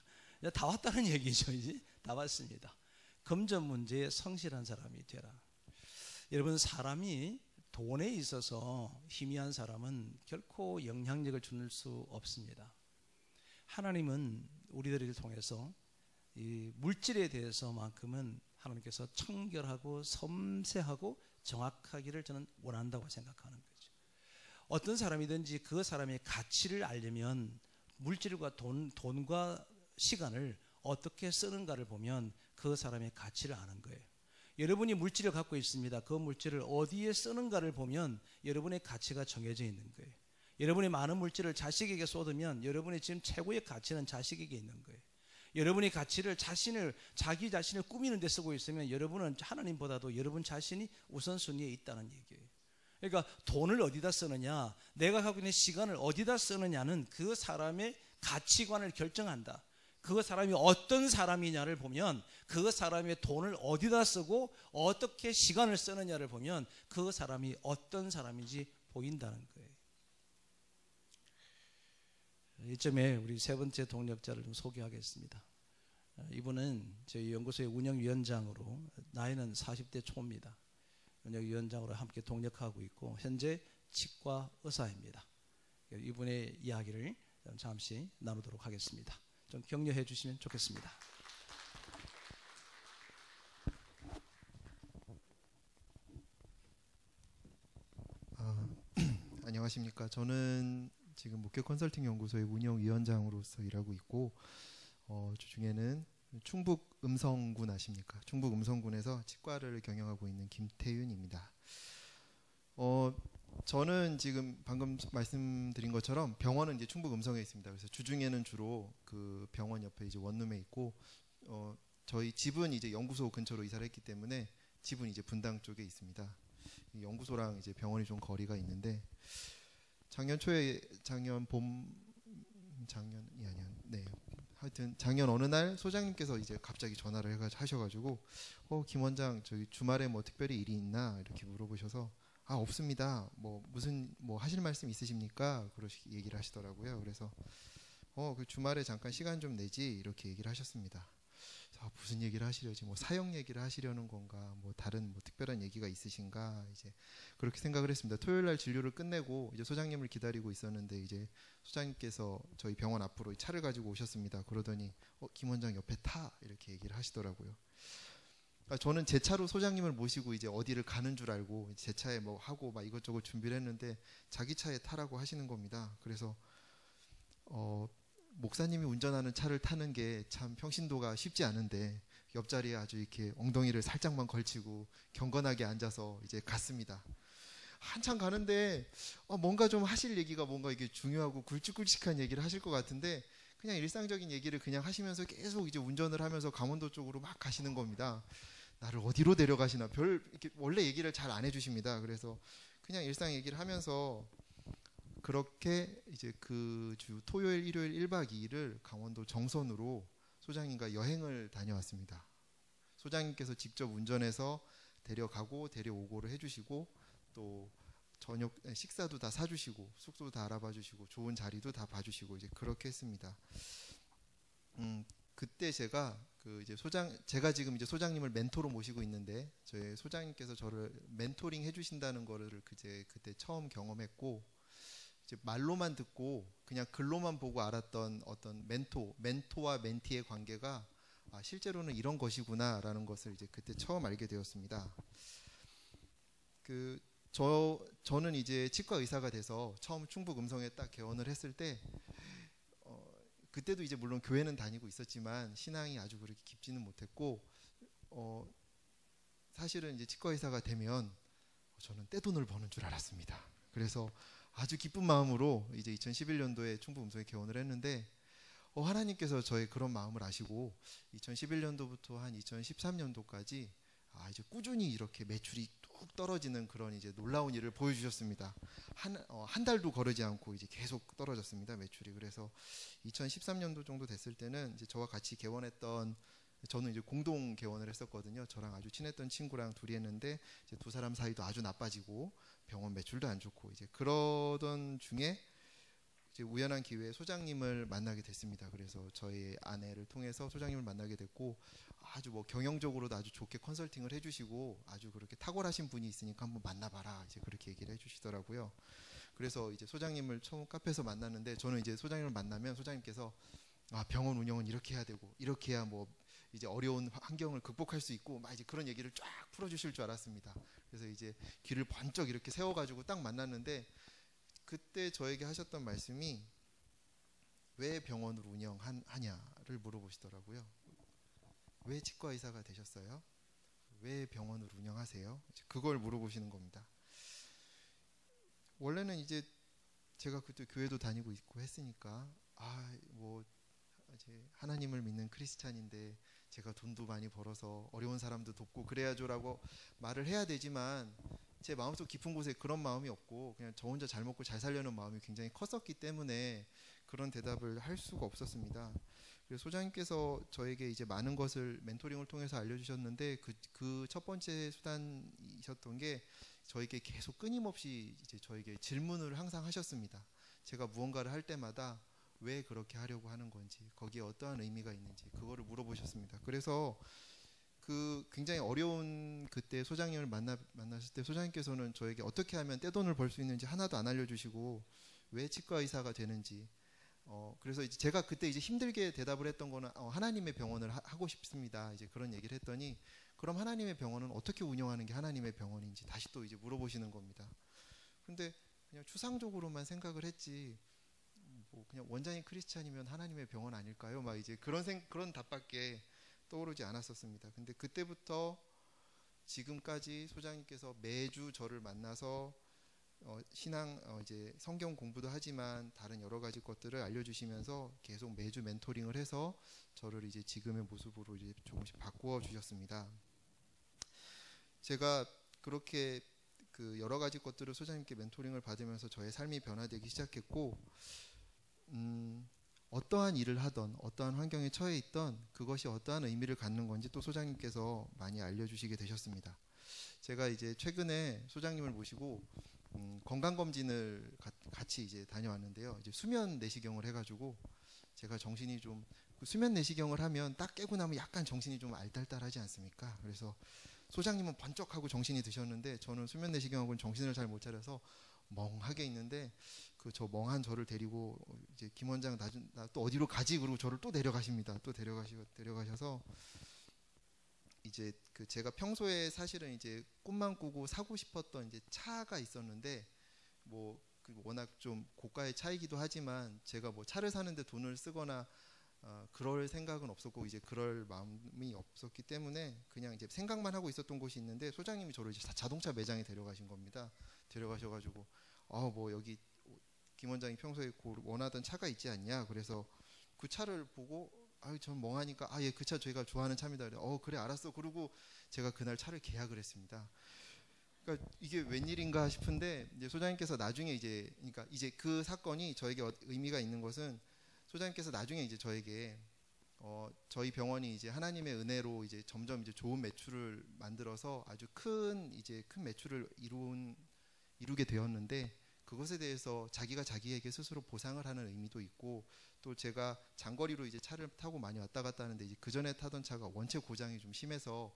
다 왔다는 얘기죠. 이제 다 왔습니다. 금전 문제에 성실한 사람이 되라. 여러분, 사람이 돈에 있어서 희미한 사람은 결코 영향력을 줄 수 없습니다. 하나님은 우리들을 통해서 이 물질에 대해서만큼은 하나님께서 청결하고 섬세하고 정확하기를 저는 원한다고 생각하는 거죠. 어떤 사람이든지 그 사람의 가치를 알려면 물질과 돈과 시간을 어떻게 쓰는가를 보면 그 사람의 가치를 아는 거예요. 여러분이 물질을 갖고 있습니다. 그 물질을 어디에 쓰는가를 보면 여러분의 가치가 정해져 있는 거예요. 여러분이 많은 물질을 자식에게 쏟으면 여러분의 지금 최고의 가치는 자식에게 있는 거예요. 여러분의 가치를 자기 자신을 꾸미는 데 쓰고 있으면 여러분은 하나님보다도 여러분 자신이 우선순위에 있다는 얘기예요. 그러니까 돈을 어디다 쓰느냐, 내가 갖고 있는 시간을 어디다 쓰느냐는 그 사람의 가치관을 결정한다. 그 사람이 어떤 사람이냐를 보면 그 사람의 돈을 어디다 쓰고 어떻게 시간을 쓰느냐를 보면 그 사람이 어떤 사람인지 보인다는 거예요. 이쯤에 우리 세 번째 동력자를 좀 소개하겠습니다. 이분은 저희 연구소의 운영위원장으로, 나이는 40대 초입니다. 운영위원장으로 함께 동력하고 있고 현재 치과 의사입니다. 이분의 이야기를 잠시 나누도록 하겠습니다. 좀 격려해 주시면 좋겠습니다. 안녕하십니까. 저는 지금 목회 컨설팅 연구소의 운영위원장으로서 일하고 있고 주중에는 충북 음성군 아십니까? 충북 음성군에서 치과를 경영하고 있는 김태윤입니다. 저는 지금 방금 말씀드린 것처럼 병원은 이제 충북 음성에 있습니다. 그래서 주중에는 주로 그 병원 옆에 이제 원룸에 있고 저희 집은 이제 연구소 근처로 이사를 했기 때문에 집은 이제 분당 쪽에 있습니다. 연구소랑 이제 병원이 좀 거리가 있는데 작년 어느 날 소장님께서 이제 갑자기 전화를 하셔가지고 김 원장 저기 주말에 뭐 특별히 일이 있나 이렇게 물어보셔서 없습니다. 무슨 하실 말씀 있으십니까? 그러시 얘기를 하시더라고요. 그래서 그 주말에 잠깐 시간 좀 내지 이렇게 얘기를 하셨습니다. 무슨 얘기를 하시려지? 사역 얘기를 하시려는 건가? 다른 특별한 얘기가 있으신가? 이제 그렇게 생각을 했습니다. 토요일 날 진료를 끝내고 이제 소장님을 기다리고 있었는데 이제 소장님께서 저희 병원 앞으로 차를 가지고 오셨습니다. 그러더니 김 원장 옆에 타 이렇게 얘기를 하시더라고요. 저는 제 차로 소장님을 모시고 이제 어디를 가는 줄 알고 제 차에 하고 이것저것 준비를 했는데 자기 차에 타라고 하시는 겁니다. 그래서 목사님이 운전하는 차를 타는 게 참 평신도가 쉽지 않은데 옆자리에 아주 이렇게 엉덩이를 살짝만 걸치고 경건하게 앉아서 이제 갔습니다. 한참 가는데 뭔가 좀 하실 얘기가 뭔가 이게 중요하고 굵직굵직한 얘기를 하실 것 같은데 그냥 일상적인 얘기를 그냥 하시면서 계속 이제 운전을 하면서 강원도 쪽으로 막 가시는 겁니다. 나를 어디로 데려가시나 이렇게 원래 얘기를 잘 안 해주십니다. 그래서 그냥 일상 얘기를 하면서 그렇게 이제 그 주 토요일, 일요일 1박 2일을 강원도 정선으로 소장님과 여행을 다녀왔습니다. 소장님께서 직접 운전해서 데려가고 데려오고를 해주시고 또 저녁 식사도 다 사주시고 숙소도 다 알아봐 주시고 좋은 자리도 다 봐주시고 이제 그렇게 했습니다. 그때 제가 제가 지금 이제 소장님을 멘토로 모시고 있는데 저희 소장님께서 저를 멘토링 해주신다는 거를 그때 처음 경험했고 이제 말로만 듣고 그냥 글로만 보고 알았던 어떤 멘토와 멘티의 관계가 실제로는 이런 것이구나라는 것을 이제 그때 처음 알게 되었습니다. 저는 이제 치과 의사가 돼서 처음 충북 음성에 딱 개원을 했을 때 그때도 이제 물론 교회는 다니고 있었지만 신앙이 아주 그렇게 깊지는 못했고 사실은 이제 치과 의사가 되면 저는 떼돈을 버는 줄 알았습니다. 그래서 아주 기쁜 마음으로 이제 2011년도에 충북 음성에 개원을 했는데 하나님께서 저의 그런 마음을 아시고 2011년도부터 한 2013년도까지 이제 꾸준히 이렇게 매출이 뚝 떨어지는 그런 이제 놀라운 일을 보여주셨습니다. 한 달도 거르지 않고 이제 계속 떨어졌습니다, 매출이. 그래서 2013년도 정도 됐을 때는 이제 저와 같이 개원했던 저는 이제 공동 개원을 했었거든요. 저랑 아주 친했던 친구랑 둘이 했는데 이제 두 사람 사이도 아주 나빠지고 병원 매출도 안 좋고 이제 그러던 중에 이제 우연한 기회에 소장님을 만나게 됐습니다. 그래서 저희 아내를 통해서 소장님을 만나게 됐고 아주 경영적으로도 아주 좋게 컨설팅을 해주시고 아주 그렇게 탁월하신 분이 있으니까 한번 만나봐라 이제 그렇게 얘기를 해주시더라고요. 그래서 이제 소장님을 처음 카페에서 만났는데 저는 이제 소장님을 만나면 소장님께서 병원 운영은 이렇게 해야 되고 이렇게 해야 이제 어려운 환경을 극복할 수 있고 막 이제 그런 얘기를 쫙 풀어주실 줄 알았습니다. 그래서 이제 귀를 번쩍 이렇게 세워가지고 딱 만났는데 그때 저에게 하셨던 말씀이 왜 병원을 운영하냐를 물어보시더라고요. 왜 치과 의사가 되셨어요? 왜 병원을 운영하세요? 그걸 물어보시는 겁니다. 원래는 이제 제가 그때 교회도 다니고 있고 했으니까 이제 하나님을 믿는 크리스찬인데 제가 돈도 많이 벌어서 어려운 사람도 돕고 그래야죠라고 말을 해야 되지만 제 마음속 깊은 곳에 그런 마음이 없고 그냥 저 혼자 잘 먹고 잘 살려는 마음이 굉장히 컸었기 때문에 그런 대답을 할 수가 없었습니다. 그래서 소장님께서 저에게 이제 많은 것을 멘토링을 통해서 알려주셨는데 그 첫 번째 수단이셨던 게 저에게 계속 끊임없이 이제 저에게 질문을 항상 하셨습니다. 제가 무언가를 할 때마다 왜 그렇게 하려고 하는 건지 거기에 어떠한 의미가 있는지 그거를 물어보셨습니다. 그래서 굉장히 어려운 그때 소장님을 만났을 때 소장님께서는 저에게 어떻게 하면 떼돈을 벌 수 있는지 하나도 안 알려주시고 왜 치과 의사가 되는지 그래서 이제 제가 그때 이제 힘들게 대답을 했던 거는 하나님의 병원을 하고 싶습니다. 이제 그런 얘기를 했더니 그럼 하나님의 병원은 어떻게 운영하는 게 하나님의 병원인지 다시 또 이제 물어보시는 겁니다. 근데 그냥 추상적으로만 생각을 했지 뭐 그냥 원장이 크리스찬이면 하나님의 병원 아닐까요? 막 이제 그런 답밖에 떠오르지 않았었습니다. 근데 그때부터 지금까지 소장님께서 매주 저를 만나서 신앙 이제 성경 공부도 하지만 다른 여러 가지 것들을 알려주시면서 계속 매주 멘토링을 해서 저를 이제 지금의 모습으로 이제 조금씩 바꾸어 주셨습니다. 제가 그렇게 그 여러 가지 것들을 소장님께 멘토링을 받으면서 저의 삶이 변화되기 시작했고, 어떠한 일을 하던 어떠한 환경에 처해 있던 그것이 어떠한 의미를 갖는 건지 또 소장님께서 많이 알려주시게 되셨습니다. 제가 이제 최근에 소장님을 모시고 건강검진을 같이 이제 다녀왔는데요. 이제 수면 내시경을 해가지고 제가 정신이 좀 수면 내시경을 하면 딱 깨고 나면 약간 정신이 좀 알딸딸하지 않습니까? 그래서 소장님은 번쩍하고 정신이 드셨는데 저는 수면 내시경하고는 정신을 잘 못 차려서 멍하게 있는데 그 저 멍한 저를 데리고 이제 김 원장 나 또 어디로 가지 그러고 저를 또 데려가십니다. 또 데려가셔서 이제 그 제가 평소에 사실은 이제 꿈만 꾸고 사고 싶었던 이제 차가 있었는데 뭐 그 워낙 좀 고가의 차이기도 하지만 제가 뭐 차를 사는데 돈을 쓰거나 그럴 생각은 없었고 이제 그럴 마음이 없었기 때문에 그냥 이제 생각만 하고 있었던 곳이 있는데 소장님이 저를 이제 자동차 매장에 데려가신 겁니다. 데려가셔가지고 뭐 여기 김 원장이 평소에 원하던 차가 있지 않냐. 그래서 그 차를 보고 전 멍하니까 예, 그 차 저희가 좋아하는 차입니다. 그래 알았어. 그러고 제가 그날 차를 계약을 했습니다. 그러니까 이게 웬일인가 싶은데 이제 소장님께서 나중에 이제 그러니까 이제 그 사건이 저에게 의미가 있는 것은 소장님께서 나중에 이제 저에게 저희 병원이 이제 하나님의 은혜로 이제 점점 이제 좋은 매출을 만들어서 아주 큰 매출을 이루게 되었는데 그것에 대해서 자기가 자기에게 스스로 보상을 하는 의미도 있고 또 제가 장거리로 이제 차를 타고 많이 왔다 갔다 하는데 이제 그 전에 타던 차가 원체 고장이 좀 심해서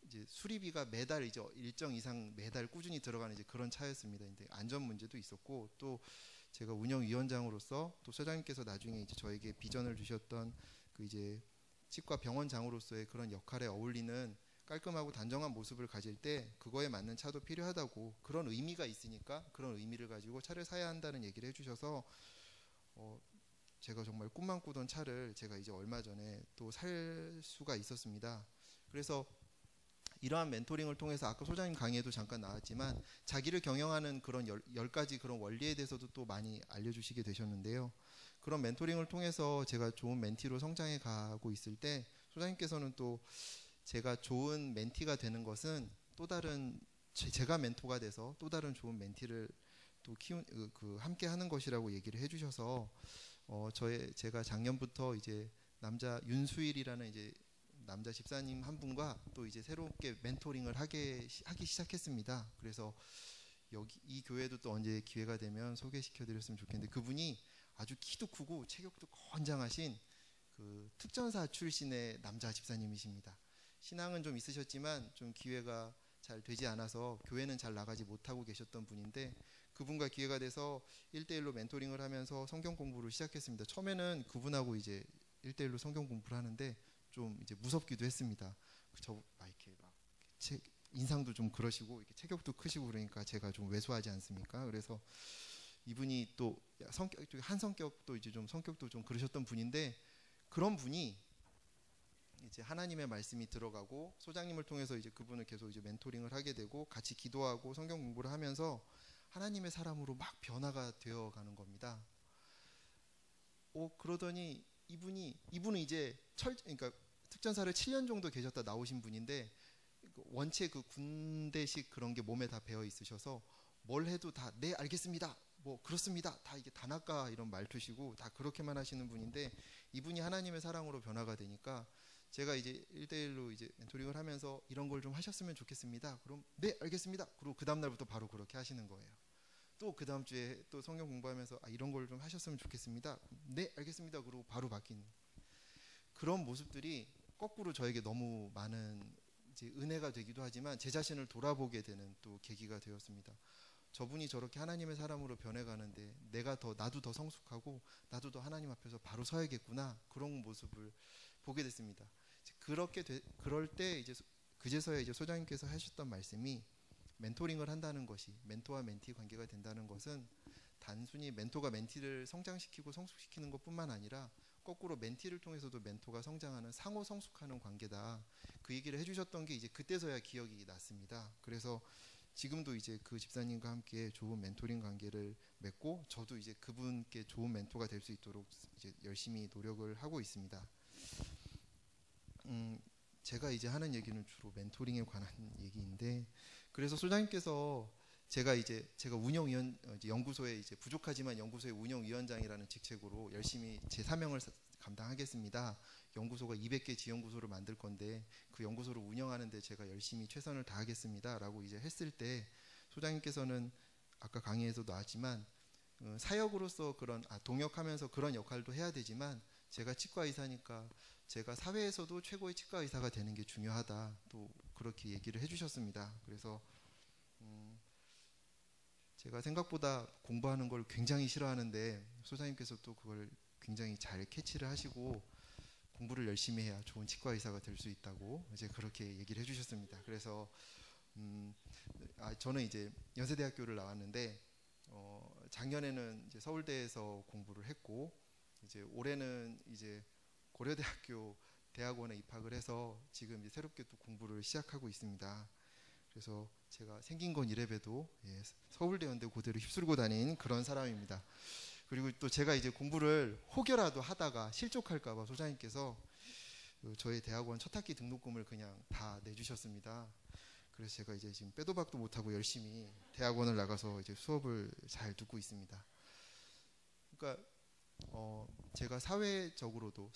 이제 수리비가 매달 이제 일정 이상 매달 꾸준히 들어가는 이제 그런 차였습니다. 근데 안전 문제도 있었고 또 제가 운영위원장으로서 또 소장님께서 나중에 이제 저에게 비전을 주셨던 그 이제 치과 병원장으로서의 그런 역할에 어울리는 깔끔하고 단정한 모습을 가질 때 그거에 맞는 차도 필요하다고 그런 의미가 있으니까 그런 의미를 가지고 차를 사야 한다는 얘기를 해주셔서 제가 정말 꿈만 꾸던 차를 제가 이제 얼마 전에 또 살 수가 있었습니다. 그래서 이러한 멘토링을 통해서 아까 소장님 강의에도 잠깐 나왔지만 자기를 경영하는 그런 10가지 그런 원리에 대해서도 또 많이 알려주시게 되셨는데요. 그런 멘토링을 통해서 제가 좋은 멘티로 성장해 가고 있을 때 소장님께서는 또 제가 좋은 멘티가 되는 것은 또 다른 제가 멘토가 돼서 또 다른 좋은 멘티를 또 함께 하는 것이라고 얘기를 해주셔서 제가 작년부터 이제 남자 윤수일이라는 이제 남자 집사님 한 분과 또 이제 새롭게 멘토링을 하기 시작했습니다. 그래서 이 교회도 또 언제 기회가 되면 소개시켜드렸으면 좋겠는데 그분이 아주 키도 크고 체격도 건장하신 그 특전사 출신의 남자 집사님이십니다. 신앙은 좀 있으셨지만 좀 기회가 잘 되지 않아서 교회는 잘 나가지 못하고 계셨던 분인데 그분과 기회가 돼서 1대1로 멘토링을 하면서 성경 공부를 시작했습니다. 처음에는 그분하고 이제 1대1로 성경 공부를 하는데 좀 이제 무섭기도 했습니다. 이렇게 막 인상도 좀 그러시고 이렇게 체격도 크시고 그러니까 제가 좀 왜소하지 않습니까? 그래서 이분이 또 한성격도 이제 좀 성격도 좀 그러셨던 분인데 그런 분이 이제 하나님의 말씀이 들어가고 소장님을 통해서 이제 그분을 계속 이제 멘토링을 하게 되고 같이 기도하고 성경 공부를 하면서 하나님의 사람으로 막 변화가 되어 가는 겁니다. 그러더니 이분은 이제 그러니까 특전사를 7년 정도 계셨다 나오신 분인데 원체 그 군대식 그런 게 몸에 다 배어 있으셔서 뭘 해도 다 네 알겠습니다. 뭐 그렇습니다. 다 이게 단아까 이런 말투시고 다 그렇게만 하시는 분인데 이분이 하나님의 사랑으로 변화가 되니까 제가 이제 1대1로 이제 멘토링을 하면서 이런 걸 좀 하셨으면 좋겠습니다. 그럼 네 알겠습니다. 그리고 그 다음 날부터 바로 그렇게 하시는 거예요. 또 그 다음 주에 또 성경 공부하면서 이런 걸 좀 하셨으면 좋겠습니다. 네 알겠습니다. 그리고 바로 바뀐 그런 모습들이 거꾸로 저에게 너무 많은 이제 은혜가 되기도 하지만 제 자신을 돌아보게 되는 또 계기가 되었습니다. 저분이 저렇게 하나님의 사람으로 변해가는데 나도 더 성숙하고 나도 더 하나님 앞에서 바로 서야겠구나 그런 모습을 보게 됐습니다. 그럴 때 이제 그제서야 이제 소장님께서 하셨던 말씀이 멘토링을 한다는 것이, 멘토와 멘티 관계가 된다는 것은 단순히 멘토가 멘티를 성장시키고 성숙시키는 것뿐만 아니라 거꾸로 멘티를 통해서도 멘토가 성장하는, 상호 성숙하는 관계다. 그 얘기를 해주셨던 게 이제 그때서야 기억이 났습니다. 그래서 지금도 이제 그 집사님과 함께 좋은 멘토링 관계를 맺고, 저도 이제 그분께 좋은 멘토가 될 수 있도록 이제 열심히 노력을 하고 있습니다. 제가 이제 하는 얘기는 주로 멘토링에 관한 얘기인데, 그래서 소장님께서 제가 운영위원, 연구소에 이제 부족하지만 연구소의 운영위원장이라는 직책으로 열심히 제 사명을 감당하겠습니다. 연구소가 200개 지연구소를 만들 건데 그 연구소를 운영하는데 제가 열심히 최선을 다하겠습니다라고 이제 했을 때, 소장님께서는 아까 강의에서도 나왔지만 사역으로서 그런 동역하면서 그런 역할도 해야 되지만, 제가 치과 의사니까 제가 사회에서도 최고의 치과 의사가 되는 게 중요하다, 또 그렇게 얘기를 해주셨습니다. 그래서 제가 생각보다 공부하는 걸 굉장히 싫어하는데 소장님께서 또 그걸 굉장히 잘 캐치를 하시고, 공부를 열심히 해야 좋은 치과 의사가 될 수 있다고 이제 그렇게 얘기를 해주셨습니다. 그래서 저는 이제 연세대학교를 나왔는데 작년에는 이제 서울대에서 공부를 했고, 이제 올해는 이제 고려대학교 대학원에 입학을 해서 지금 이제 새롭게 또 공부를 시작하고 있습니다. 그래서 제가 생긴 건 이래봬도 서울대 연대 고대로 휩쓸고 다닌 그런 사람입니다. 그리고 또 제가 이제 공부를 혹여라도 하다가 실족할까봐 소장님께서 저희 대학원 첫 학기 등록금을 그냥 다 내주셨습니다. 그래서 제가 이제 지금 빼도 박도 못하고 열심히 대학원을 나가서 이제 수업을 잘 듣고 있습니다. 그러니까 제가 사회적으로도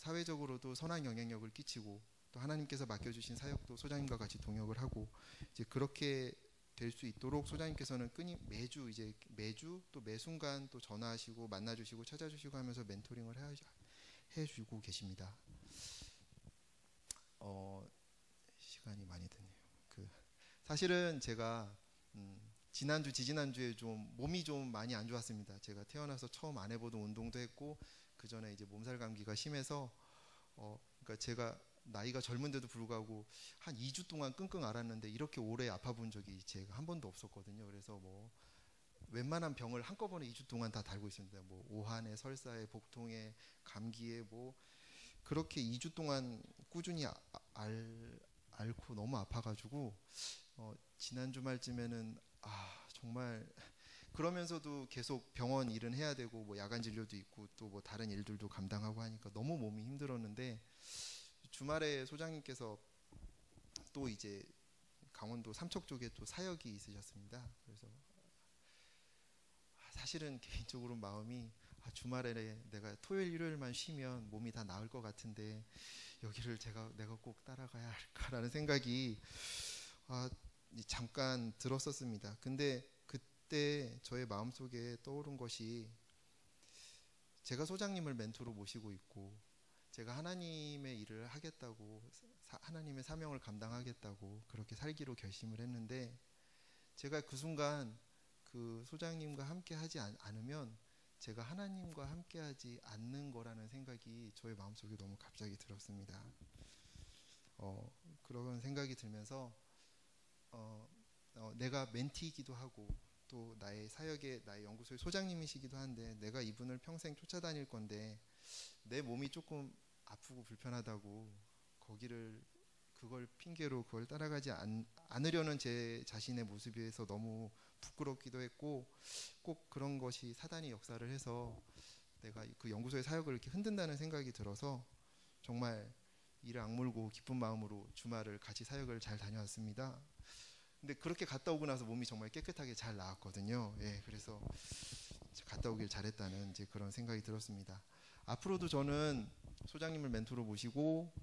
선한 영향력을 끼치고, 또 하나님께서 맡겨주신 사역도 소장님과 같이 동역을 하고, 이제 그렇게 될 수 있도록 소장님께서는 매주 또 매순간 또 전화하시고 만나주시고 찾아주시고 하면서 멘토링을 해주고 계십니다. 시간이 많이 드네요. 사실은 제가 지지난주에 좀 몸이 좀 많이 안 좋았습니다. 제가 태어나서 처음 안 해보던 운동도 했고, 그 전에 이제 몸살 감기가 심해서 그러니까 제가 나이가 젊은데도 불구하고 한 2주 동안 끙끙 앓았는데 이렇게 오래 아파본 적이 제가 한 번도 없었거든요. 그래서 뭐 웬만한 병을 한꺼번에 2주 동안 다 달고 있습니다. 뭐 오한에, 설사에, 복통에, 감기에, 뭐 그렇게 2주 동안 꾸준히 앓고 너무 아파가지고 지난 주말쯤에는 정말, 그러면서도 계속 병원 일은 해야 되고 뭐 야간 진료도 있고 또 뭐 다른 일들도 감당하고 하니까 너무 몸이 힘들었는데, 주말에 소장님께서 또 이제 강원도 삼척 쪽에 또 사역이 있으셨습니다. 그래서 사실은 개인적으로 마음이 주말에 내가 토요일 일요일만 쉬면 몸이 다 나을 것 같은데 여기를 내가 꼭 따라가야 할까라는 생각이 잠깐 들었었습니다. 근데 그때 저의 마음속에 떠오른 것이, 제가 소장님을 멘토로 모시고 있고 제가 하나님의 일을 하겠다고, 하나님의 사명을 감당하겠다고 그렇게 살기로 결심을 했는데, 제가 그 순간 그 소장님과 함께 하지 않으면 제가 하나님과 함께 하지 않는 거라는 생각이 저의 마음속에 너무 갑자기 들었습니다. 그런 생각이 들면서 내가 멘티이기도 하고 또 나의 연구소의 소장님이시기도 한데, 내가 이분을 평생 쫓아다닐 건데 내 몸이 조금 아프고 불편하다고 그걸 핑계로 그걸 따라가지 않으려는 제 자신의 모습에서 너무 부끄럽기도 했고, 꼭 그런 것이 사단이 역사를 해서 내가 그 연구소의 사역을 이렇게 흔든다는 생각이 들어서 정말 이를 악물고 기쁜 마음으로 주말을 같이 사역을 잘 다녀왔습니다. 근데 그렇게 갔다 오고 나서 몸이 정말 깨끗하게 잘 나았거든요. 그래서 갔다 오길 잘했다는 이제 그런 생각이 들었습니다. 앞으로도 저는 소장님을 멘토로 모시고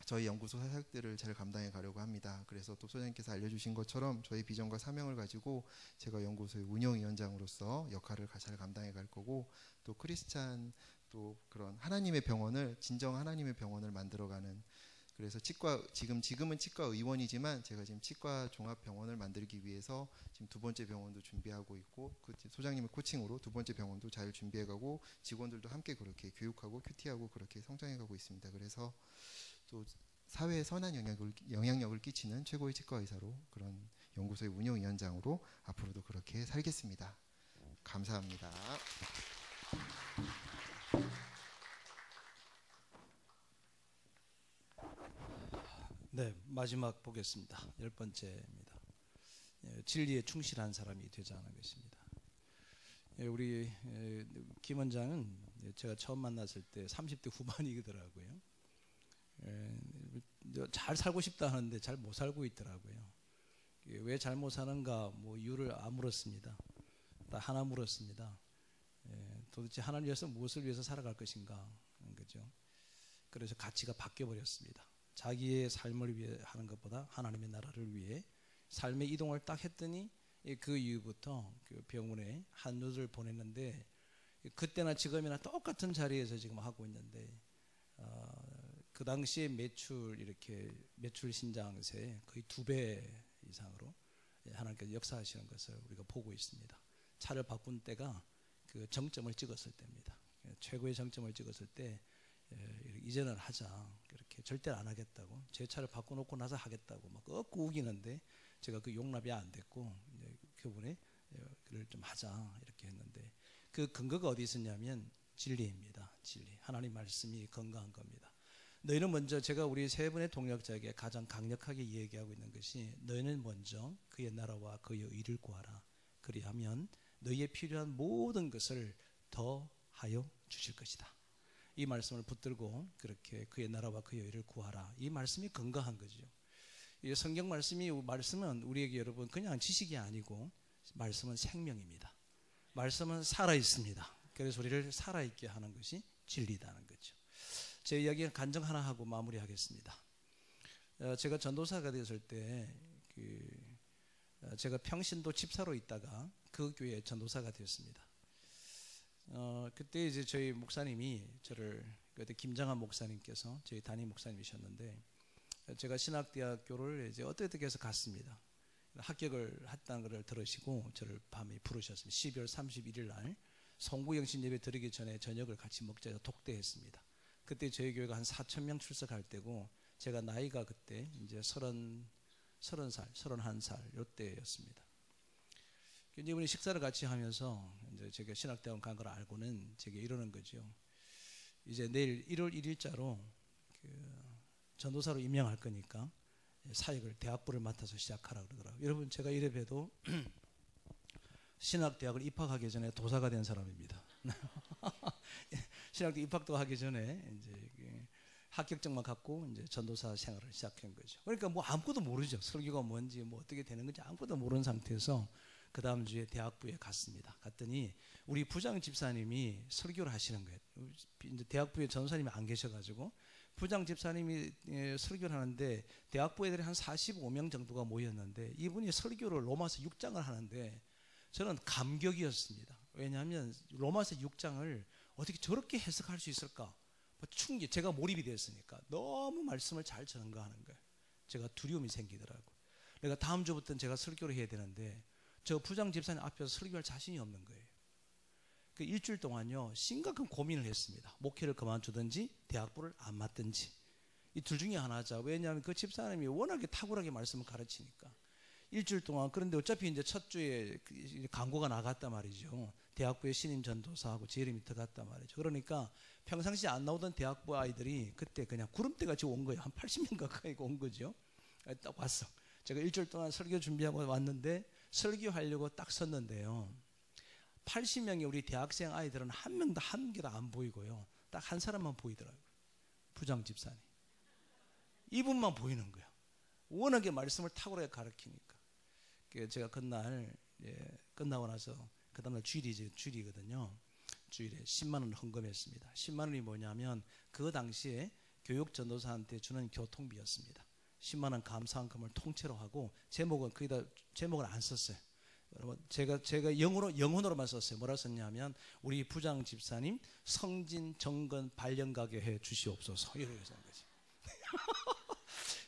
저희 연구소 사역들을 잘 감당해 가려고 합니다. 그래서 또 소장님께서 알려주신 것처럼 저희 비전과 사명을 가지고 제가 연구소의 운영위원장으로서 역할을 잘 감당해 갈 거고, 또 크리스찬, 또 그런 하나님의 병원을, 진정 하나님의 병원을 만들어가는, 그래서 지금은 치과 의원이지만 제가 지금 치과 종합병원을 만들기 위해서 지금 2번째 병원도 준비하고 있고, 그 소장님의 코칭으로 2번째 병원도 잘 준비해가고 직원들도 함께 그렇게 교육하고 큐티하고 그렇게 성장해가고 있습니다. 그래서 또 사회에 선한 영향력을 끼치는 최고의 치과 의사로 그런 연구소의 운영위원장으로 앞으로도 그렇게 살겠습니다. 감사합니다. 네, 마지막 보겠습니다. 10번째입니다. 진리에 충실한 사람이 되자는 것입니다. 우리 김 원장은 제가 처음 만났을 때 30대 후반이더라고요. 잘 살고 싶다 하는데 잘 못 살고 있더라고요. 왜 잘 못 사는가 뭐 이유를 안 물었습니다. 하나 물었습니다. 도대체 하나님 위해서 무엇을 위해서 살아갈 것인가 하는 거죠. 그래서 가치가 바뀌어 버렸습니다. 자기의 삶을 위해 하는 것보다 하나님의 나라를 위해 삶의 이동을 딱 했더니 그 이후부터 그 병원에 한 주를 보냈는데 그때나 지금이나 똑같은 자리에서 지금 하고 있는데 그 당시에 매출 신장세 거의 2배 이상으로 하나님께서 역사하시는 것을 우리가 보고 있습니다. 차를 바꾼 때가 그 정점을 찍었을 때입니다. 최고의 정점을 찍었을 때 이제는 하자 그렇게 절대로 안 하겠다고 제 차를 바꿔놓고 나서 하겠다고 막 꺾고 우기는데 제가 그 용납이 안 됐고 그분의 그를 좀 하자 이렇게 했는데 그 근거가 어디 있었냐면 진리입니다. 진리. 하나님 말씀이 건강한 겁니다. 너희는 먼저 제가 우리 세 분의 동역자에게 가장 강력하게 얘기하고 있는 것이 너희는 먼저 그의 나라와 그의 의를 구하라. 그리하면 너희의 필요한 모든 것을 더하여 주실 것이다. 이 말씀을 붙들고 그렇게 그의 나라와 그의 의를 구하라. 이 말씀이 건강한 거죠. 이 성경 말씀은 우리에게 여러분 그냥 지식이 아니고 말씀은 생명입니다. 말씀은 살아 있습니다. 그래서 우리를 살아 있게 하는 것이 진리다는 거죠. 제 이야기 간증 하나 하고 마무리하겠습니다. 제가 전도사가 되었을 때 제가 평신도 집사로 있다가 그 교회 전도사가 되었습니다. 그때 이제 저희 목사님이 저를 그때 김장한 목사님께서 저희 담임 목사님이셨는데 제가 신학대학교를 이제 어떻게 해서 갔습니다. 합격을 했다는 것을 들으시고 저를 밤에 부르셨습니다. 12월 31일 날 송구영신 예배 드리기 전에 저녁을 같이 먹자 해서 독대했습니다. 그때 저희 교회가 한 4,000명 출석할 때고 제가 나이가 그때 이제 30살, 31살 요때였습니다. 이제 이분이 식사를 같이 하면서 이제 제가 신학대학원 간 걸 알고는 제게 이러는 거죠. 이제 내일 1월 1일자로 전도사로 임명할 거니까 사역을 대학부를 맡아서 시작하라 그러더라고요. 여러분 제가 이래 봬도 신학대학을 입학하기 전에 도사가 된 사람입니다. 신학대 입학도 하기 전에 이제 합격증만 갖고 이제 전도사 생활을 시작한 거죠. 그러니까 뭐 아무것도 모르죠. 설교가 뭔지 뭐 어떻게 되는 건지 아무것도 모르는 상태에서 그 다음 주에 대학부에 갔습니다. 갔더니 우리 부장 집사님이 설교를 하시는 거예요. 이제 대학부에 전도사님이 안 계셔가지고 부장 집사님이 설교를 하는데 대학부 애들이 한 45명 정도가 모였는데 이분이 설교를 로마서 6장을 하는데 저는 감격이었습니다. 왜냐하면 로마서 6장을 어떻게 저렇게 해석할 수 있을까? 뭐 충격, 제가 몰입이 됐으니까 너무 말씀을 잘 전가하는 거예요. 제가 두려움이 생기더라고요. 내가 다음 주부터는 제가 설교를 해야 되는데 저 부장 집사님 앞에서 설교할 자신이 없는 거예요. 그 일주일 동안요 심각한 고민을 했습니다. 목회를 그만두든지 대학부를 안 맡든지 이 둘 중에 하나죠. 왜냐하면 그 집사님이 워낙에 탁월하게 말씀을 가르치니까 일주일 동안. 그런데 어차피 이제 첫 주에 광고가 나갔단 말이죠. 대학부의 신임 전도사하고 제이름이 들어갔단 말이죠. 그러니까 평상시 안 나오던 대학부 아이들이 그때 그냥 구름대같이 온 거예요. 한 80명 가까이 온 거죠. 딱 왔어. 제가 일주일 동안 설교 준비하고 왔는데 설교하려고 딱 섰는데요. 80명의 우리 대학생 아이들은 한 명도 한 개도 안 보이고요. 딱 한 사람만 보이더라고요. 부장 집사님. 이분만 보이는 거예요. 워낙에 말씀을 탁월하게 가르치니까. 제가 그날 끝나고 나서 그 다음날 주일이거든요. 주일에 10만 원을 헌금했습니다. 10만 원이 뭐냐면 그 당시에 교육 전도사한테 주는 교통비였습니다. 10만 원 감사헌금을 통째로 하고 제목은 거기다 제목을 안 썼어요. 제가 영혼으로만 썼어요. 뭐라 썼냐면 우리 부장 집사님 성진 정건 발령가게 해 주시옵소서 이렇게 쓴 거지.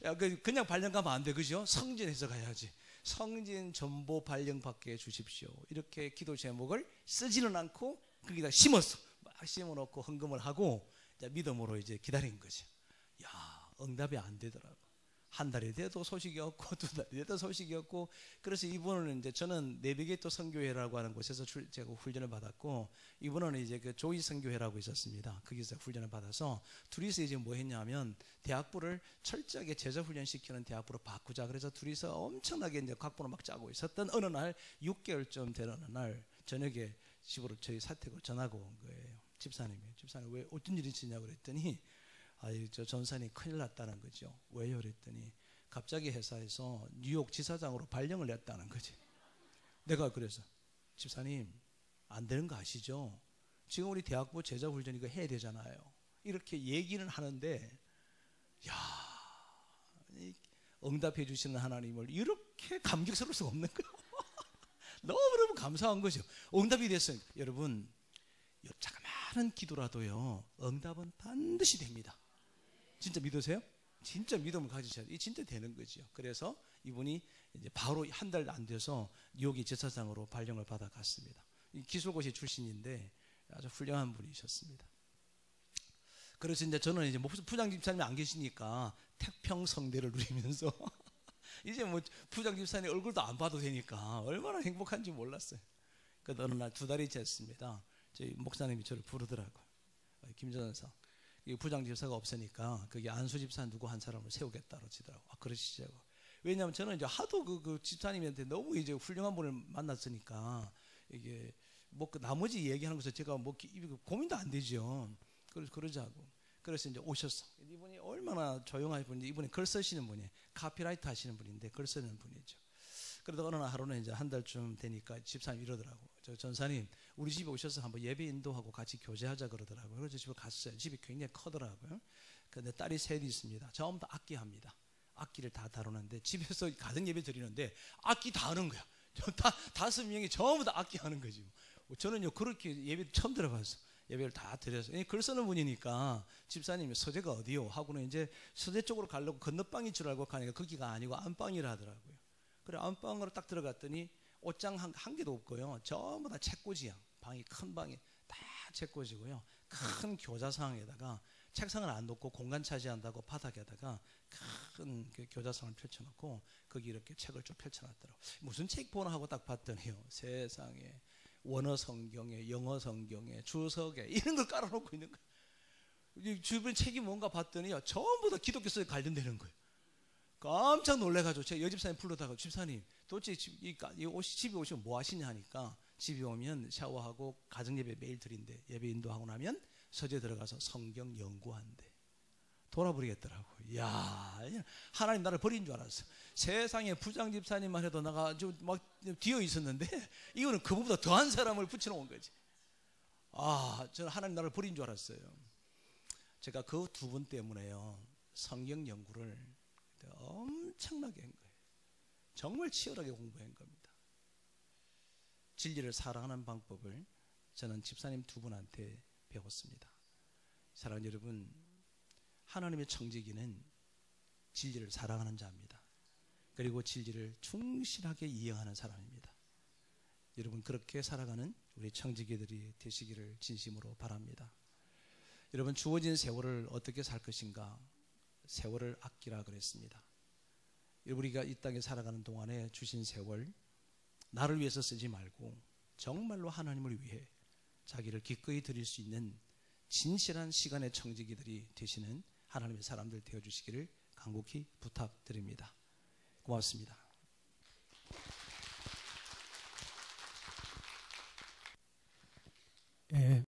야, 그냥 발령 가면 안 돼, 그죠? 성진해서 가야지. 성진 전보 발령 받게 해 주십시오. 이렇게 기도 제목을 쓰지는 않고 거기다 심었어. 막 심어놓고 헌금을 하고 이제 믿음으로 이제 기다린 거죠. 야, 응답이 안 되더라고. 한 달이 돼도 소식이 없고 두 달이 돼도 소식이 없고. 그래서 이분은 이제 저는 내비게이터 선교회라고 하는 곳에서 제가 훈련을 받았고, 이분은 이제 그 조이 선교회라고 있었습니다. 거기서 훈련을 받아서 둘이서 이제 뭐 했냐면 대학부를 철저하게 제자 훈련시키는 대학부로 바꾸자. 그래서 둘이서 엄청나게 이제 각본을 막 짜고 있었던 어느 날 6개월쯤 되는 어느 날 저녁에 집으로 저희 사택을 전하고 온 거예요. 집사님 왜 어떤 일이 있었냐고 그랬더니 저 전산이 큰일 났다는 거죠. 왜요? 그랬더니 갑자기 회사에서 뉴욕 지사장으로 발령을 냈다는 거지. 내가 그래서 집사님 안 되는 거 아시죠? 지금 우리 대학부 제자훈련 이거 해야 되잖아요. 이렇게 얘기는 하는데 응답해 주시는 하나님을 이렇게 감격스러울 수가 없는 거예요. 너무너무 감사한 거죠. 응답이 됐어요. 여러분 자그마한 기도라도요 응답은 반드시 됩니다. 진짜 믿으세요? 진짜 믿음을 가지셔야 돼요. 진짜 되는 거죠. 그래서 이분이 이제 바로 한 달 안 돼서 뉴욕의 제사장으로 발령을 받아갔습니다. 기술고시 출신인데 아주 훌륭한 분이셨습니다. 그래서 이제 저는 이제 부장 집사님이 안 계시니까 태평성대를 누리면서 이제 뭐 부장 집사님 얼굴도 안 봐도 되니까 얼마나 행복한지 몰랐어요. 그 어느 날 2달이 지났습니다. 저희 목사님이 저를 부르더라고요. 김전사 부장 집사가 없으니까 거기 안수 집사 누구 한 사람을 세우겠다 그러시더라고요. 그러시자고. 왜냐하면 저는 이제 하도 그 집사님한테 너무 이제 훌륭한 분을 만났으니까 이게 뭐 그 나머지 얘기하는 것에 제가 뭐 고민도 안 되죠. 그러자고. 그래서 이제 오셨어. 이분이 얼마나 조용한 분인지, 이분이 글 쓰시는 분이에요. 카피라이터 하시는 분인데 글 쓰는 분이죠. 그러다 어느 하루는 이제 한 달쯤 되니까 집사님 이러더라고. 저 전사님 우리 집에 오셔서 한번 예배 인도하고 같이 교제하자 그러더라고요. 그래서 집에 갔어요. 집이 굉장히 커더라고요. 근데 딸이 셋이 있습니다. 전부 다 악기합니다. 악기를 다 다루는데 집에서 가정 예배 드리는데 악기 다 하는 거야. 다 5명이 전부 다 악기 하는 거지. 저는요 그렇게 예배 처음 들어봤어. 예배를 다 드려서 글 쓰는 분이니까 집사님이 서재가 어디요? 하고는 이제 서재 쪽으로 가려고 건너방인 줄 알고 가니까 거기가 아니고 안방이라 하더라고요. 그래 안방으로 딱 들어갔더니 옷장 한 개도 없고요. 전부 다 책꽂이야. 방이 큰 방이 다 책꽂이고요. 큰 교자상에다가 책상을 안 놓고 공간 차지한다고 바닥에다가 큰 그 교자상을 펼쳐놓고 거기 이렇게 책을 쭉 펼쳐놨더라고. 무슨 책 보나 하고 딱 봤더니요. 세상에 원어 성경에 영어 성경에 주석에 이런 걸 깔아놓고 있는 거예요. 주변 책이 뭔가 봤더니요. 전부 다 기독교서에 관련되는 거예요. 깜짝 놀래가지고 제가 여집사님 불러다가 집사님 도대체 집에 오시면 뭐 하시냐 하니까 집에 오면 샤워하고 가정예배 매일 드린대. 예배 인도하고 나면 서재 들어가서 성경 연구한대. 돌아버리겠더라고. 이야, 하나님 나를 버린 줄 알았어. 세상에 부장 집사님만 해도 나가 막 뒤어 있었는데 이거는 그보다 더한 사람을 붙여놓은 거지. 저는 하나님 나를 버린 줄 알았어요. 제가 그 2분 때문에요 성경 연구를 엄청나게 한 거예요. 정말 치열하게 공부한 겁니다. 진리를 사랑하는 방법을 저는 집사님 2분한테 배웠습니다. 사랑하는 여러분, 하나님의 청지기는 진리를 사랑하는 자입니다. 그리고 진리를 충실하게 이행하는 사람입니다. 여러분 그렇게 살아가는 우리 청지기들이 되시기를 진심으로 바랍니다. 여러분 주어진 세월을 어떻게 살 것인가? 세월을 아끼라 그랬습니다. 우리가 이 땅에 살아가는 동안에 주신 세월 나를 위해서 쓰지 말고 정말로 하나님을 위해 자기를 기꺼이 드릴 수 있는 진실한 시간의 청지기들이 되시는 하나님의 사람들 되어주시기를 간곡히 부탁드립니다. 고맙습니다. 예.